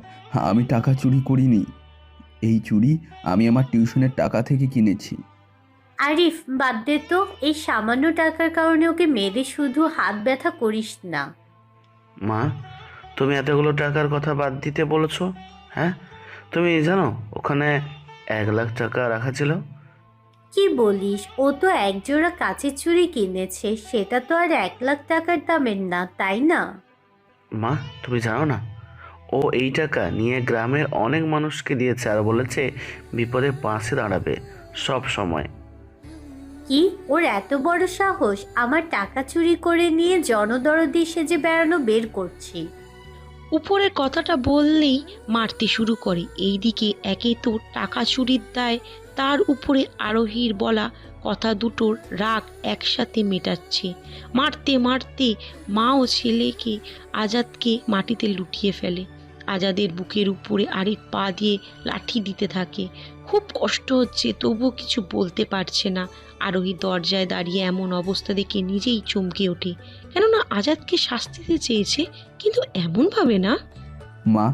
আমি টাকা চুরি করিনি। এই চুরি আমি আমার টিউশনের টাকা থেকে কিনেছি। আরিফ, বাদ দে তো, এই সামান্য টাকার কারণে ওকে মেরে শুধু হাত ব্যথা করিস না। মা, তুমি এতগুলো টাকার কথা বাদ দিতে বলেছো? হ্যাঁ, তুমি জানো ওখানে 1 লাখ টাকা রাখা ছিল। কি বলিস? ও তো একজোড়া কাচের চুড়ি কিনেছে, সেটা তো আর 1 লাখ টাকার দামের না, তাই না? মা, তুমি জানো না, ও এই টাকা নিয়ে গ্রামের অনেক মানুষকে দিয়েছে আর বলেছে বিপদে পাশে দাঁড়াবে সব সময়। কি, ওর এত বড় সাহস? আমার টাকা চুরি করে নিয়ে জনদরদি সেজে বেড়ানো বের করছি। উপরের কথাটা বললেই মারতে শুরু করে। এইদিকে একে তো টাকা চুরির দায়, তার উপরে আরোহীর বলা কথা দুটোর রাগ একসাথে মেটাচ্ছে। মারতে মারতে মা ও ছেলেকে আজাদকে মাটিতে লুটিয়ে ফেলে। আজাদের বুকের উপরে আরিফ পা দিয়ে লাঠি দিতে থাকে। খুব কষ্ট হচ্ছে, তবুও কিছু বলতে পারছে না। আরোহী দরজায় দাঁড়িয়ে এমন অবস্থা দেখে নিজেই চমকে ওঠে, কেননা আজাদকে শাস্তি দিতে চেয়েছে, কিন্তু এমনভাবে না। মা,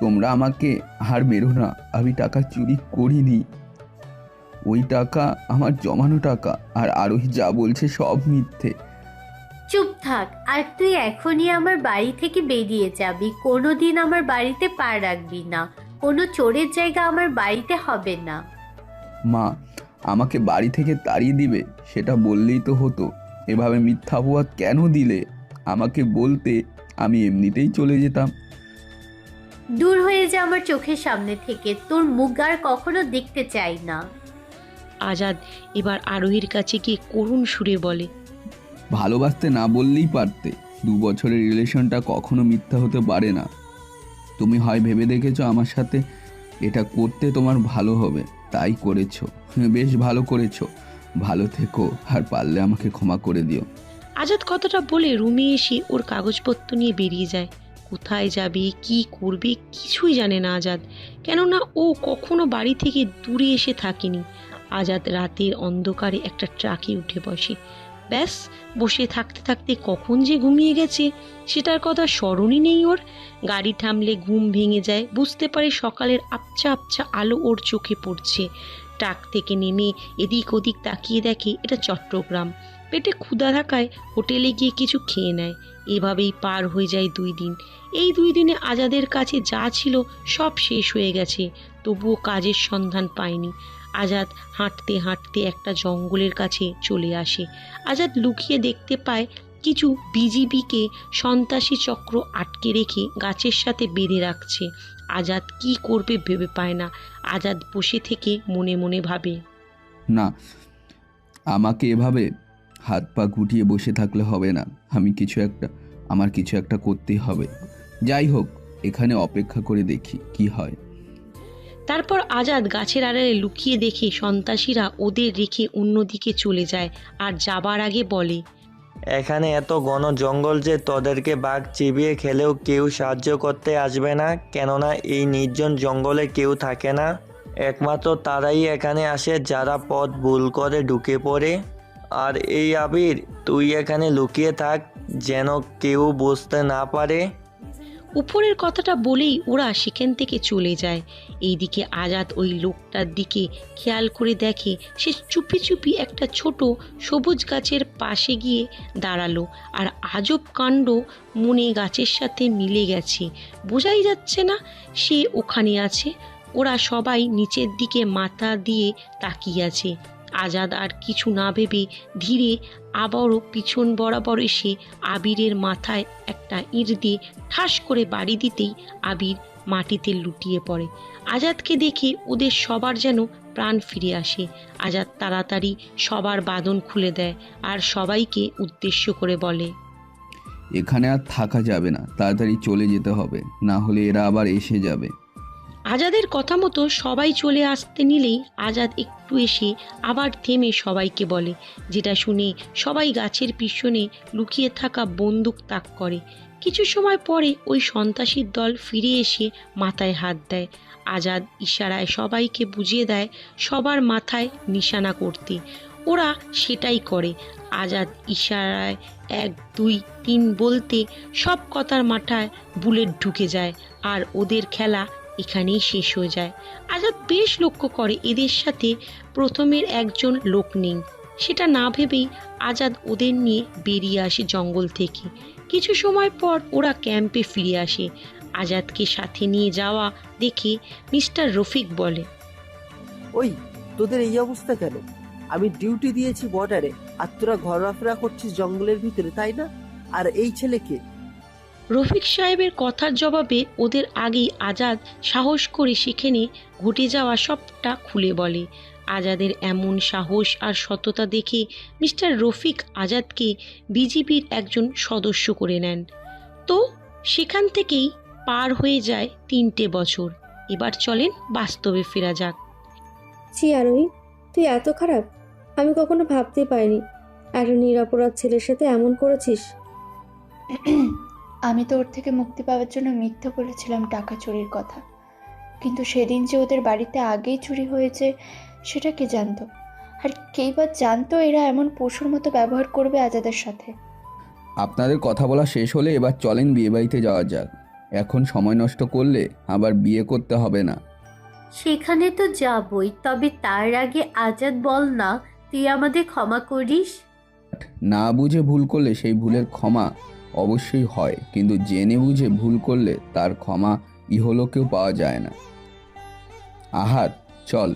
তোমরা আমাকে আর মেরো না। আমি টাকা চুরি করিনি। ওই টাকা আমার জমানো টাকা। আর আরোহী যা বলছে সব মিথ্যে। চুপ থাক, আর তুই এখনই আমার বাড়ি থেকে বেরিয়ে যাবি। কোনোদিন আমার বাড়িতে পা রাখবি না। কোনো চোরের জায়গা আমার বাড়িতে হবে না। মা, আমাকে বাড়ি থেকে তাড়িয়ে দিবে সেটা বললেই তো হতো। এভাবে মিথ্যা অপবাদ কেন দিলে? আমাকে বলতে আমি এমনিতেই চলে যেতাম। দূর হয়ে যা আমার চোখের সামনে থেকে, তোর মুখ আর কখনো দেখতে চাই না। আজাদ এবার আরোহীর কাছে গিয়ে করুণ সুরে বলে, ভালোবাসতে না বললেই পারতে। 2 বছরের রিলেশনটা কখনো মিথ্যা হতে পারে না। তুমি হয় ভেবে দেখেছো আমার সাথে এটা করতে তোমার ভালো হবে, তাই করেছো। বেশ ভালো করেছো। ভালো থেকো, আর পারলে আমাকে ক্ষমা করে দিও। আজাদ কথাটা বলে রুমে এসে ওর কাগজপত্র নিয়ে বেরিয়ে যায়। কোথায় যাবে, কি করবে কিছুই জানে না আজাদ, কেননা ও কখনো বাড়ি থেকে দূরে এসে থাকেনি। আজাদ রাতের অন্ধকারে একটা ট্রাকে উঠে বসে। ব্যাস, বসে থাকতে থাকতে কখন যে ঘুমিয়ে গেছে সেটার কথা স্মরণই নেই ওর। গাড়ি থামলে ঘুম ভেঙে যায়, বুঝতে পারে সকালের আবছা আবছা আলো ওর চোখে পড়ছে। ট্রাক থেকে নেমে এদিক ওদিক তাকিয়ে দেখে এটা চট্টগ্রাম। পেটে ক্ষুধা থাকায় হোটেলে গিয়ে কিছু খেয়ে নেয়। এভাবেই পার হয়ে যায় 2 দিন। এই 2 দিনে আজাদের কাছে যা ছিল সব শেষ হয়ে গেছে, তবুও কাজের সন্ধান পায়নি। আজাদ হাঁটতে হাঁটতে একটা জঙ্গলের কাছে চলে আসে। আজাদ লুকিয়ে দেখতে পায় কিছু বিজিবিকে সন্ত্রাসী চক্র আটকে রেখে গাছের সাথে বেঁধে রাখছে। আজাদ কি করবে ভেবে পায় না। আজাদ বসে থেকে মনে মনে ভাবে, না, আমাকে এভাবে হাত পা গুটিয়ে বসে থাকলে হবে না। আমার কিছু একটা করতেই হবে। যাই হোক, এখানে অপেক্ষা করে দেখি কি হয়। তারপর আজাদ গাছের আড়ালে লুকিয়ে দেখে সন্ত্রাসীরা ওদের রেখে অন্যদিকে চলে যায়, আর যাবার আগে বলে, এখানে এত ঘন জঙ্গল যে তোদেরকে বাঘ চিবিয়ে খেলেও কেউ সাহায্য করতে আসবে না, কেননা এই নির্জন জঙ্গলে কেউ থাকে না। একমাত্র তারাই এখানে আসে যারা পথ ভুল করে ঢুকে পড়ে। আর এই আবির, তুই এখানে লুকিয়ে থাক, যেন কেউ বুঝতে না পারে। উপরের কথাটা বলেই ওরা সেখান থেকে চলে যায়। এইদিকে আজাদ ওই লোকটার দিকে খেয়াল করে দেখে সে চুপি চুপি একটা ছোট সবুজ গাছের পাশে গিয়ে দাঁড়ালো। আর আজব কাণ্ড, মনে গাছের সাথে মিলে গেছে। বোঝাই যাচ্ছে না সে ওখানে আছে। ওরা সবাই নিচের দিকে মাথা দিয়ে তাকিয়ে আছে। আজাদ আর কিছু না ভেবে ধীরে আবারও পিছন বরাবর এসে আবিরের মাথায় একটা ইঁট দিয়ে ঠাস করে বাড়ি দিতেই আবির মাটিতে লুটিয়ে পড়ে। আজাদকে দেখে ওদের সবার যেন প্রাণ ফিরে আসে। আজাদ তাড়াতাড়ি সবার বাঁধন খুলে দেয় আর সবাইকে উদ্দেশ্য করে বলে, এখানে আর থাকা যাবে না, তাড়াতাড়ি চলে যেতে হবে, না হলে এরা আবার এসে যাবে। আজাদের কথা মতো সবাই চলে আসতে নিলেই আজাদ একটু এসে আবার থেমে সবাইকে বলে, যেটা শুনে সবাই গাছের পিছনে লুকিয়ে থাকা বন্দুক তাক করে। কিছু সময় পরে ওই সন্ত্রাসীর দল ফিরে এসে মাথায় হাত দেয়। আজাদ ইশারায় সবাইকে বুঝিয়ে দেয় সবার মাথায় নিশানা করতে। ওরা সেটাই করে। আজাদ ইশারায় 1 2 3 বলতে সব কথার মাথায় বুলেট ঢুকে যায় আর ওদের খেলা এখানেই শেষ হয়ে যায়। আজাদ বেশ লক্ষ্য করে এদের সাথে প্রথমের একজন লোক নেই। সেটা না ভেবেই আজাদ ওদের নিয়ে বেরিয়ে আসে জঙ্গল থেকে। কিছু সময় পর ওরা ক্যাম্পে ফিরে আসে। আজাদকে সাথে নিয়ে যাওয়া দেখে মিস্টার রফিক বলে, ওই তোদের এই অবস্থা কেন? আমি ডিউটি দিয়েছি বর্ডারে, আর তোরা ঘোরাফেরা করছিস জঙ্গলের ভিতরে, তাই না? আর এই ছেলেকে? রফিক সাহেবের কথার জবাবে ওদের আগেই আজাদ সাহস করে সেখানে ঘটে যাওয়া সবটা খুলে বলে। আজাদের এমন সাহস আর সততা দেখে মিস্টার রফিক আজাদকে বিজিবির একজন সদস্য করে নেন। তো সেখান থেকেই পার হয়ে যায় 3টে বছর। এবার চলেন বাস্তবে ফেরা যাক। ছি আরোহী, তুই এত খারাপ? আমি কখনো ভাবতে পারিনি একটা নিরপরাধ ছেলের সাথে এমন করেছিস। আমি তো ওর থেকে মুক্তি পাওয়ার জন্য মিথ্যে বলেছিলাম টাকা চুরির কথা, কিন্তু সেদিন যে ওদের বাড়িতে আগেই চুরি হয়েছে সেটা কে জানতো? আর কেই বা জানতো এরা এমন পশুর মতো ব্যবহার করবে আজাদের সাথে? আপনাদের কথা বলা শেষ হলে এবার চলেন বিয়েবাড়িতে যাওয়া যাক। এখন সময় নষ্ট করলে আবার বিয়ে করতে হবে না। সেখানে তো যাবই, তবে তার আগে আজাদ বল না, তুই আমাদের ক্ষমা করিস? না বুঝে ভুল করলে সেই ভুলের ক্ষমা অবশ্যই হয়, কিন্তু জেনে বুঝে ভুল করলে তার ক্ষমা ইহলোকেও পাওয়া যায় না। আহাত, চল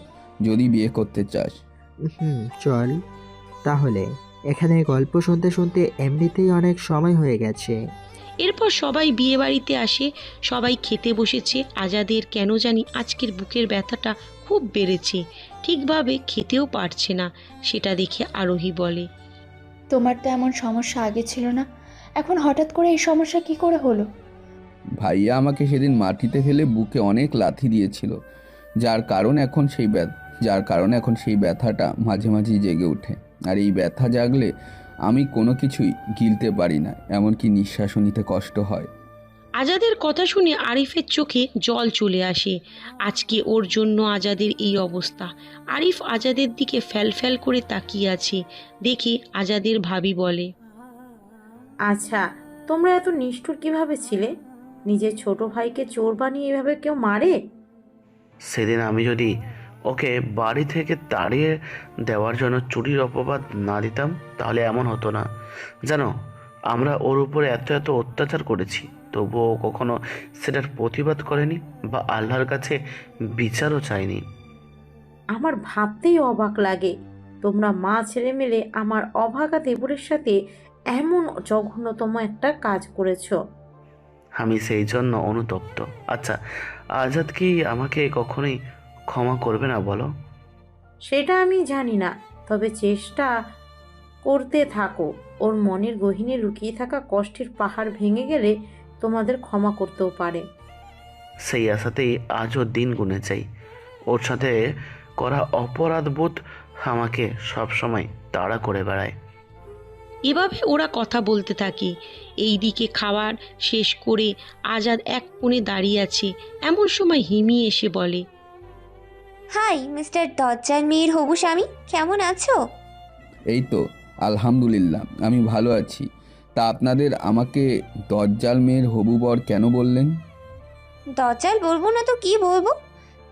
যদি বিয়ে করতে চাস। চল তাহলে। এখানে গল্প শুনতে শুনতে এমনিতেই অনেক সময় হয়ে গেছে। এরপর সবাই বিয়ে বাড়িতে আসে। সবাই খেতে বসেছে। আজাদের কেন জানি আজকের বুকের ব্যথাটা খুব বেড়েছে, ঠিকভাবে খেতেও পারছে না। সেটা দেখে আরোহী বলে, তোমার তো এমন সমস্যা আগে ছিল না, এখন হঠাৎ করে এই সমস্যা কি করে হলো? ভাইয়া আমাকে সেদিন মাটিতে ফেলে বুকে অনেক লাথি দিয়েছিল, যার কারণে এখন সেই ব্যথাটা মাঝে মাঝেই জেগে ওঠে। আর এই ব্যথা জাগলে আমি কোনো কিছুই গিলতে পারি না, এমনকি নিঃশ্বাসও নিতে কষ্ট হয়। আজাদের কথা শুনে আরিফের চোখে জল চলে আসে। আজকে ওর জন্য আজাদের এই অবস্থা। আরিফ আজাদের দিকে ফ্যাল করে তাকিয়ে আছে দেখে আজাদের ভাবি বলে, আচ্ছা, তোমরা এত নিষ্ঠুর কিভাবে ছিলে? নিজের ছোট ভাইকে চোর বানিয়ে এভাবে কেউ মারে? সেদিন আমি যদি ওকে বাড়ি থেকে তাড়িয়ে দেওয়ার জন্য চুরির অপবাদ না দিতাম তাহলে এমন হতো না। জানো, আমরা ওর উপরে এত অত্যাচার করেছি, তবুও কখনো সেটার প্রতিবাদ করেনি বা আল্লাহর কাছে বিচারও চায়নি। আমার ভাবতেই অবাক লাগে, তোমরা মা ছেলে মিলে আমার অভাগা দেবরের সাথে এমন জঘন্যতম একটা কাজ করেছো। আমি সেই জন্য অনুতপ্ত। আচ্ছা, আজাদ কি আমাকে কখনোই ক্ষমা করবে না বলো? সেটা আমি জানি না, তবে চেষ্টা করতে থাকো। ওর মনের গহীনে লুকিয়ে থাকা কষ্টের পাহাড় ভেঙে গেলে তোমাদের ক্ষমা করতেও পারে। সেই আশাতেই আজও দিন গুনে চাই। ওর সাথে করা অপরাধবোধ আমাকে সবসময় তাড়া করে বেড়ায়। এভাবে ওরা কথা বলতে থাকে। এইদিকে খাবার শেষ করে আজাদ এক কোণে দাঁড়িয়ে আছে। এমন সময় হিমি এসে বলে, হাই মিস্টার দজ্জাল মেয়ের হবু স্বামী, কেমন আছো? এই তো আলহামদুলিল্লাহ, আমি ভালো আছি। তা আপনাদের আমাকে দজ্জাল মেয়ের হবু বর কেন বললেন? দজ্জাল বলবো না তো কি বলবো?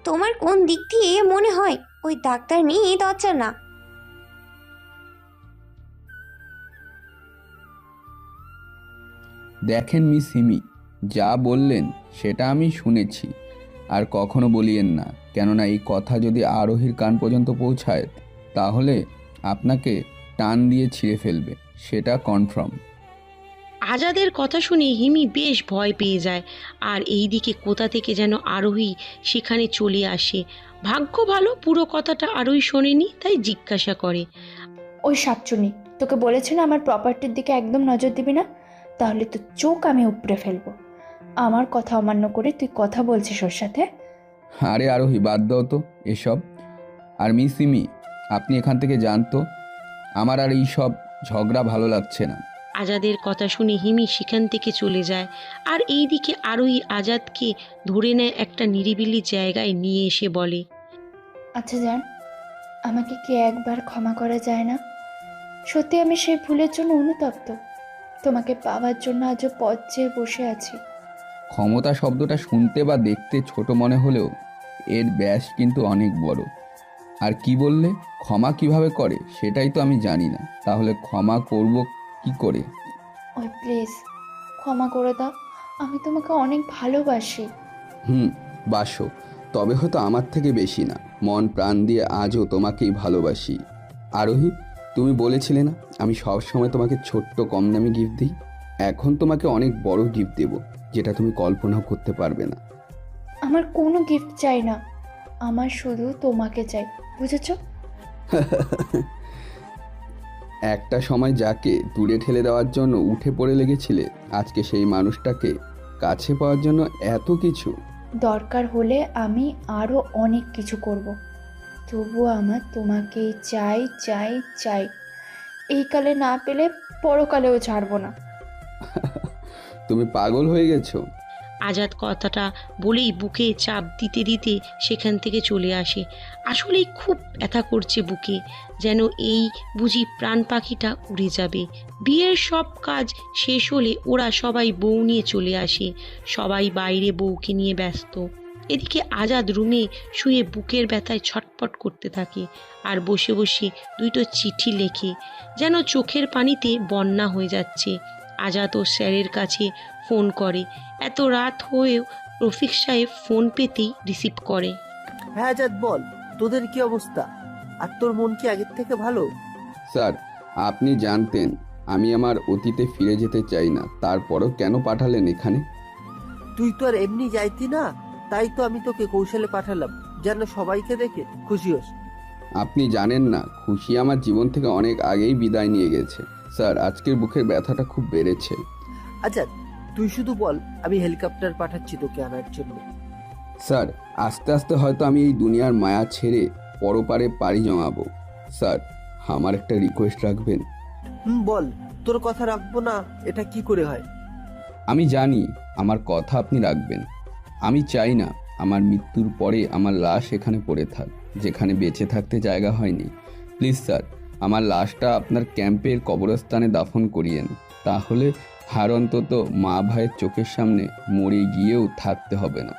তোমার কোন দিক দিয়ে মনে হয় ওই ডাক্তার মেয়ে দজ্জাল না? দেখেন মিস হিমি, যা বললেন সেটা আমি শুনেছি, আর কখনো বলিয়েন না, কেননা এই কথা যদি আরোহীর কান পর্যন্ত পৌঁছায় তাহলে আপনাকে টান দিয়ে ছিঁড়ে ফেলবে, সেটা কনফার্ম। আজাদের কথা শুনে হিমি বেশ ভয় পেয়ে যায়। আর এইদিকে কোথা থেকে যেন আরোহী সেখানে চলে আসে। ভাগ্য ভালো পুরো কথাটা আরোহী শোনেনি, তাই জিজ্ঞাসা করে, ওই শাকচুনি তোকে বলেছে না আমার প্রপার্টির দিকে একদম নজর দিবি না? তাহলে তো চোখ আমি উপড়ে ফেলবো। আমার কথা অমান্য করে তুই কথা বলছিস ওর সাথে? আরে আরোহী, বাদ দাও তো এসব। আর মিস সিমি, আপনি এখান থেকে যান তো, আমার আর এই সব ঝগড়া ভালো লাগছে না। আজাদের কথা শুনে হিমি সেখান থেকে চলে যায়। আর এইদিকে আরোহী আজাদকে ধরে নেয় একটা নিরিবিলি জায়গায় নিয়ে এসে বলে, আচ্ছা জান, আমাকে কি একবার ক্ষমা করা যায় না? সত্যি আমি সেই ভুলের জন্য অনুতপ্ত। তোমাকে পাওয়ার জন্য আজও পথ চেয়ে বসে আছি। ক্ষমতা শব্দটা শুনতে বা দেখতে ছোট মনে হলেও এর ব্যাস কিন্তু অনেক বড়। আর কি বললে, ক্ষমা কিভাবে করে সেটাই তো আমি জানি না, তাহলে ক্ষমা করব কি করে? ওই প্লিজ ক্ষমা করে দাও, আমি তোমাকে অনেক ভালোবাসি। বাসো, তবে হয়তো আমার থেকে বেশি না, মন প্রাণ দিয়ে আজও তোমাকেই ভালোবাসি। আরোহী, তুমি বলেছিলে না আমি সবসময় তোমাকে ছোট্ট কম দামি গিফট দিই? এখন তোমাকে অনেক বড় গিফট দেব, যেটা তুমি কল্পনাও করতে পারবে না। আমার কোনো গিফট চাই না, আমার শুধু তোমাকে চাই, বুঝেছ? একটা সময় যাকে দূরে ঠেলে দেওয়ার জন্য উঠে পড়ে লেগেছিলে, আজকে সেই মানুষটাকে কাছে পাওয়ার জন্য এত কিছু। দরকার হলে আমি আরও অনেক কিছু করব, তবুও আমার তোমাকেই চাই চাই চাই। এই কালে না পেলে পরকালেও ছাড়বো না। তুমি পাগল হয়ে গেছো। আজাদ কথাটা বলেই বুকে চাপ দিতে দিতে সেখান থেকে চলে আসে। আসলেই খুব ব্যথা করছে বুকে, যেন এই বুঝি প্রাণ পাখিটা উড়ে যাবে। বিয়ের সব কাজ শেষ হলে ওরা সবাই বউ নিয়ে চলে আসে। সবাই বাইরে বউকে নিয়ে ব্যস্ত। এদিকে আজাদ রুমে শুয়ে বুকের ব্যথায় ছটপট করতে থাকে আর বসে বসে দুটো চিঠি লেখে, যেন চোখের পানিতে বন্যা হয়ে যাচ্ছে। আজাদ ও স্যারের কাছে ফোন করে। এত রাত হয়েও রফিক সাহেব ফোন পেতেই রিসিভ করে। হ্যাঁ আজাদ বল, তোদের কি অবস্থা? আর তোর মন কি আগের থেকে ভালো? স্যার, আপনি জানতেন আমি আমার অতীতে ফিরে যেতে চাই না, তারপরও কেন পাঠালেন এখানে? তুই তো আর এমনি যাইতি না, তাই তো আমি তোকে কৌশলে পাঠালাম, যেন সবাইকে দেখে খুশি হোস। আপনি জানেন না, খুশি আমার জীবন থেকে অনেক আগেই বিদায় নিয়ে গেছে। স্যার, আজকের বুকের ব্যথাটা খুব বেড়েছে। আজাদ তুই শুধু বল, আমি হেলিকপ্টার পাঠাচ্ছি তোকে আনার জন্য। স্যার, আস্তে আস্তে হয়তো আমি এই দুনিয়ার মায়া ছেড়ে পরপারে পাড়ি জমাবো। স্যার, আমার একটা রিকোয়েস্ট রাখবেন? বল, তোর কথা রাখবো না এটা কি করে হয়? আমি জানি আমার কথা আপনি রাখবেন। আমি চাই না আমার মৃত্যুর পরে আমার লাশ এখানে পড়ে থাক, যেখানে বেঁচে থাকতে জায়গা হয়নি। প্লিজ স্যার, আমার লাশটা আপনার ক্যাম্পের কবরস্থানে দাফন করিয়েন, তাহলে আর অন্তত মা ভাইয়ের চোখের সামনে মরে গিয়েও থাকতে হবে না।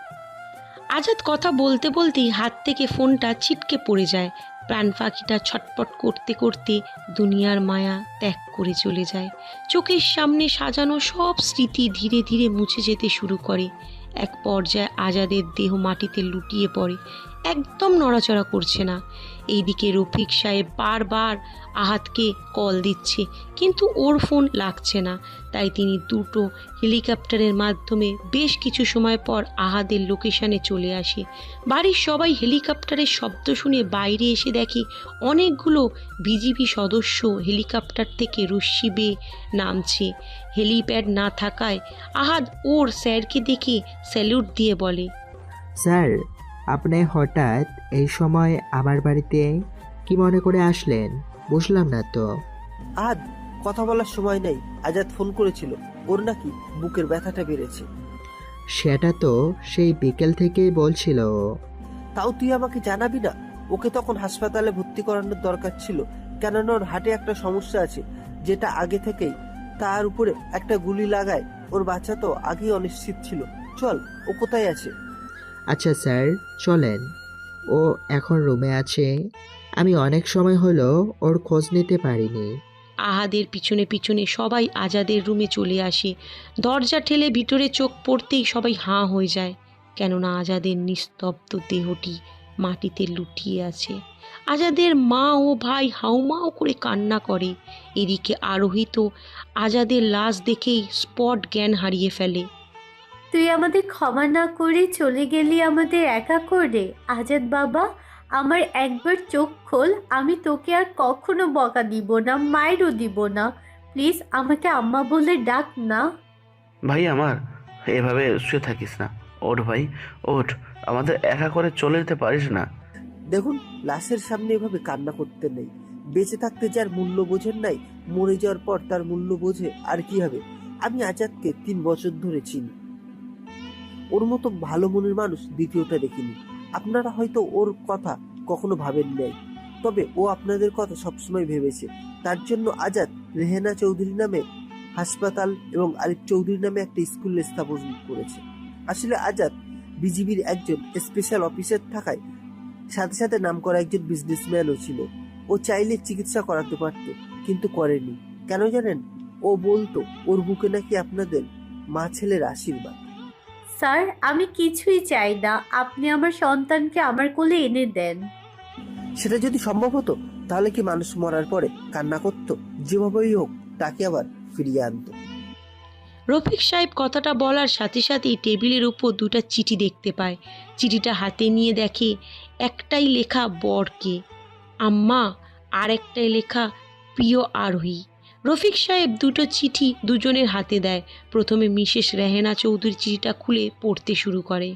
আজাদ কথা বলতে বলতেই হাত থেকে ফোনটা ছিটকে পড়ে যায়। প্রাণ পাখিটা ছটপট করতে করতে দুনিয়ার মায়া ত্যাগ করে চলে যায়। চোখের সামনে সাজানো সব স্মৃতি ধীরে ধীরে মুছে যেতে শুরু করে। এক পর্যায়ে আজাদের দেহ মাটিতে লুটিয়ে পড়ে, একদম নড়াচড়া করছে না। এইদিকে রফিক সাহেব বারবার আহাদকে কল দিচ্ছে, কিন্তু ওর ফোন লাগছে না। তাই তিনি দুটো হেলিকপ্টারের মাধ্যমে বেশ কিছু সময় পর আহাদের লোকেশনে চলে আসে। বাড়ির সবাই হেলিকপ্টারের শব্দ শুনে বাইরে এসে দেখে অনেকগুলো বিজিবি সদস্য হেলিকপ্টার থেকে রশ্মি বেয়ে নামছে। হেলিপ্যাড না থাকায় আহাদ ওর স্যারকে দেখে স্যালুট দিয়ে বলে, স্যার, আপনি হঠাৎ এই সময় আমার বাড়িতে কি মনে করে আসলেন বুঝলাম না তো। আজ কথা বলার সময় নেই, আজাদ ফোন করেছিল, ওর নাকি বুকের ব্যথাটা বেড়েছে। সেটা তো সেই বিকেল থেকেই বলছিল। তাও তুই আমাকে জানাবি না? ওকে তখন হাসপাতালে ভর্তি করানোর দরকার ছিল, কেননা ওর হার্টে একটা সমস্যা আছে যেটা আগে থেকেই। তার উপরে একটা গুলি লাগায় ওর বাচ্চা তো আগেই অনিশ্চিত ছিল। চল, ও কোথায় আছে? আচ্ছা স্যার, চলেন। ও এখন রুমে আছে, আমি অনেক সময় হলো ওর খোঁজ নিতে পারিনি। আহাদের পিছনে পিছনে সবাই আজাদের রুমে চলে আসে। দরজা ঠেলে ভিতরে চোখ পড়তেই সবাই হাঁ হয়ে যায়, কেননা আজাদের নিস্তব্ধ দেহটি মাটিতে লুটিয়ে আছে। আজাদের মা ও ভাই হাউমাউ করে কান্না করে। এদিকে আরোহী তো আজাদের লাশ দেখেই স্পট জ্ঞান হারিয়ে ফেলে। তুই আমাদের ক্ষমা না করে চলে গেলি আমাদের একা করে। আজাদ বাবা, আমার একবার চোখ খোল, আমি তোকে আর কখনো বকা দিব না, মায়েরও দিব না। প্লিজ আমাকে আম্মা বলে ডাক না। ভাই আমার, এভাবে শুয়ে থাকিস না। ওঠ ভাই, ওঠ, আমাদের একা করে চলে যেতে পারিস না। দেখুন, লাশের সামনে এভাবে কান্না করতে নেই। বেঁচে থাকতে যার মূল্য বোঝেন নাই, মরে যাওয়ার পর তার মূল্য বোঝে আর কি হবে। আমি আজাদকে 3 বছর ধরে চিনি। ওর মতো ভালো মনের মানুষ দ্বিতীয়টা দেখিনি। আপনারা হয়তো ওর কথা কখনো ভাবেন নাই, তবে ও আপনাদের কথা সবসময় ভেবেছে। তার জন্য আজাদ রেহেনা চৌধুরী নামে হাসপাতাল এবং আরিফ চৌধুরী নামে একটা স্কুল স্থাপন করেছে। আসলে আজাদ বিজিবির একজন স্পেশাল অফিসার থাকায় সাথে সাথে নাম করা একজন বিজনেসম্যানও ছিল। ও চাইলে চিকিৎসা করাতে পারত, কিন্তু করেনি। কেন জানেন? ও বলতো ওর বুকে নাকি আপনাদের মা ছেলের আশীর্বাদ। স্যার, আমি কিছুই চাই না, আপনি আমার সন্তানকে আমার কোলে এনে দেন। সেটা যদি সম্ভব হতো তাহলে কি মানুষ মরার পরে কান্না করতো? যেভাবেই হোক তাকে আবার ফিরিয়ে আনতো। রফিক সাহেব কথাটা বলার সাথে সাথেই টেবিলের উপর 2টা চিঠি দেখতে পায়। চিঠিটা হাতে নিয়ে দেখে একটাই লেখা বরকে আম্মা, আর একটাই লেখা প্রিয় আরোহী। রফিক সাহেব 2টো চিঠি দুজনের হাতে দেয়। প্রথমে মিসেস রেহেনা চৌধুরী চিঠিটা খুলে পড়তে শুরু করে।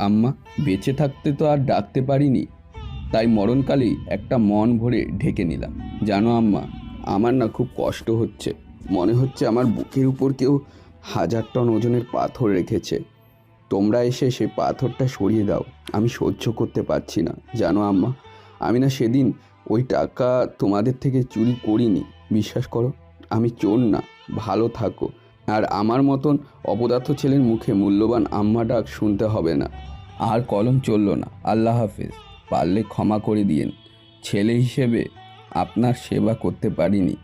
আম্মা, বেঁচে থাকতে তো আর ডাকতে পারিনি, তাই মরণকালেই একটা মন ভরে ঢেকে নিলাম। জানো আম্মা, আমার না খুব কষ্ট হচ্ছে। মনে হচ্ছে আমার বুকের উপর কেউ 1000 টন ওজনের পাথর রেখেছে। তোমরা এসে সেই পাথরটা সরিয়ে দাও, আমি সহ্য করতে পারছি না। জানো আম্মা, আমি না সেদিন ওই টাকা তোমাদের থেকে চুরি করিনি। বিশ্বাস করো, আমি চোর না। ভালো থাকো। আর আমার মতন অপদার্থ ছেলের মুখে মূল্যবান আম্মা ডাক শুনতে হবে না। আর কলম চললো না। আল্লাহ হাফেজ। পারলে ক্ষমা করে দিয়েন। ছেলে হিসেবে আপনার সেবা করতে পারিনি।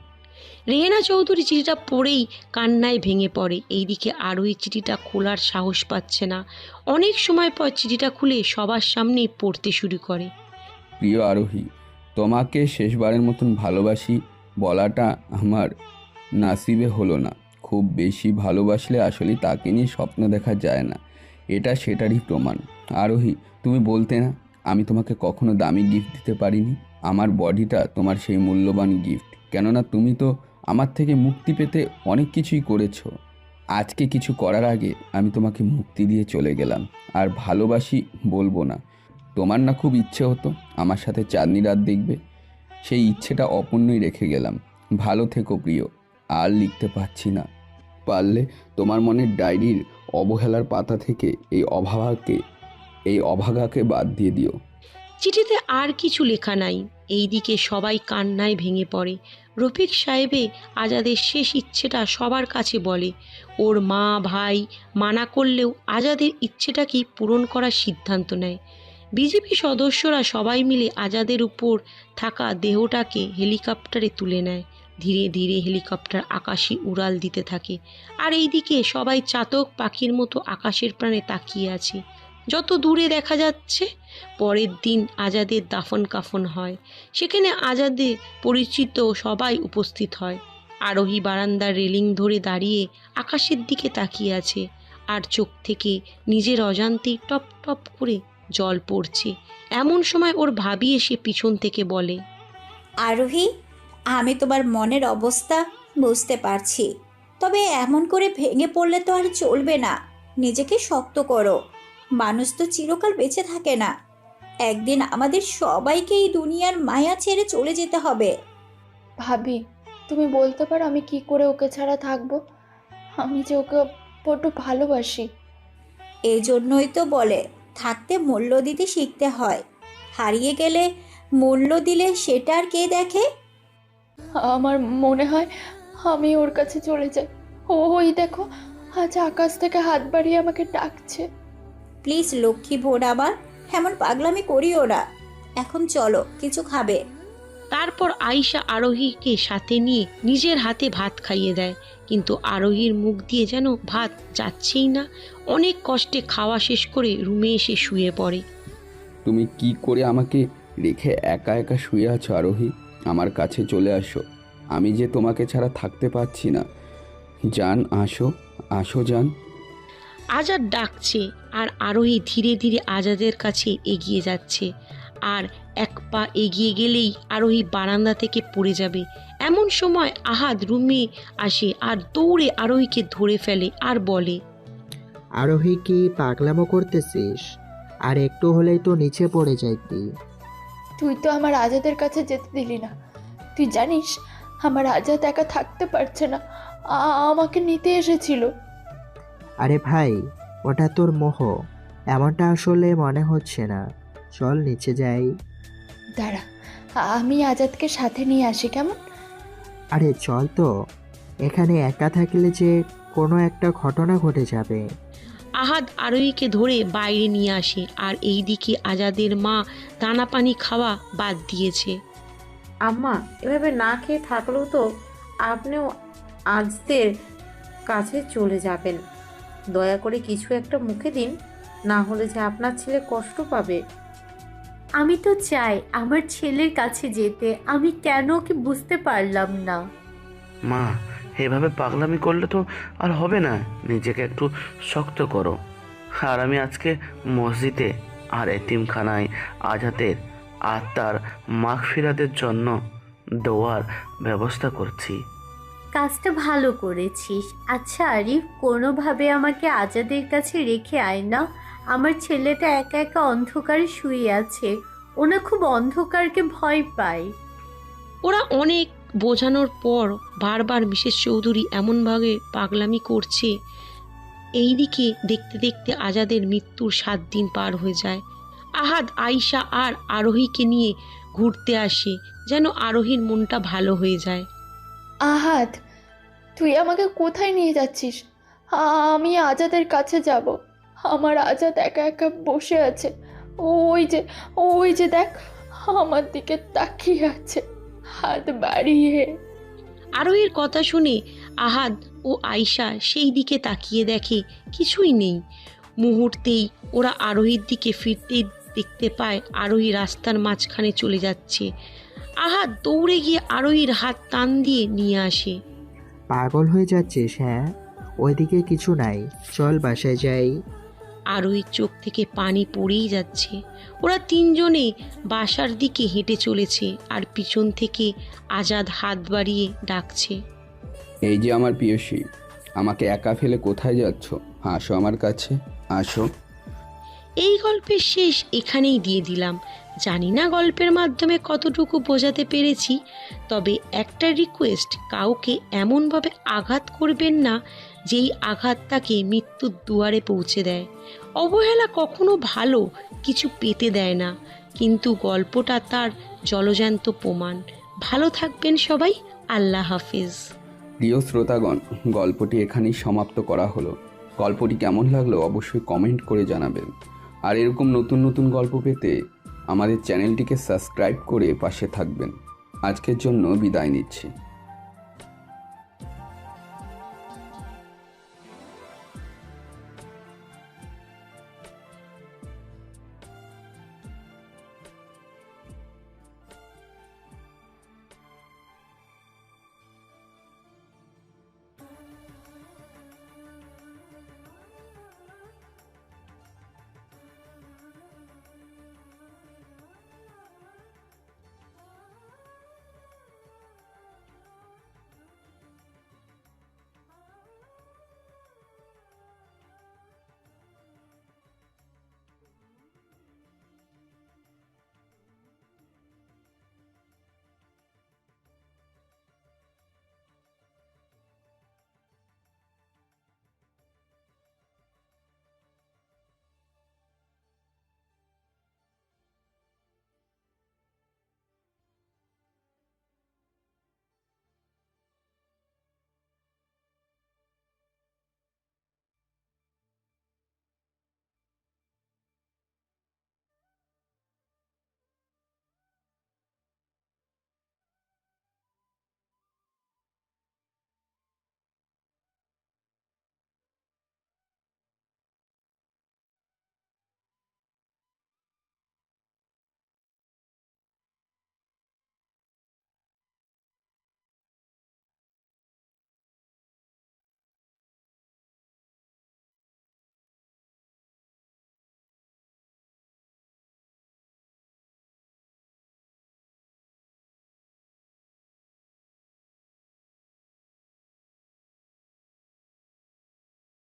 রেহেনা চৌধুরী চিঠিটা পড়েই কান্নায় ভেঙে পড়ে। এইদিকে আরোহী চিঠিটা খোলার সাহস পাচ্ছে না। অনেক সময় পর চিঠিটা খুলে সবার সামনেই পড়তে শুরু করে। প্রিয় আরোহী, তোমাকে শেষবারের মতন ভালোবাসি বলাটা আমার নাসিবে হলো না। খুব বেশি ভালোবাসলে আসলে তাকে নিয়ে স্বপ্ন দেখা যায় না। এটা সেটারই প্রমাণ। আরোহী, তুমি বলতে না আমি তোমাকে কখনো দামি গিফট দিতে পারিনি। আমার বডিটা তোমার সেই মূল্যবান গিফট। কেননা তুমি তো আমার থেকে মুক্তি পেতে অনেক কিছুই করেছো। আজকে কিছু করার আগে আমি তোমাকে মুক্তি দিয়ে চলে গেলাম। আর ভালোবাসি বলবো না। তোমার না খুব ইচ্ছে হতো আমার সাথে চাঁদনি রাত দেখবে, সেই ইচ্ছেটা অপূর্ণই রেখে গেলাম। ভালো থেকো প্রিয়। আর লিখতে পারছি না। পারলে তোমার মনের ডায়েরির অবহেলার পাতা থেকে এই অভাগাকে বাদ দিয়ে দিও। চিঠিতে আর কিছু লেখা নাই। এইদিকে সবাই কান্নায় ভেঙে পড়ে। রফিক সাহেবে আজাদের শেষ ইচ্ছেটা সবার কাছে বলে। ওর মা ভাই মানা করলেও আজাদের ইচ্ছেটাকেই পূরণ করার সিদ্ধান্ত নেয়। বিজেপি সদস্যরা সবাই মিলে আজাদের উপর থাকা দেহটাকে হেলিকপ্টারে তুলে নেয়। ধীরে ধীরে হেলিকপ্টার আকাশে উড়াল দিতে থাকে। আর এইদিকে সবাই চাতক পাখির মতো আকাশের প্রাণে তাকিয়ে আছে। যত দূরে দেখা যাচ্ছে। পরের দিন আজাদের দাফন কাফন হয়। সেখানে আজাদের পরিচিত সবাই উপস্থিত হয়। আরোহী বারান্দার রেলিং ধরে দাঁড়িয়ে আকাশের দিকে তাকিয়ে আছে। আর চোখ থেকে নিজের অজান্তেই টপ টপ করে জল পড়ছে। এমন সময় ওর ভাবি এসে পিছন থেকে বলে, আরোহী, আমি তোমার মনের অবস্থা বুঝতে পারছি, তবে এমন করে ভেঙে পড়লে তো আর চলবে না। নিজেকে শক্ত করো। মানুষ তো চিরকাল বেঁচে থাকে না। একদিন আমাদের সবাইকে এই দুনিয়ার মায়া ছেড়ে চলে যেতে হবে। ভাবি, তুমি বলতে পারো আমি কি করে ওকে ছাড়া থাকবো? আমি যে ওকে বড্ড ভালোবাসি। এই জন্যই তো বলে থাকতে মূল্য দিতে শিখতে হয়। হারিয়ে গেলে মূল্য দিলে সেটা আর কে দেখে? আমার মনে হয় আমি ওর কাছে চলে যাই। ওই দেখো, আজ আকাশ থেকে হাত বাড়িয়ে আমাকে ডাকছে। প্লিজ লক্ষ্মী ভোর, আবার এমন পাগলামি করিও না। এখন চলো, কিছু খাবে। তারপর আয়শা আরোহীকে সাথে নিয়ে নিজের হাতে ভাত খাইয়ে দেয়। কিন্তু আরোহীর মুখ দিয়ে যেন ভাত যাচ্ছেই না। অনেক কষ্টে খাওয়া শেষ করে রুমে এসে শুয়ে পড়ে। তুমি কি করে আমাকে রেখে একা একা শুয়ে আছো আরোহী? আমার কাছে চলে আসো, আমি যে তোমাকে ছাড়া থাকতে পারছি না। জান, আসো আসো জান। আজাদ ডাকছে আর আরোহী ধীরে ধীরে আজাদের কাছে এগিয়ে যাচ্ছে। আর এক পা এগিয়ে গেলেই আরোহী বারান্দা থেকে পড়ে যাবে। এমন সময় আহাদ রুমে আসে আর দৌড়ে আরোহীকে ধরে ফেলে আর বলে, আরোহী কি পাগলামো করতেছিস? আর একটু হলেই তো নিচে পড়ে যাইতি। তুই তো আমার আজাদের কাছে যেতে দিলি না। তুই জানিস আমার আজাদ একা থাকতে পারছে না, আমাকে নিতে এসেছিল। আরে ভাই, ওটা তোর মোহ, এমনটা আসলে মনে হচ্ছে না। চল নিচে যাই। দাঁড়া, আমি আজাদকে সাথে নিয়ে আসি, কেমন? আরে চল তো, এখানে একা থাকলে যে কোনো একটা ঘটনা ঘটে যাবে। আহাদ আরোহীকে ধরে বাইরে নিয়ে আসে আর এইদিকে আজাদের মা দানা পানি খাওয়া বাদ দিয়েছে। আম্মা, এভাবে না খেয়ে থাকলেও তো আপনিও আজদের কাছে চলে যাবেন। দয়া করে কিছু একটা মুখে দিন, না হলে যে আপনার ছেলে কষ্ট পাবে। আমি তো চাই আমার ছেলের কাছে যেতে, আমি কেন ওকে বুঝতে পারলাম না। মা, এভাবে পাগলামি করলে তো আর হবে না, নিজেকে একটু শক্ত করো। আর আমি আজকে মসজিদে আর এতিমখানায় আজাদের আত্মার মাগফিরাতের জন্য দোয়ার ব্যবস্থা করছি। কাজটা ভালো করেছিস। আচ্ছা আরিফ, কোনোভাবে আমাকে আজাদের কাছে রেখে আয় না। আমার ছেলেটা একা একা অন্ধকারে শুয়ে আছে, ওনা খুব অন্ধকারকে ভয় পায়। ওরা অনেক বোঝানোর পর বারবার মিসেস চৌধুরী এমনভাবে পাগলামি করছে। এইদিকে দেখতে দেখতে আজাদের মৃত্যুর 7 দিন পার হয়ে যায়। আহাদ আয়শা আর আরোহীকে নিয়ে ঘুরতে আসে, যেন আরোহীর মনটা ভালো হয়ে যায়। আহাদ, তুই আমাকে কোথায় নিয়ে যাচ্ছিস? আমি আজাদের কাছে যাব। আমার আজাদ একা একা বসে আছে, ওই যে দেখ, আমার দিকে তাকিয়ে আছে হাত বাড়িয়ে। আরোহীর কথা শুনে আহাদ ও আয়শা সেই দিকে তাকিয়ে দেখে কিছুই নেই। মুহূর্তেই ওরা আরোহীর দিকে ফিরতেই দেখতে পায় আরোহী রাস্তার মাঝখানে চলে যাচ্ছে। আহাদ দৌড়ে গিয়ে আরোহীর হাত টান দিয়ে নিয়ে আসে। পাগল হয়ে যাচ্ছিস? হ্যাঁ, ওইদিকে কিছু নাই, চল বাসায় যাই। আরোহীর চোখ থেকে পানি পড়েই যাচ্ছে। ওরা 3 জনে বাসার দিকে হেঁটে চলেছে আর পিছন থেকে আজাদ হাত বাড়িয়ে ডাকছে, এই যে আমার প্রিয়সী, আমাকে একা ফেলে কোথায় যাচ্ছ? আসো আমার কাছে, আসো। এই গল্পের শেষ এখানেই দিয়ে দিলাম। জানি না গল্পের মাধ্যমে কতটুকু বোঝাতে পেরেছি, তবে একটা রিকোয়েস্ট, কাউকে এমনভাবে আঘাত করবেন না যেই আঘাত তাকে মৃত্যুর দুয়ারে পৌঁছে দেয়। অবহেলা কখনো ভালো কিছু পেতে দেয় না, কিন্তু গল্পটা তার জলজ্যান্ত প্রমাণ। ভালো থাকবেন সবাই, আল্লাহ হাফিজ। প্রিয় শ্রোতাগণ, গল্পটি এখানেই সমাপ্ত করা হলো। গল্পটি কেমন লাগলো অবশ্যই কমেন্ট করে জানাবেন। আর এরকম নতুন নতুন গল্প পেতে আমাদের চ্যানেলটিকে সাবস্ক্রাইব করে পাশে থাকবেন। আজকের জন্য বিদায় নিচ্ছি।